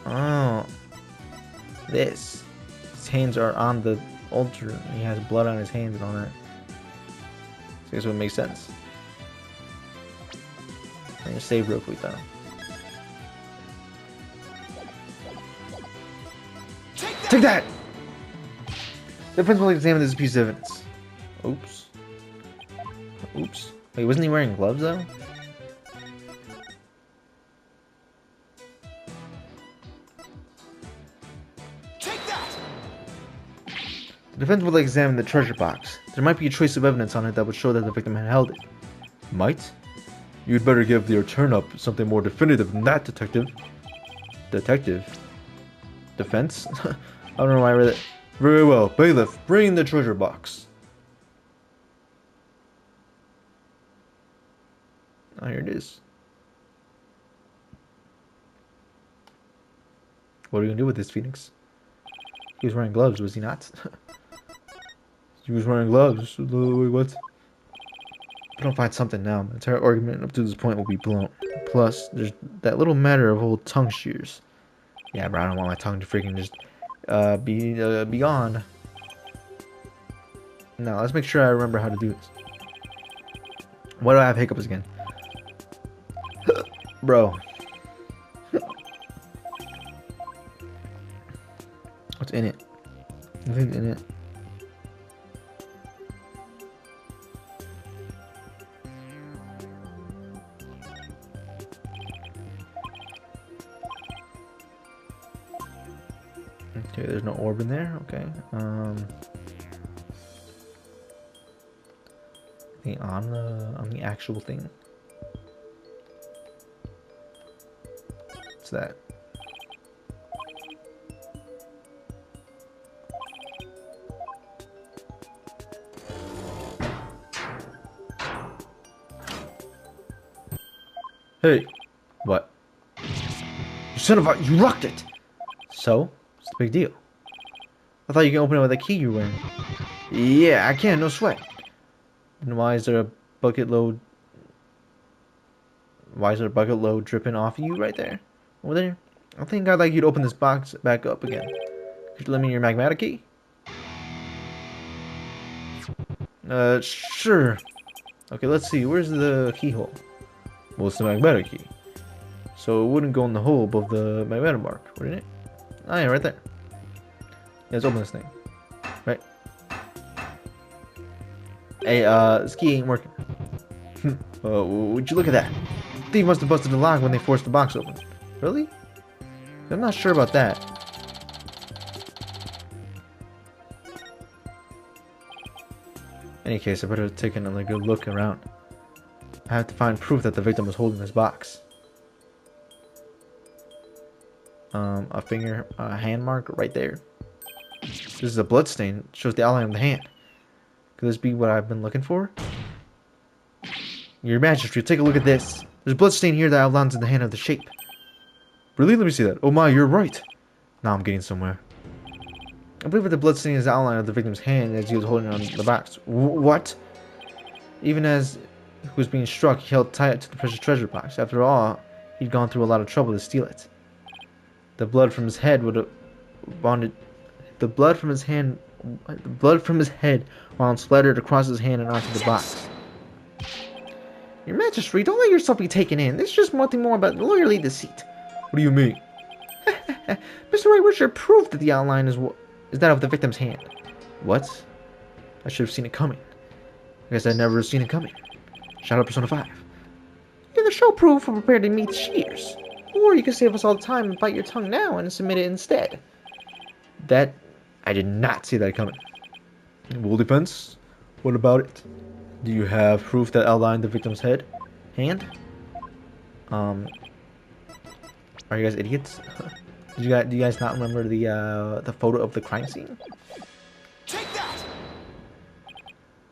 Oh. This. His hands are on the altar. And he has blood on his hands and all that. So I guess it would make sense. I'm gonna save real quick though. Take that! The principal will examine this piece of evidence. Oops. Oops. Wait, wasn't he wearing gloves though? Take that! The defense will examine the treasure box. There might be a trace of evidence on it that would show that the victim had held it. Might? You'd better give your turn-up something more definitive than that, detective. Detective? Defense? I don't know why I read it. Very well. Bailiff, bring the treasure box. Oh, here it is. What are you gonna do with this, Phoenix? He was wearing gloves, was he not? He was wearing gloves. Wait, what? If I don't find something now, my entire argument up to this point will be blown. Plus, there's that little matter of old tongue shears. Yeah, but I don't want my tongue to freaking just be gone. Now, let's make sure I remember how to do this. Why do I have hiccups again? Bro. What's in it? Nothing's in it. Okay, there's no orb in there. Okay. Anything on the actual thing? What's that? Hey, what? You son of a, you locked it! So? What's the big deal? I thought you can open it with a key you're wearing. Yeah, I can, no sweat. Then why is there a bucket load? Why is there a bucket load dripping off you right there? Over there? I think I'd like you to open this box back up again. Could you lend me your magmatic key? Sure. Okay, let's see. Where's the keyhole? Well, it's the magmatic key. So it wouldn't go in the hole above the magmatic mark, wouldn't it? Oh yeah, right there. Yeah, let's open this thing. Right. Hey, this key ain't working. Would you look at that? The thief must have busted the lock when they forced the box open. Really? I'm not sure about that. In any case, I better take another good look around. I have to find proof that the victim was holding this box. A hand mark right there. This is a blood stain. It shows the outline of the hand. Could this be what I've been looking for? Your Majesty, take a look at this. There's a blood stain here that outlines in the hand of the shape. Really? Let me see that. Oh my, you're right. Now I'm getting somewhere. I believe that the blood stain is the outline of the victim's hand as he was holding on the box. What? Even as he was being struck, he held tight to the precious treasure box. After all, he'd gone through a lot of trouble to steal it. The blood from his head would have bonded. The blood from his head wound splattered across his hand and onto the box. Your Majesty, don't let yourself be taken in. This is just nothing more but lawyerly deceit. What do you mean? Mr. Wright, where's your proof that the outline is that of the victim's hand? What? I should have seen it coming. I guess I'd never seen it coming. Shout out Persona 5. You can show proof or prepare to meet Shears. Or you can save us all the time and bite your tongue now and submit it instead. That... I did not see that coming. Well, depends. What about it? Do you have proof that outlined the victim's hand? Are you guys idiots? Do you guys not remember the photo of the crime scene? Take that!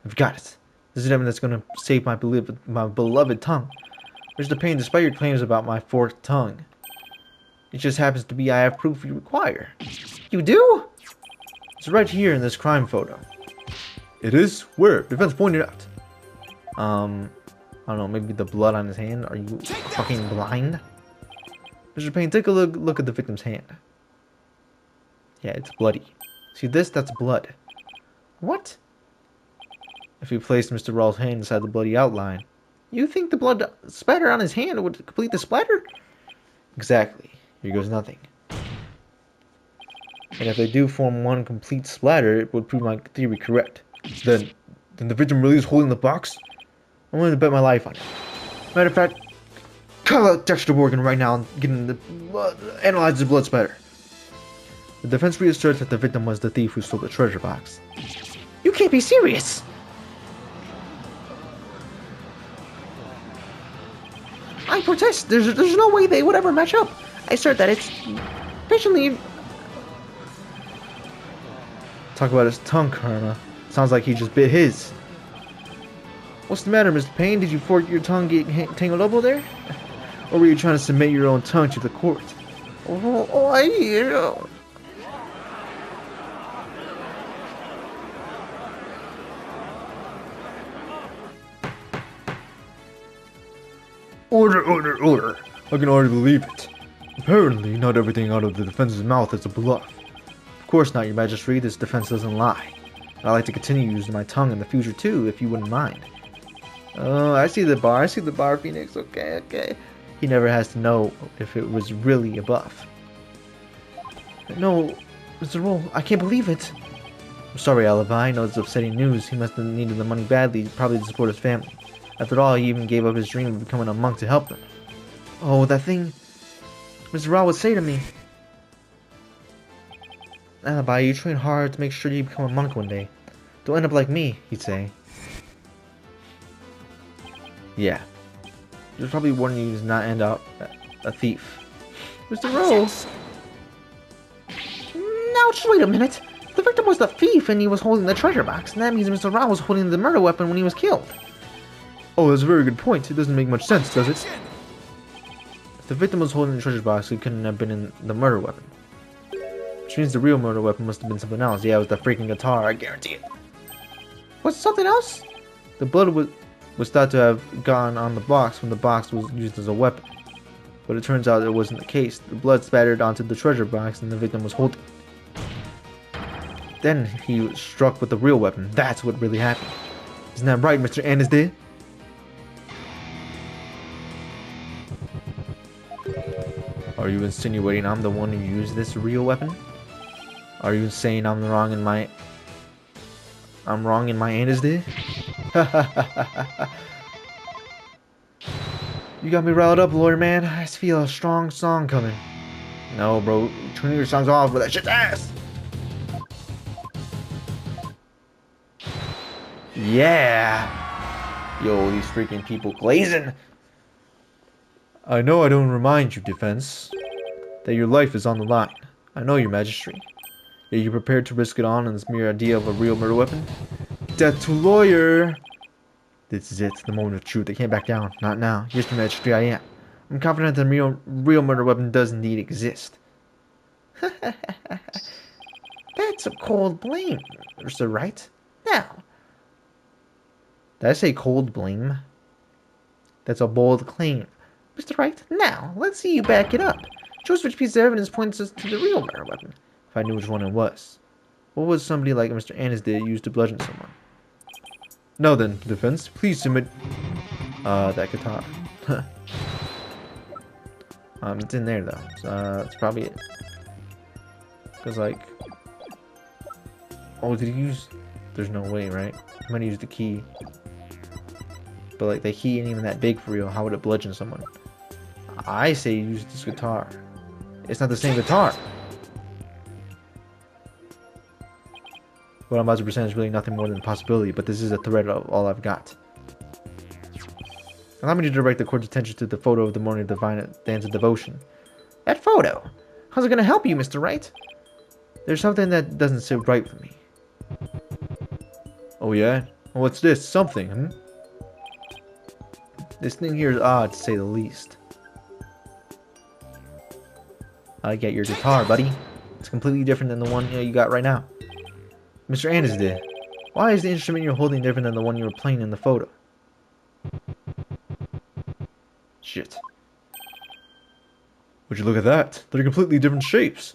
I've got it. This is evidence that's gonna save my beloved tongue. Where's the pain despite your claims about my forked tongue? It just happens to be I have proof you require. You do? It's right here in this crime photo. It is? Where? Defense pointed out. I don't know, maybe the blood on his hand? Are you fucking blind? Mr. Payne, take a look at the victim's hand. Yeah, it's bloody. See this? That's blood. What? If we placed Mr. Rawls' hand inside the bloody outline, you think the blood spatter on his hand would complete the splatter? Exactly. Here goes nothing. And if they do form one complete splatter, it would prove my theory correct. Then the victim really is holding the box? I'm willing to bet my life on it. Matter of fact, call out Dexter Morgan right now and get him to analyze the blood spatter. The defense reasserts that the victim was the thief who stole the treasure box. You can't be serious! I protest! There's no way they would ever match up! I assert that it's patiently... Talk about his tongue, Karma. Sounds like he just bit his. What's the matter, Mr. Payne? Did you fork your tongue get tangled up over there? Or were you trying to submit your own tongue to the court? Order, order, order. I can hardly believe it. Apparently, not everything out of the defense's mouth is a bluff. Of course not, Your Majesty. This defense doesn't lie. And I'd like to continue using my tongue in the future, too, if you wouldn't mind. Oh, I see the bar, Phoenix. Okay. He never has to know if it was really a bluff. No, Mr. Roll, I can't believe it. I'm sorry, Alibi. I know it's upsetting news. He must have needed the money badly, probably to support his family. After all, he even gave up his dream of becoming a monk to help them. Oh, that thing Mr. Raw would say to me. Alibi, you train hard to make sure you become a monk one day. Don't end up like me, he'd say. Yeah. He was probably warning you to not end up a thief. Mr. Rose! Now, just wait a minute. The victim was the thief and he was holding the treasure box, and that means Mr. Rao was holding the murder weapon when he was killed. Oh, that's a very good point. It doesn't make much sense, does it? If the victim was holding the treasure box, it couldn't have been in the murder weapon. Which means the real murder weapon must have been something else. Yeah, it was the freaking guitar, I guarantee it. What's something else? The blood was thought to have gone on the box when the box was used as a weapon. But it turns out it wasn't the case. The blood spattered onto the treasure box and the victim was holding it. Then he was struck with the real weapon. That's what really happened. Isn't that right, Mr. Anisday? Are you insinuating I'm the one who used this real weapon? Are you saying I'm wrong in my Anisday? You got me riled up, lawyer man. I feel a strong song coming. No, bro. Turn your songs off with that shit's ass. Yeah. Yo, these freaking people glazing. I know I don't remind you, defense, that your life is on the line. I know your majesty. Are you prepared to risk it on this mere idea of a real murder weapon? Death to lawyer! This is it, the moment of truth. I can't back down. Not now. Yes, your majesty, I am. I'm confident that the real murder weapon does indeed exist. That's a cold blame, Mr. Wright. Now. Did I say cold blame? That's a bold claim. Mr. Wright, now, let's see you back it up. Show us which piece of evidence points us to the real murder weapon. If I knew which one it was. What was somebody like Mr. Anisday used to bludgeon someone? Now then, defense, please submit that guitar. It's in there though. So, that's probably it. Cause like, oh, did he use? There's no way, right? I'm gonna use the key. But like, the key ain't even that big for real. How would it bludgeon someone? I say use this guitar. It's not the same guitar. What I'm about to present is really nothing more than a possibility, but this is a thread of all I've got. Allow me to direct the court's attention to the photo of the morning of divine dance of devotion. That photo? How's it gonna help you, Mr. Wright? There's something that doesn't sit right with me. Oh yeah? Well, what's this? Something, hmm? This thing here is odd, to say the least. I get your guitar, buddy. It's completely different than the one you got right now. Mr. Anisday, why is the instrument you're holding different than the one you were playing in the photo? Shit. Would you look at that? They're completely different shapes.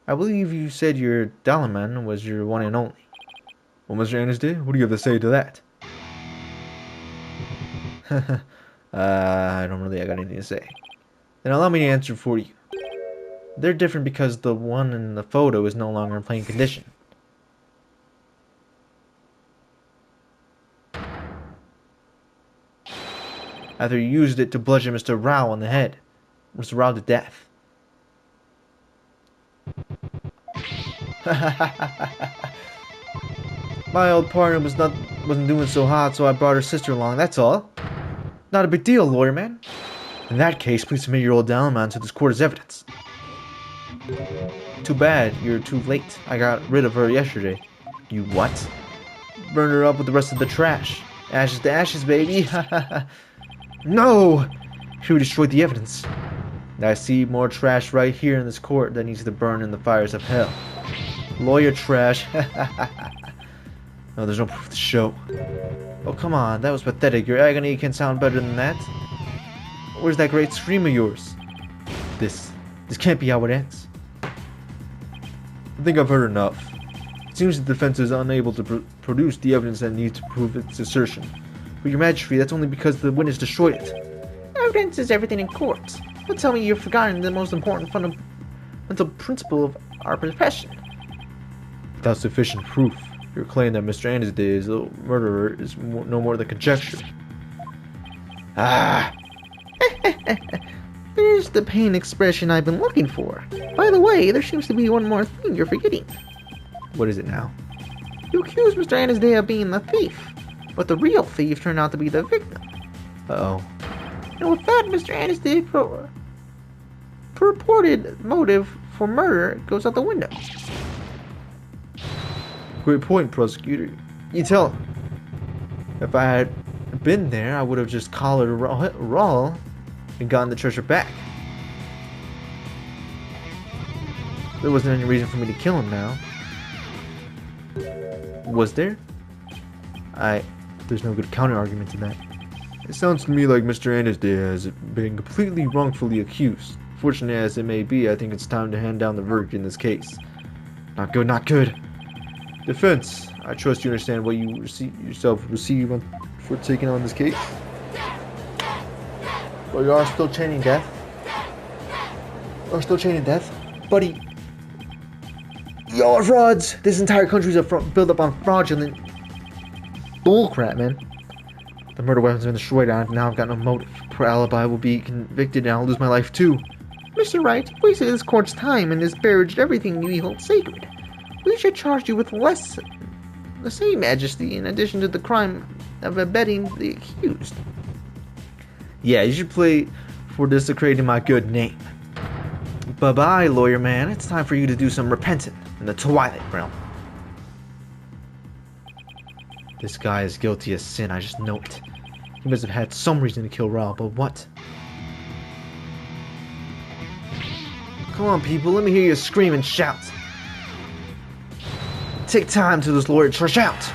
I believe you said your Dalaman was your one and only. Well, Mr. Anisday, what do you have to say to that? I don't really got anything to say. Then allow me to answer for you. They're different because the one in the photo is no longer in playing condition. After you used it to bludgeon Mr. Rao on the head. Mr. Rao to death. My old partner wasn't doing so hot, so I brought her sister along, that's all. Not a big deal, lawyer man. In that case, please submit your old Dalaman to this court as evidence. Too bad, you're too late. I got rid of her yesterday. You what? Burn her up with the rest of the trash. Ashes to ashes, baby. No! She destroyed the evidence. I see more trash right here in this court that needs to burn in the fires of hell. Lawyer trash. No, there's no proof to show. Oh, come on, that was pathetic. Your agony can sound better than that. Where's that great scream of yours? This can't be how it ends. I think I've heard enough. It seems the defense is unable to produce the evidence that needs to prove its assertion. But your majesty, that's only because the witness destroyed it. Evidence is everything in court. Don't tell me you've forgotten the most important fundamental principle of our profession. Without sufficient proof, your claim that Mr. Anisday is a murderer is no more than conjecture. Ah! There's the pain expression I've been looking for. By the way, there seems to be one more thing you're forgetting. What is it now? You accuse Mr. Anisday of being the thief, but the real thief turned out to be the victim. Uh-oh. And with that, Mr. Anisday's purported motive for murder goes out the window. Great point, prosecutor. You tell him. If I had been there, I would have just collared Rawl and gotten the treasure back. There wasn't any reason for me to kill him now. Was there? There's no good counter-argument to that. It sounds to me like Mr. Anisday has been completely wrongfully accused. Fortunate as it may be, I think it's time to hand down the verdict in this case. Not good, not good. Defense, I trust you understand what you yourself receive for taking on this case. Well, you are still chaining death. Buddy. Y'all are frauds! This entire country's built up on fraudulent bullcrap, man. The murder weapon's been destroyed, and now I've got no motive. Poor alibi will be convicted, and I'll lose my life too. Mr. Wright, you wasted this court's time and disparaged everything you hold sacred. We should charge you with the same majesty in addition to the crime of abetting the accused. Yeah, you should play for desecrating my good name. Bye-bye, lawyer man. It's time for you to do some repenting in the Twilight Realm. This guy is guilty as sin, I just know it. He must have had some reason to kill Raul, but what? Come on, people, let me hear you scream and shout. Take time to this lawyer trash out.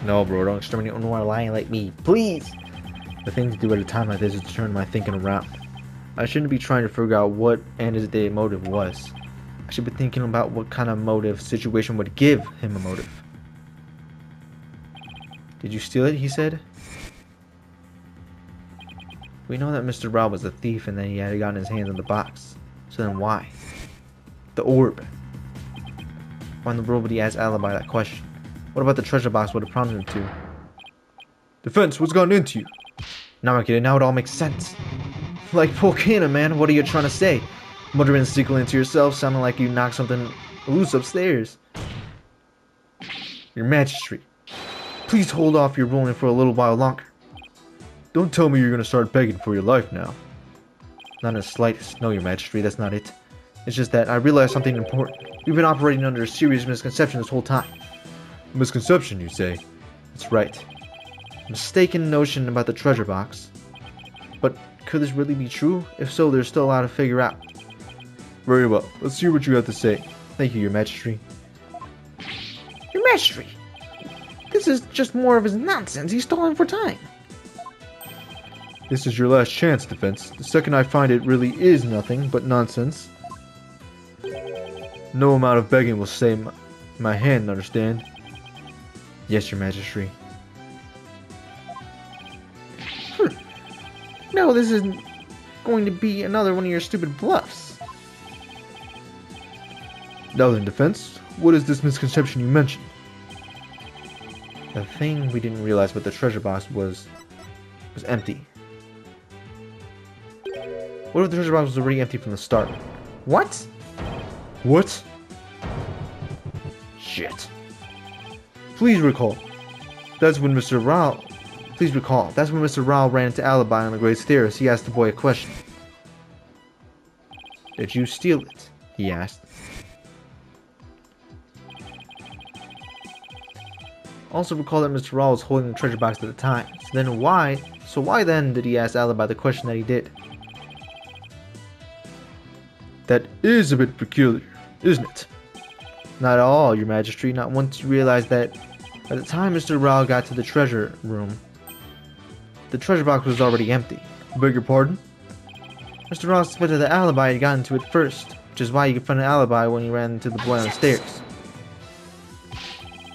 No, bro, don't exterminate no more lying like me, please. The thing to do at a time like this is to turn my thinking around. I shouldn't be trying to figure out what Anisday's motive was. I should be thinking about what kind of motive situation would give him a motive. Did you steal it, he said? We know that Mr. Rob was a thief and that he had gotten his hands on the box. So then why? The orb. Why in the world would he ask Alibi that question? What about the treasure box would have prompted him to? Defense, what's gone into you? Now I get it, now it all makes sense. Like Volcano, man, what are you trying to say? Muttering secretly to yourself, sounding like you knocked something loose upstairs. Your Majesty, please hold off your ruling for a little while longer. Don't tell me you're gonna start begging for your life now. Not in the slightest. No, Your Majesty, that's not it. It's just that I realized something important. We've been operating under a serious misconception this whole time. Misconception, you say? That's right. Mistaken notion about the treasure box. But could this really be true? If so, there's still a lot to figure out. Very well. Let's hear what you have to say. Thank you, Your Majesty. Your Majesty! This is just more of his nonsense. He's stalling for time. This is your last chance, Defense. The second I find it really is nothing but nonsense, no amount of begging will stay my hand, understand? Yes, Your Majesty. No, this isn't going to be another one of your stupid bluffs. Now then, Defense, what is this misconception you mentioned? The thing we didn't realize with the treasure box was empty. What if the treasure box was already empty from the start? What? What? Shit. Please recall. That's when Mr. Rao ran into Alibi on the Great Stairs. He asked the boy a question. Did you steal it? He asked. Also recall that Mr. Rao was holding the treasure box at the time. So why then did he ask Alibi the question that he did? That is a bit peculiar, isn't it? Not at all, Your Majesty. Not once you realize that by the time Mr. Rao got to the treasure room, the treasure box was already empty. Beg your pardon? Mr. Rao suspected that Alibi had gotten into it first, which is why he confronted Alibi when he ran into the boy on the stairs.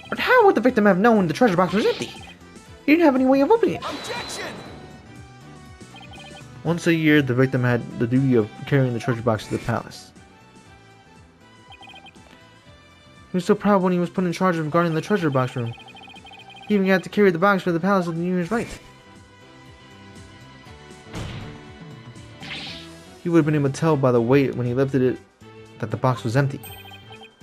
But how would the victim have known the treasure box was empty? He didn't have any way of opening it. Objection! Once a year, the victim had the duty of carrying the treasure box to the palace. He was so proud when he was put in charge of guarding the treasure box room. He even got to carry the box for the palace of the New Year's Rite. He would have been able to tell by the weight when he lifted it that the box was empty.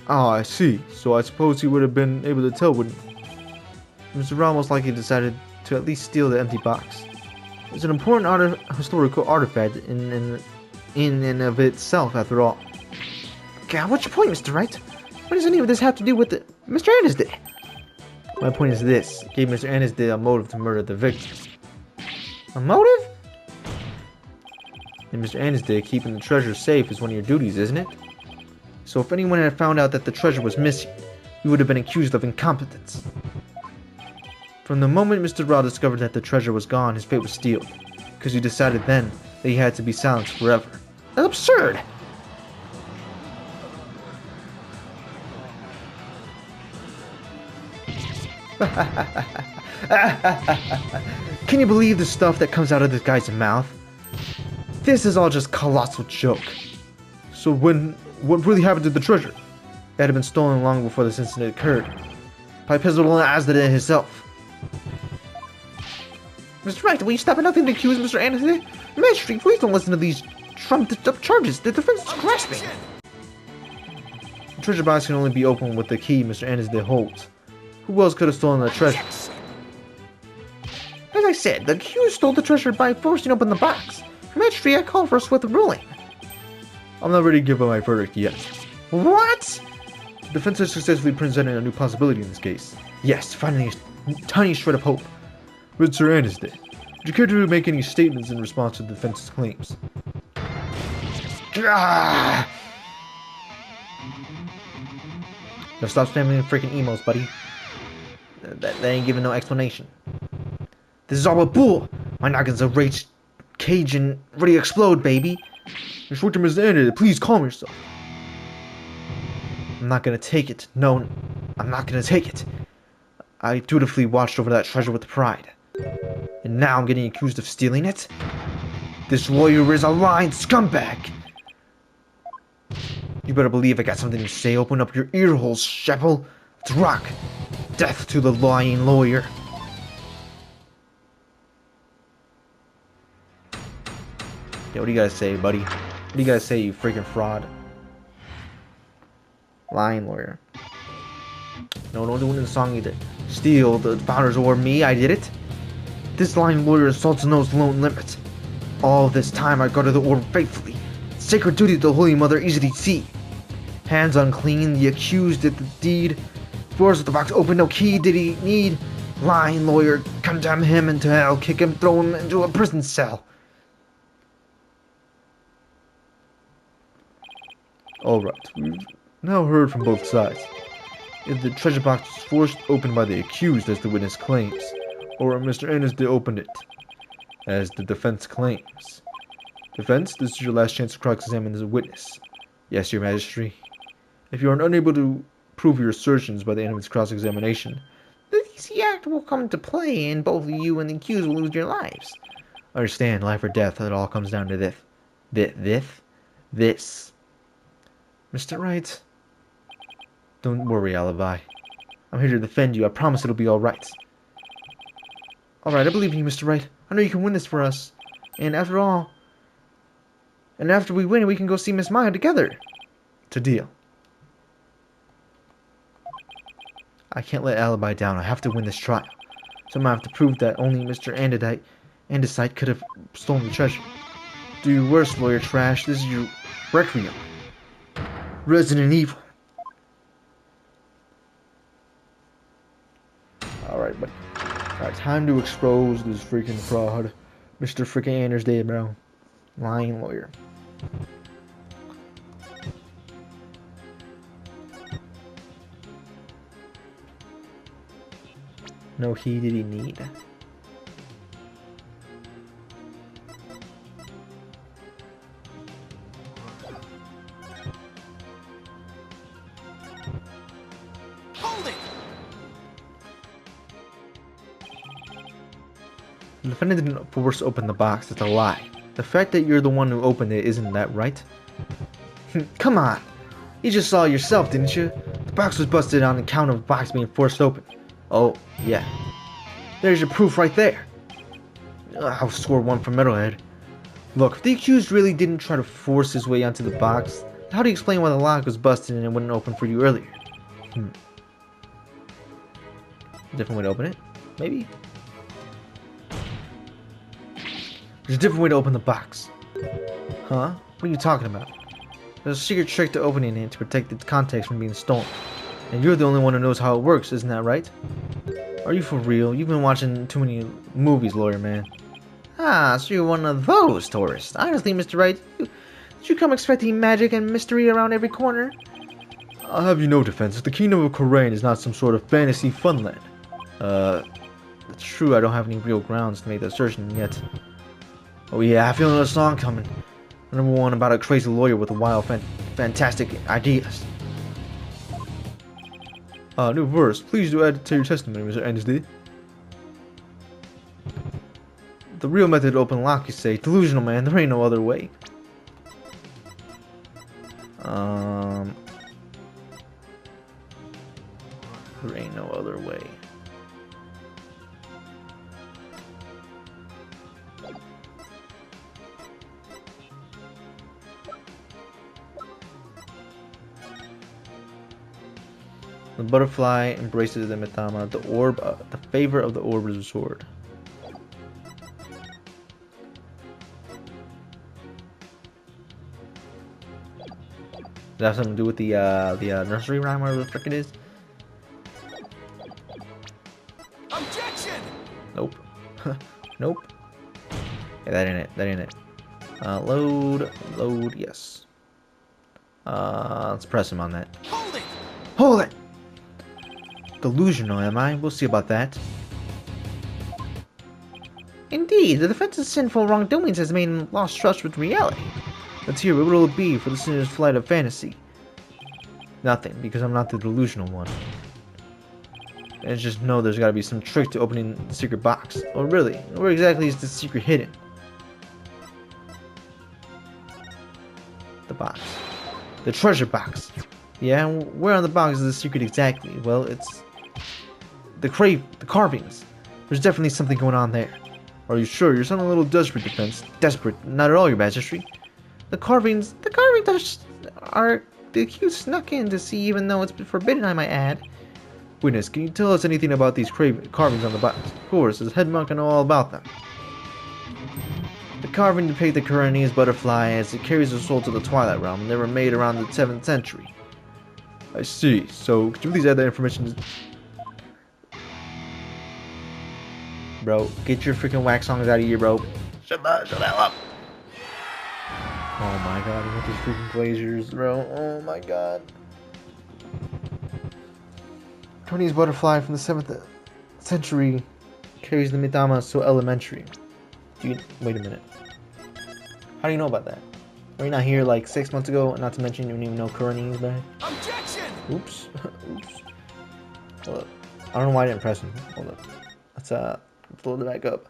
Ah, I see. So I suppose he would have been able to tell, wouldn't he? Mr. Rao most likely decided to at least steal the empty box. It's an important historical artifact in and of itself, after all. God, what's your point, Mr. Wright? What does any of this have to do with Mr. Anisday? My point is this. It gave Mr. Anisday a motive to murder the victim. A motive? And Mr. Anisday, keeping the treasure safe is one of your duties, isn't it? So if anyone had found out that the treasure was missing, he would have been accused of incompetence. From the moment Mr. Rao discovered that the treasure was gone, his fate was sealed, because he decided then that he had to be silenced forever. That's absurd! Can you believe the stuff that comes out of this guy's mouth? This is all just colossal joke. So what really happened to the treasure? It had been stolen long before this incident occurred. By Pizzle Asdada himself. Mr. Wright, will you stop enough to accuse Mr. Anderson? Majesty, please don't listen to these trumped up charges. The defense is grasping. The treasure box can only be opened with the key Mr. Anderson holds. Who else could have stolen the treasure? As I said, the accused stole the treasure by forcing open the box. Majesty, I call for a swift ruling. I'm not ready to give up my verdict yet. What? The defense has successfully presented a new possibility in this case. Yes, finally a tiny shred of hope. Mr. Anisday, would you care to make any statements in response to the defense's claims? Now stop spamming the freaking emails, buddy. That ain't giving no explanation. This is all a bull. My noggin's a rage cage and ready to explode, baby. You're short to Mr. Anisday, please calm yourself. I'm not gonna take it. No, I'm not gonna take it. I dutifully watched over that treasure with pride. And now I'm getting accused of stealing it? This lawyer is a lying scumbag! You better believe I got something to say. Open up your ear holes, Sheppel. Let's rock. Death to the lying lawyer. Yeah, what do you gotta say, buddy? What do you gotta say, you freaking fraud? Lying lawyer. No, don't do it in the song either. Steal the founders or me, I did it. This lying lawyer assaults to know his lone limit. All this time I guarded the order faithfully. Sacred duty to the Holy Mother easy to see. Hands unclean, the accused did the deed. Doors with the box open, no key did he need. Lying lawyer, condemn him into hell, kick him, throw him into a prison cell. Alright, we've now heard from both sides. If the treasure box was forced open by the accused, as the witness claims, or Mr. Annisday opened it, as the defense claims. Defense, this is your last chance to cross-examine as a witness. Yes, Your Majesty. If you are unable to prove your assertions by the end of this cross-examination, the easy act will come into play, and both you and the accused will lose your lives. Understand, life or death, it all comes down to this. This. Mr. Wright, don't worry, Alibi. I'm here to defend you. I promise it'll be alright. Alright, I believe in you, Mr. Wright. I know you can win this for us. And after we win, we can go see Miss Maya together. It's a deal. I can't let Alibi down. I have to win this trial. So I'm gonna have to prove that only Mr. Andesite could have stolen the treasure. Do your worst, lawyer trash. This is your requiem. Resident Evil. Alright, buddy. Alright, time to expose this freaking fraud. Mr. freaking Andesite, bro. Lying lawyer. No he did he need. Hold it! The defendant didn't force open the box. It's a lie. The fact that you're the one who opened it, isn't that right? Come on! You just saw it yourself, didn't you? The box was busted on account of the box being forced open. Oh, yeah. There's your proof right there. I'll score one for Metalhead. Look, if the accused really didn't try to force his way onto the box, how do you explain why the lock was busted and it wouldn't open for you earlier? Different way to open it? Maybe? There's a different way to open the box. Huh? What are you talking about? There's a secret trick to opening it to protect its contents from being stolen. And you're the only one who knows how it works, isn't that right? Are you for real? You've been watching too many movies, lawyer man. Ah, so you're one of those tourists. Honestly, Mr. Wright, did you come expecting magic and mystery around every corner? I'll have you know, defense, the Kingdom of Korain is not some sort of fantasy funland. It's true I don't have any real grounds to make the assertion yet. Oh yeah, I feel another song coming. Number one about a crazy lawyer with a wild, fantastic ideas. New verse. Please do add to your testimony, Mr. Annisday. The real method to open lock, you say? Delusional, man. There ain't no other way. There ain't no other way. The butterfly embraces the Mitama. The orb, the favor of the orb is restored. Does that have something to do with the nursery rhyme, whatever the frick it is? Objection! Nope. Nope. Yeah, that ain't it. That ain't it. Load, yes. Let's press him on that. Hold it! Hold it! Delusional, am I? We'll see about that. Indeed, the defense's sinful wrongdoings has made him lost trust with reality. Let's hear, what will it be for the sinner's flight of fantasy? Nothing, because I'm not the delusional one. I just know there's gotta be some trick to opening the secret box. Oh really? Where exactly is the secret hidden? The box. The treasure box. Yeah, where on the box is the secret exactly? Well, it's the carvings. There's definitely something going on there. Are you sure? You're sounding a little desperate, defense. Desperate. Not at all, Your Majesty. The carvings are the accused snuck in to see, even though it's forbidden, I might add. Witness, can you tell us anything about these carvings on the box? Of course, as head monk, I know all about them. The carving depict the Koreanese butterfly as it carries her soul to the Twilight Realm, and they were made around the 7th century. I see. So, could you please add that information? Bro, get your freaking wax songs out of here, bro. Shut that up. Oh my god, look at these freaking glaciers, bro. Oh my god. Tony's butterfly from the 7th century carries the Midama so elementary. Dude, wait a minute. How do you know about that? Were you not here like 6 months ago? Not to mention you didn't even know Kurani is back. Objection! Oops. Oops. Hold up. I don't know why I didn't press him. Hold up. Let's load it back up.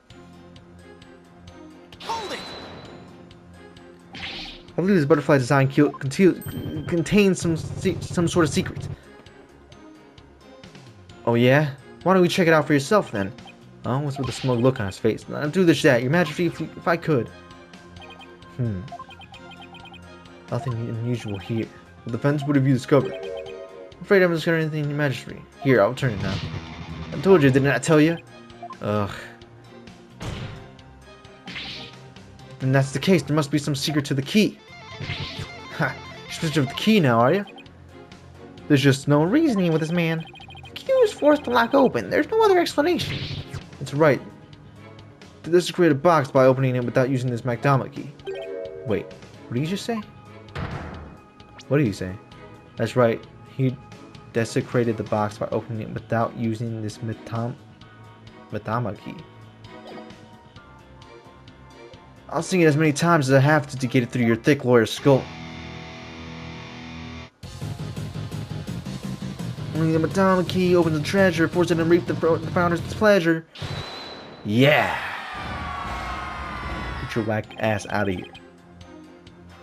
Hold it! I believe this butterfly design contains some sort of secret. Oh yeah? Why don't we check it out for yourself then? Oh, what's with the smug look on his face? I'll do this, Your Majesty, if I could. Nothing unusual here. What defense would have you discovered? I'm afraid I haven't discovered anything in Your Majesty. Here, I'll turn it now. I told you, didn't I tell you? Ugh. Then that's the case. There must be some secret to the key. Ha! You're switching with the key now, are you? There's just no reasoning with this man. The key was forced to lock open. There's no other explanation. That's right. This is create a box by opening it without using this Magdama key. Wait, what did you just say? What did you say? That's right. He desecrated the box by opening it without using this Magdama key. I'll sing it as many times as I have to get it through your thick lawyer skull. Only the Madama key opens the treasure, forces it to reap the founder's pleasure. Yeah! Get your whack ass out of here.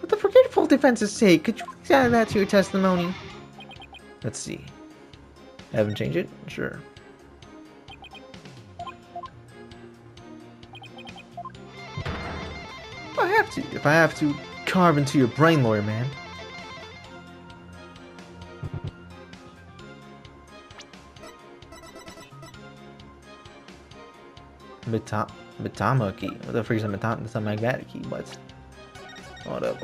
For the forgetful defense's sake, could you please add that to your testimony? Let's see. Haven't changed it? Sure. If I have to carve into your brain, lawyer man. Mitama key. What the freak is a Mitama? That's a magnetic key. What? Hold up.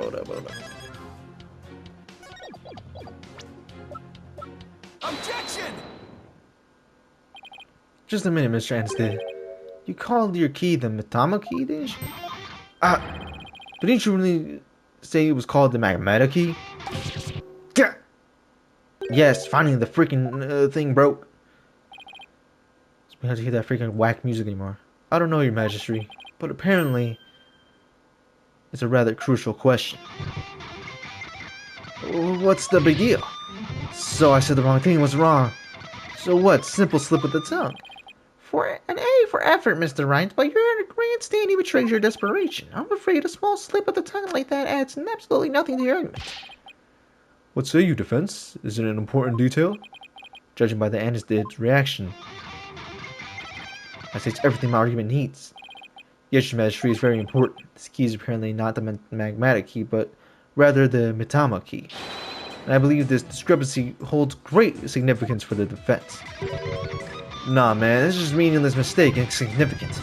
Objection! Just a minute, Mr. Anstead. You called your key the Mitama key, didn't you? But didn't you really say it was called the Magmeta key? Yeah. Yes, finally the freaking thing broke. So we have to hear that freaking whack music anymore. I don't know, Your Majesty, but apparently it's a rather crucial question. What's the big deal? So I said the wrong thing, what's wrong? So what? Simple slip of the tongue. For an A for effort, Mr. Wright, but your grandstanding betrays your desperation. I'm afraid a small slip of the tongue like that adds absolutely nothing to your argument. What say you, defense? Is it an important detail? Judging by the Anisted's reaction, I say it's everything my argument needs. Yes, Your Majesty, is very important. This key is apparently not the magmatic key, but rather the Mitama key. And I believe this discrepancy holds great significance for the defense. Nah, man, this is just meaningless mistake and insignificant.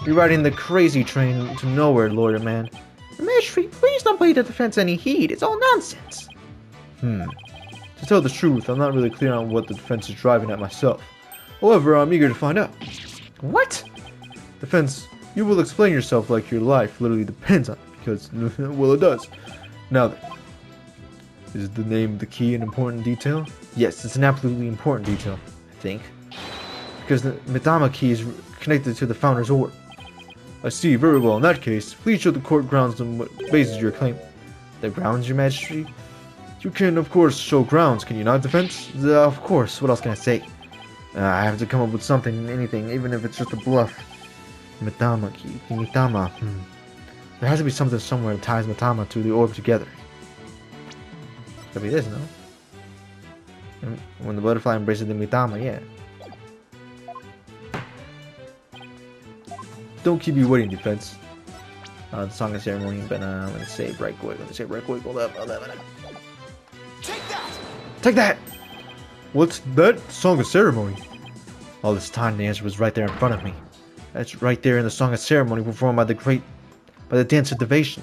You're riding the crazy train to nowhere, lawyer man. Your Majesty, please don't pay the defense any heed. It's all nonsense. To tell the truth, I'm not really clear on what the defense is driving at myself. However, I'm eager to find out. What? Defense, you will explain yourself like your life literally depends on it, because, well, it does. Now then, is the name of the key an important detail? Yes, it's an absolutely important detail, I think. Because the Midama key is connected to the Founder's Orb. I see, very well. In that case, please show the court grounds on what bases your claim. The grounds, Your Majesty? You can, of course, show grounds, can you not, defense? Of course, what else can I say? I have to come up with something, anything, even if it's just a bluff. Midama key, Mitama. There has to be something somewhere that ties Mitama to the orb together. Could be this, no? When the butterfly embraces the Mitama, yeah. Don't keep you waiting, defense. The song of ceremony, but let me say right quick. Hold up. Take that! Take that! What's that? Song of ceremony? All this time, the answer was right there in front of me. That's right there in the song of ceremony performed by the dance of devotion.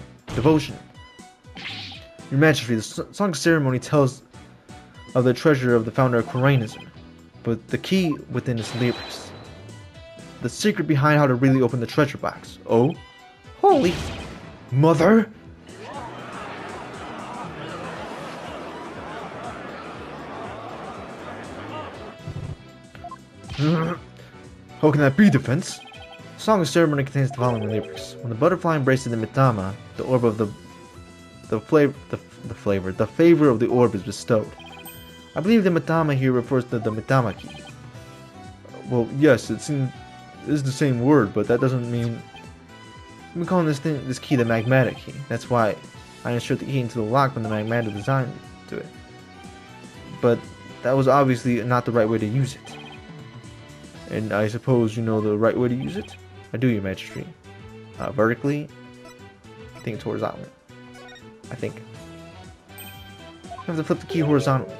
Your Majesty, the song of ceremony tells of the treasure of the founder of Koreanism, but the key within its lyrics. The secret behind how to really open the treasure box. Oh? Holy mother! How can that be, Defense? The song of ceremony contains the following lyrics. When the butterfly embraces the Mitama, the orb of the favor of the orb is bestowed. I believe the Mitama here refers to the Mitama key. Well, yes, it is the same word, but that doesn't mean... We're calling this key the magmatic key. That's why I insert the key into the lock when the magmatic is assigned to it. But that was obviously not the right way to use it. And I suppose you know the right way to use it? I do, Your Majesty. Vertically? I think it's horizontally. I think. You have to flip the key horizontally.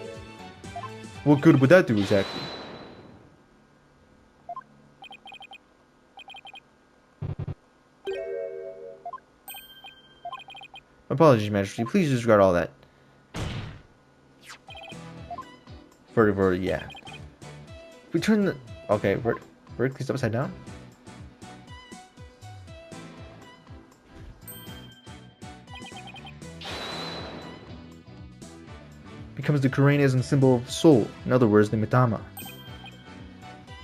What good would that do exactly? My apologies, Your Majesty. Please disregard all that. Vertically, yeah. If we turn the... Okay, vertically is upside down? Becomes the Koreanism symbol of soul. In other words, the Mitama.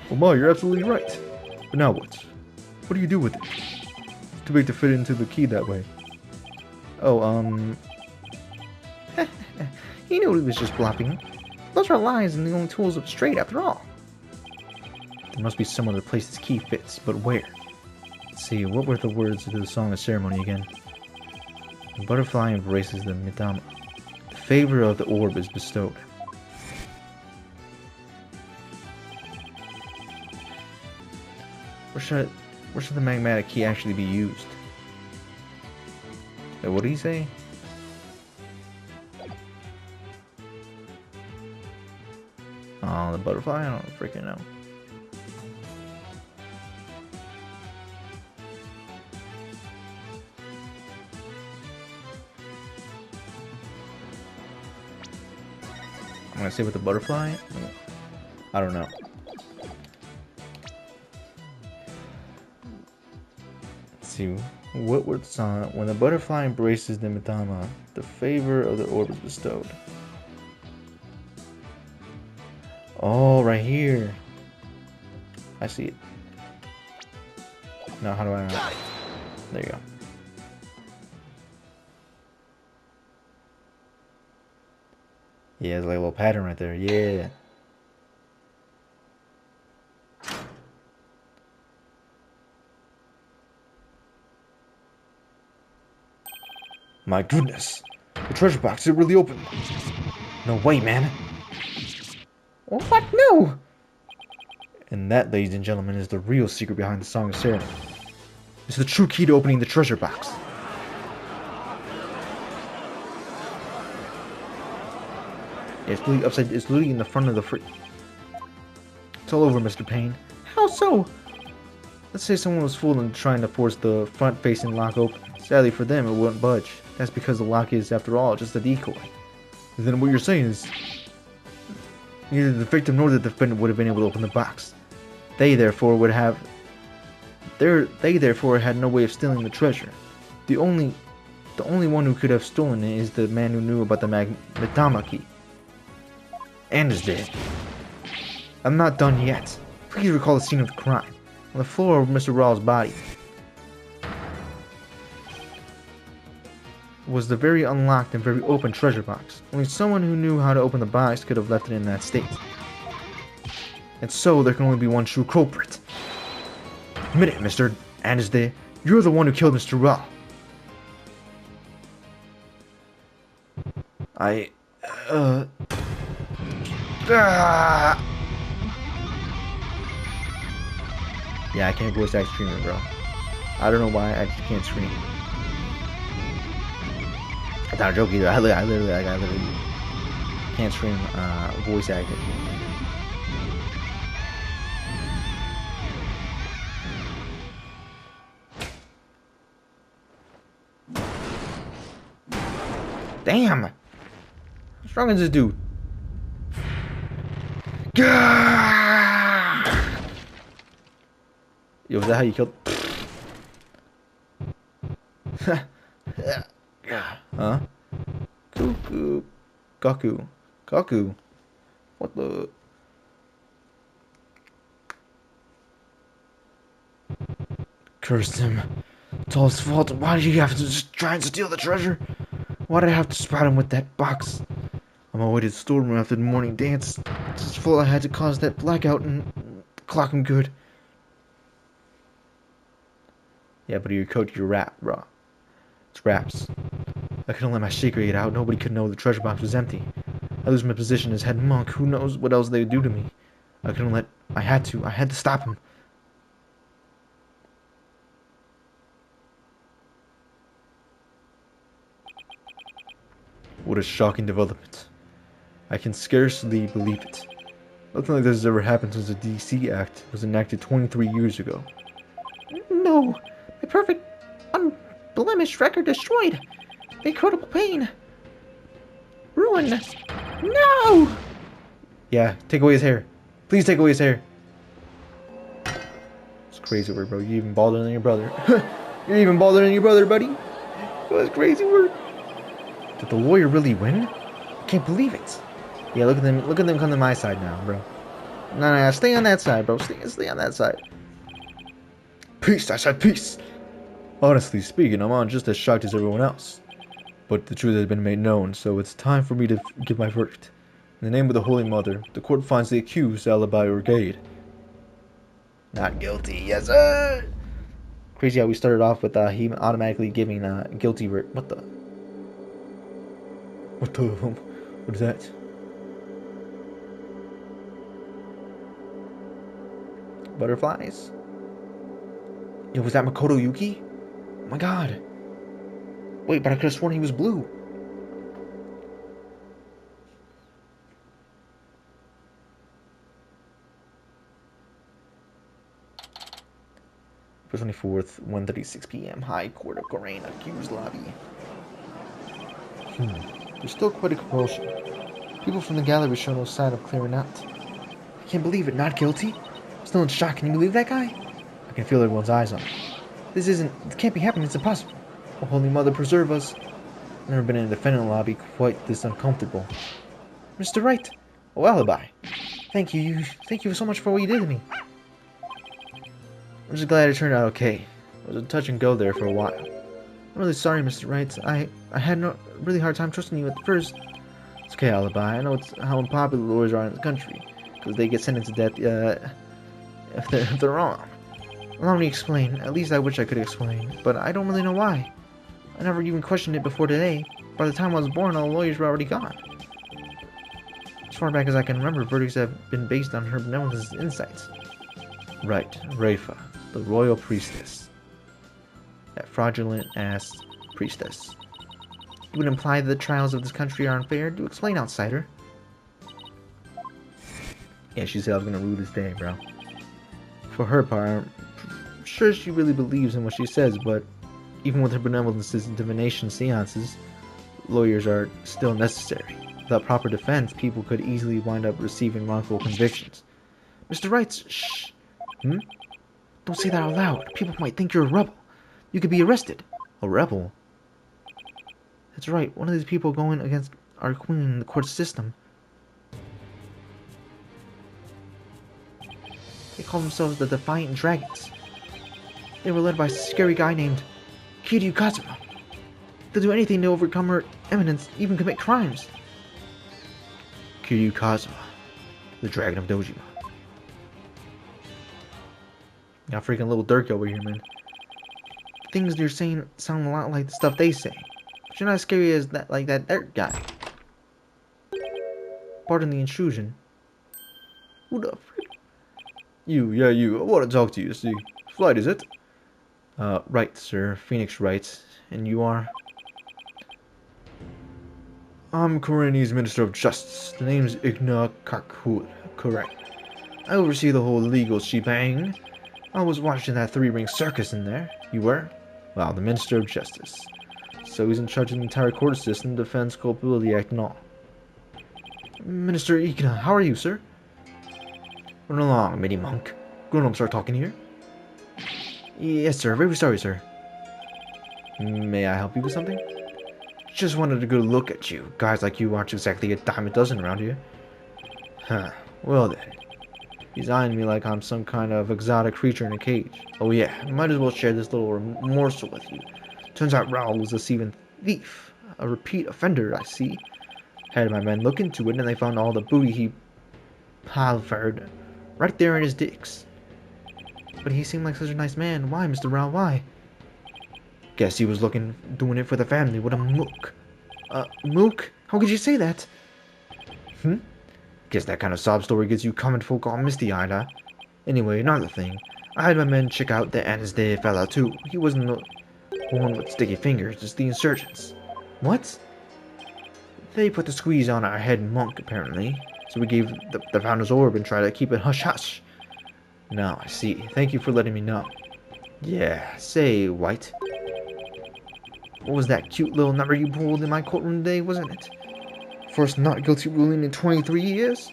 Oh my, you're absolutely right. But now what? What do you do with it? It's too big to fit into the key that way. Oh, he knew he was just bluffing. Those are lies and the only tools of straight after all. There must be some other place this key fits, but where? Let's see, what were the words of the song of ceremony again? The butterfly embraces the Mitama. The favor of the orb is bestowed. Where should the magmatic key actually be used? Wait, what did he say? Oh, the butterfly? I don't freaking know. I'm gonna say with the butterfly? I don't know. Let's see. What word song? When the butterfly embraces the Mitama, the favor of the orb is bestowed. Oh, right here. I see it. Now, how do I... There you go. Yeah, there's like a little pattern right there. Yeah. My goodness. The treasure box is really open. No way, man. What? No! And that, ladies and gentlemen, is the real secret behind the Song of Ceremony. It's the true key to opening the treasure box. It's literally upside. It's literally in the front of the free. It's all over, Mr. Payne. How so? Let's say someone was fooled into trying to force the front-facing lock open. Sadly for them, it wouldn't budge. That's because the lock is, after all, just a decoy. And then what you're saying is, neither the victim nor the defendant would have been able to open the box. They therefore had no way of stealing the treasure. The only one who could have stolen it is the man who knew about the Mitama key. And is dead. I'm not done yet. Please recall the scene of the crime. On the floor of Mr. Rawls' body was the very unlocked and very open treasure box. Only someone who knew how to open the box could have left it in that state. And so there can only be one true culprit. Admit it, Mr. Andersday. You're the one who killed Mr. Raw. Yeah, I can't voice act screaming, bro. I don't know why, I just can't scream. It's not a joke either. I literally can't scream voice acting. Damn! How strong is this dude? Yo, is that how you killed? Huh? Goku. What the? cursed him. It's all his fault. Why did he have to just try and steal the treasure? Why did I have to spot him with that box? On my way to the storeroom after the morning dance, it's his fault I had to cause that blackout and clock him good. Yeah, but your coach, your rap, bro. It's raps. I couldn't let my shaker get out. Nobody could know the treasure box was empty. I lose my position as head monk. Who knows what else they would do to me? I couldn't let... I had to stop him. What a shocking development. I can scarcely believe it. Nothing like this has ever happened since the DC Act was enacted 23 years ago. No! My perfect, unblemished record destroyed! Incredible pain! Ruin! No! Yeah, take away his hair. Please take away his hair. It's crazy word, bro. You're even balder than your brother. You're even balder than your brother, buddy. That's crazy word. Did the lawyer really win? I can't believe it. Yeah, look at them. Look at them come to my side now, bro. No, stay on that side, bro. Stay on that side. Peace, I said peace. Honestly speaking, I'm on just as shocked as everyone else. But the truth has been made known, so it's time for me to give my verdict. In the name of the Holy Mother, the court finds the accused alibi brigade. Not guilty, yes sir! Crazy how we started off with him automatically giving guilty verdict. What the? What is that? Butterflies? Yo, was that Makoto Yuki? Oh my god. Wait, but I could have sworn he was blue. April 24th, 1:36 p.m. High Court of Korean Accused Lobby. There's still quite a commotion. People from the gallery show no sign of clearing out. I can't believe it, not guilty? I'm still in shock. Can you believe that guy? I can feel everyone's eyes on me. It can't be happening, it's impossible. Oh, Holy Mother, preserve us. I've never been in a defendant lobby quite this uncomfortable. Mr. Wright! Oh, alibi. Thank you so much for what you did to me. I'm just glad it turned out okay. It was a touch and go there for a while. I'm really sorry, Mr. Wright. I had a really hard time trusting you at first. It's okay, alibi. I know it's how unpopular lawyers are in the country, because they get sentenced to death if they're wrong. Allow me to explain. At least I wish I could explain, but I don't really know why. I never even questioned it before today. By the time I was born, all the lawyers were already gone. As far back as I can remember, verdicts have been based on her benevolence insights. Right, Raifa, the royal priestess. That fraudulent-ass priestess. It would imply that the trials of this country are unfair. Do explain, outsider. Yeah, she said I was gonna rule this day, bro. For her part, I'm sure she really believes in what she says, but even with her benevolence's and divination seances, lawyers are still necessary. Without proper defense, people could easily wind up receiving wrongful convictions. Mr. Wright, shh. Don't say that out loud. People might think you're a rebel. You could be arrested. A rebel? That's right. One of these people going against our queen in the court system. They call themselves the Defiant Dragons. They were led by a scary guy named Kiryu Kazuma. They'll do anything to overcome her eminence, even commit crimes. Kiryu Kazuma, the Dragon of Dojima. Got freaking little Dirk over here, man. Things you're saying sound a lot like the stuff they say. But you're not as scary as that, like that Dirk guy. Pardon the intrusion. Who the frick? You. I want to talk to you, see. Flight, is it? Right, sir. Phoenix Wright. And you are? I'm Koreanese Minister of Justice. The name's Igna Kakhul. Correct. I oversee the whole legal shebang. I was watching that three-ring circus in there. You were? Well, the Minister of Justice. So he's in charge of the entire court system, Defense Culpability Act and all. Minister Igna, how are you, sir? Run along, mini monk. Grown-ups are talking here. Yes, sir. Very sorry, sir. May I help you with something? Just wanted a good look at you. Guys like you aren't exactly a dime a dozen around here. Huh. Well then. He's eyeing me like I'm some kind of exotic creature in a cage. Oh yeah, might as well share this little morsel with you. Turns out Raoul was a thieving thief. A repeat offender, I see. Had my men look into it and they found all the booty he pilfered right there in his dicks. But he seemed like such a nice man. Why, Mr. Raoul, why? Guess he was doing it for the family. What a mook. Mook? How could you say that? Guess that kind of sob story gets you common folk all misty-eyed, huh? Anyway, another thing. I had my men check out the Anisday fella, too. He wasn't the one with sticky fingers, it's the insurgents. What? They put the squeeze on our head monk, apparently. So we gave the founder's orb and tried to keep it hush-hush. Now, I see. Thank you for letting me know. Yeah, say, White. What was that cute little number you pulled in my courtroom today, wasn't it? First not guilty ruling in 23 years?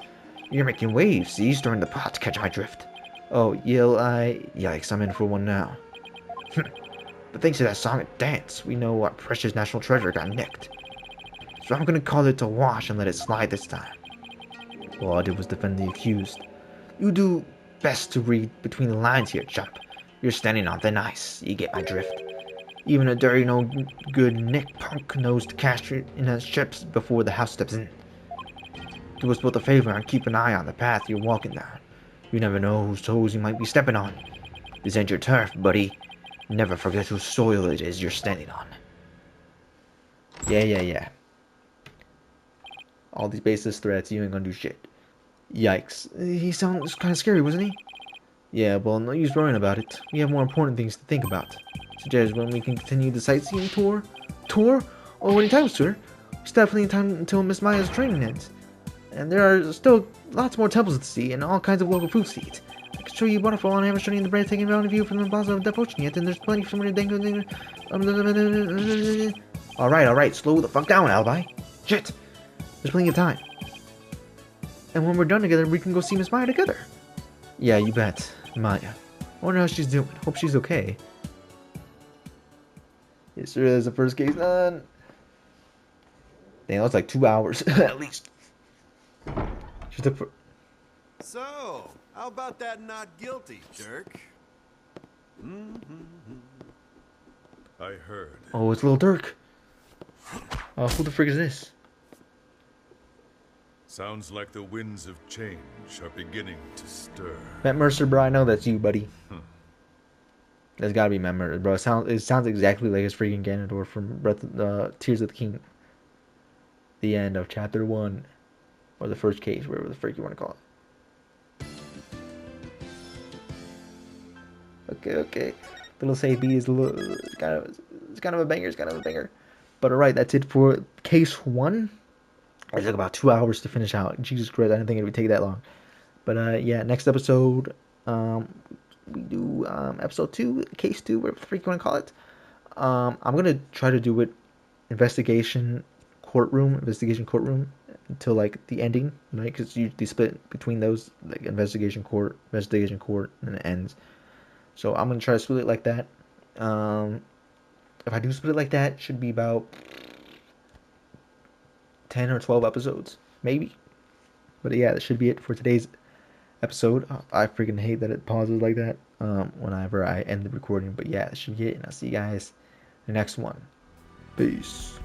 You're making waves, see? Stirring the pot to catch my drift. Oh, yikes, I'm in for one now. But thanks to that song and dance, we know our precious national treasure got nicked. So I'm gonna call it a wash and let it slide this time. All I did was defend the accused. You do best to read between the lines here, chump. You're standing on thin ice, you get my drift. Even a dirty no good Nick punk knows to cash it in his chips before the house steps in. Do us both a favor and keep an eye on the path you're walking down. You never know whose toes you might be stepping on. This ain't your turf, buddy. Never forget whose soil it is you're standing on. Yeah. All these baseless threats, you ain't gonna do shit. Yikes. He sounds kind of scary, wasn't he? Yeah, well, no use worrying about it. We have more important things to think about. Such as when we can continue the sightseeing tour. Tour? Oh, anytime, sir. We still have plenty of time until Miss Maya's training ends. And there are still lots more temples to see and all kinds of local food to eat. I can show you a waterfall and I haven't shown you the breathtaking mountain view from the Plaza of Devotion yet, and there's plenty for me to Alright, slow the fuck down, Albi. Shit! There's plenty of time. And when we're done together, we can go see Miss Maya together. Yeah, you bet. Maya. I wonder how she's doing. Hope she's okay. Yes, sir, there's the first case done. Dang, that's like 2 hours, at least. She took for... So, how about that not guilty, Dirk? I heard. Oh, it's little Dirk. Oh, who the frick is this? Sounds like the winds of change are beginning to stir. Matt Mercer, bro, I know that's you, buddy. That's gotta be Matt Mercer, bro. It sounds exactly like his freaking Ganondorf from Tears of the King. The end of chapter 1. Or the first case, whatever the frick you want to call it. Okay. Little save B is it's kind of a banger. But alright, that's it for case 1. It took about 2 hours to finish out. Jesus Christ, I didn't think it would take that long. But yeah, next episode, we do episode 2, case 2, whatever the freak you want to call it. I'm gonna try to do it investigation courtroom until like the ending, right? Because you split between those, like investigation court, and then it ends. So I'm gonna try to split it like that. If I do split it like that, it should be about 10 or 12 episodes, maybe. But yeah, that should be it for today's episode. I freaking hate that it pauses like that whenever I end the recording. But yeah, that should be it, and I'll see you guys in the next one. Peace.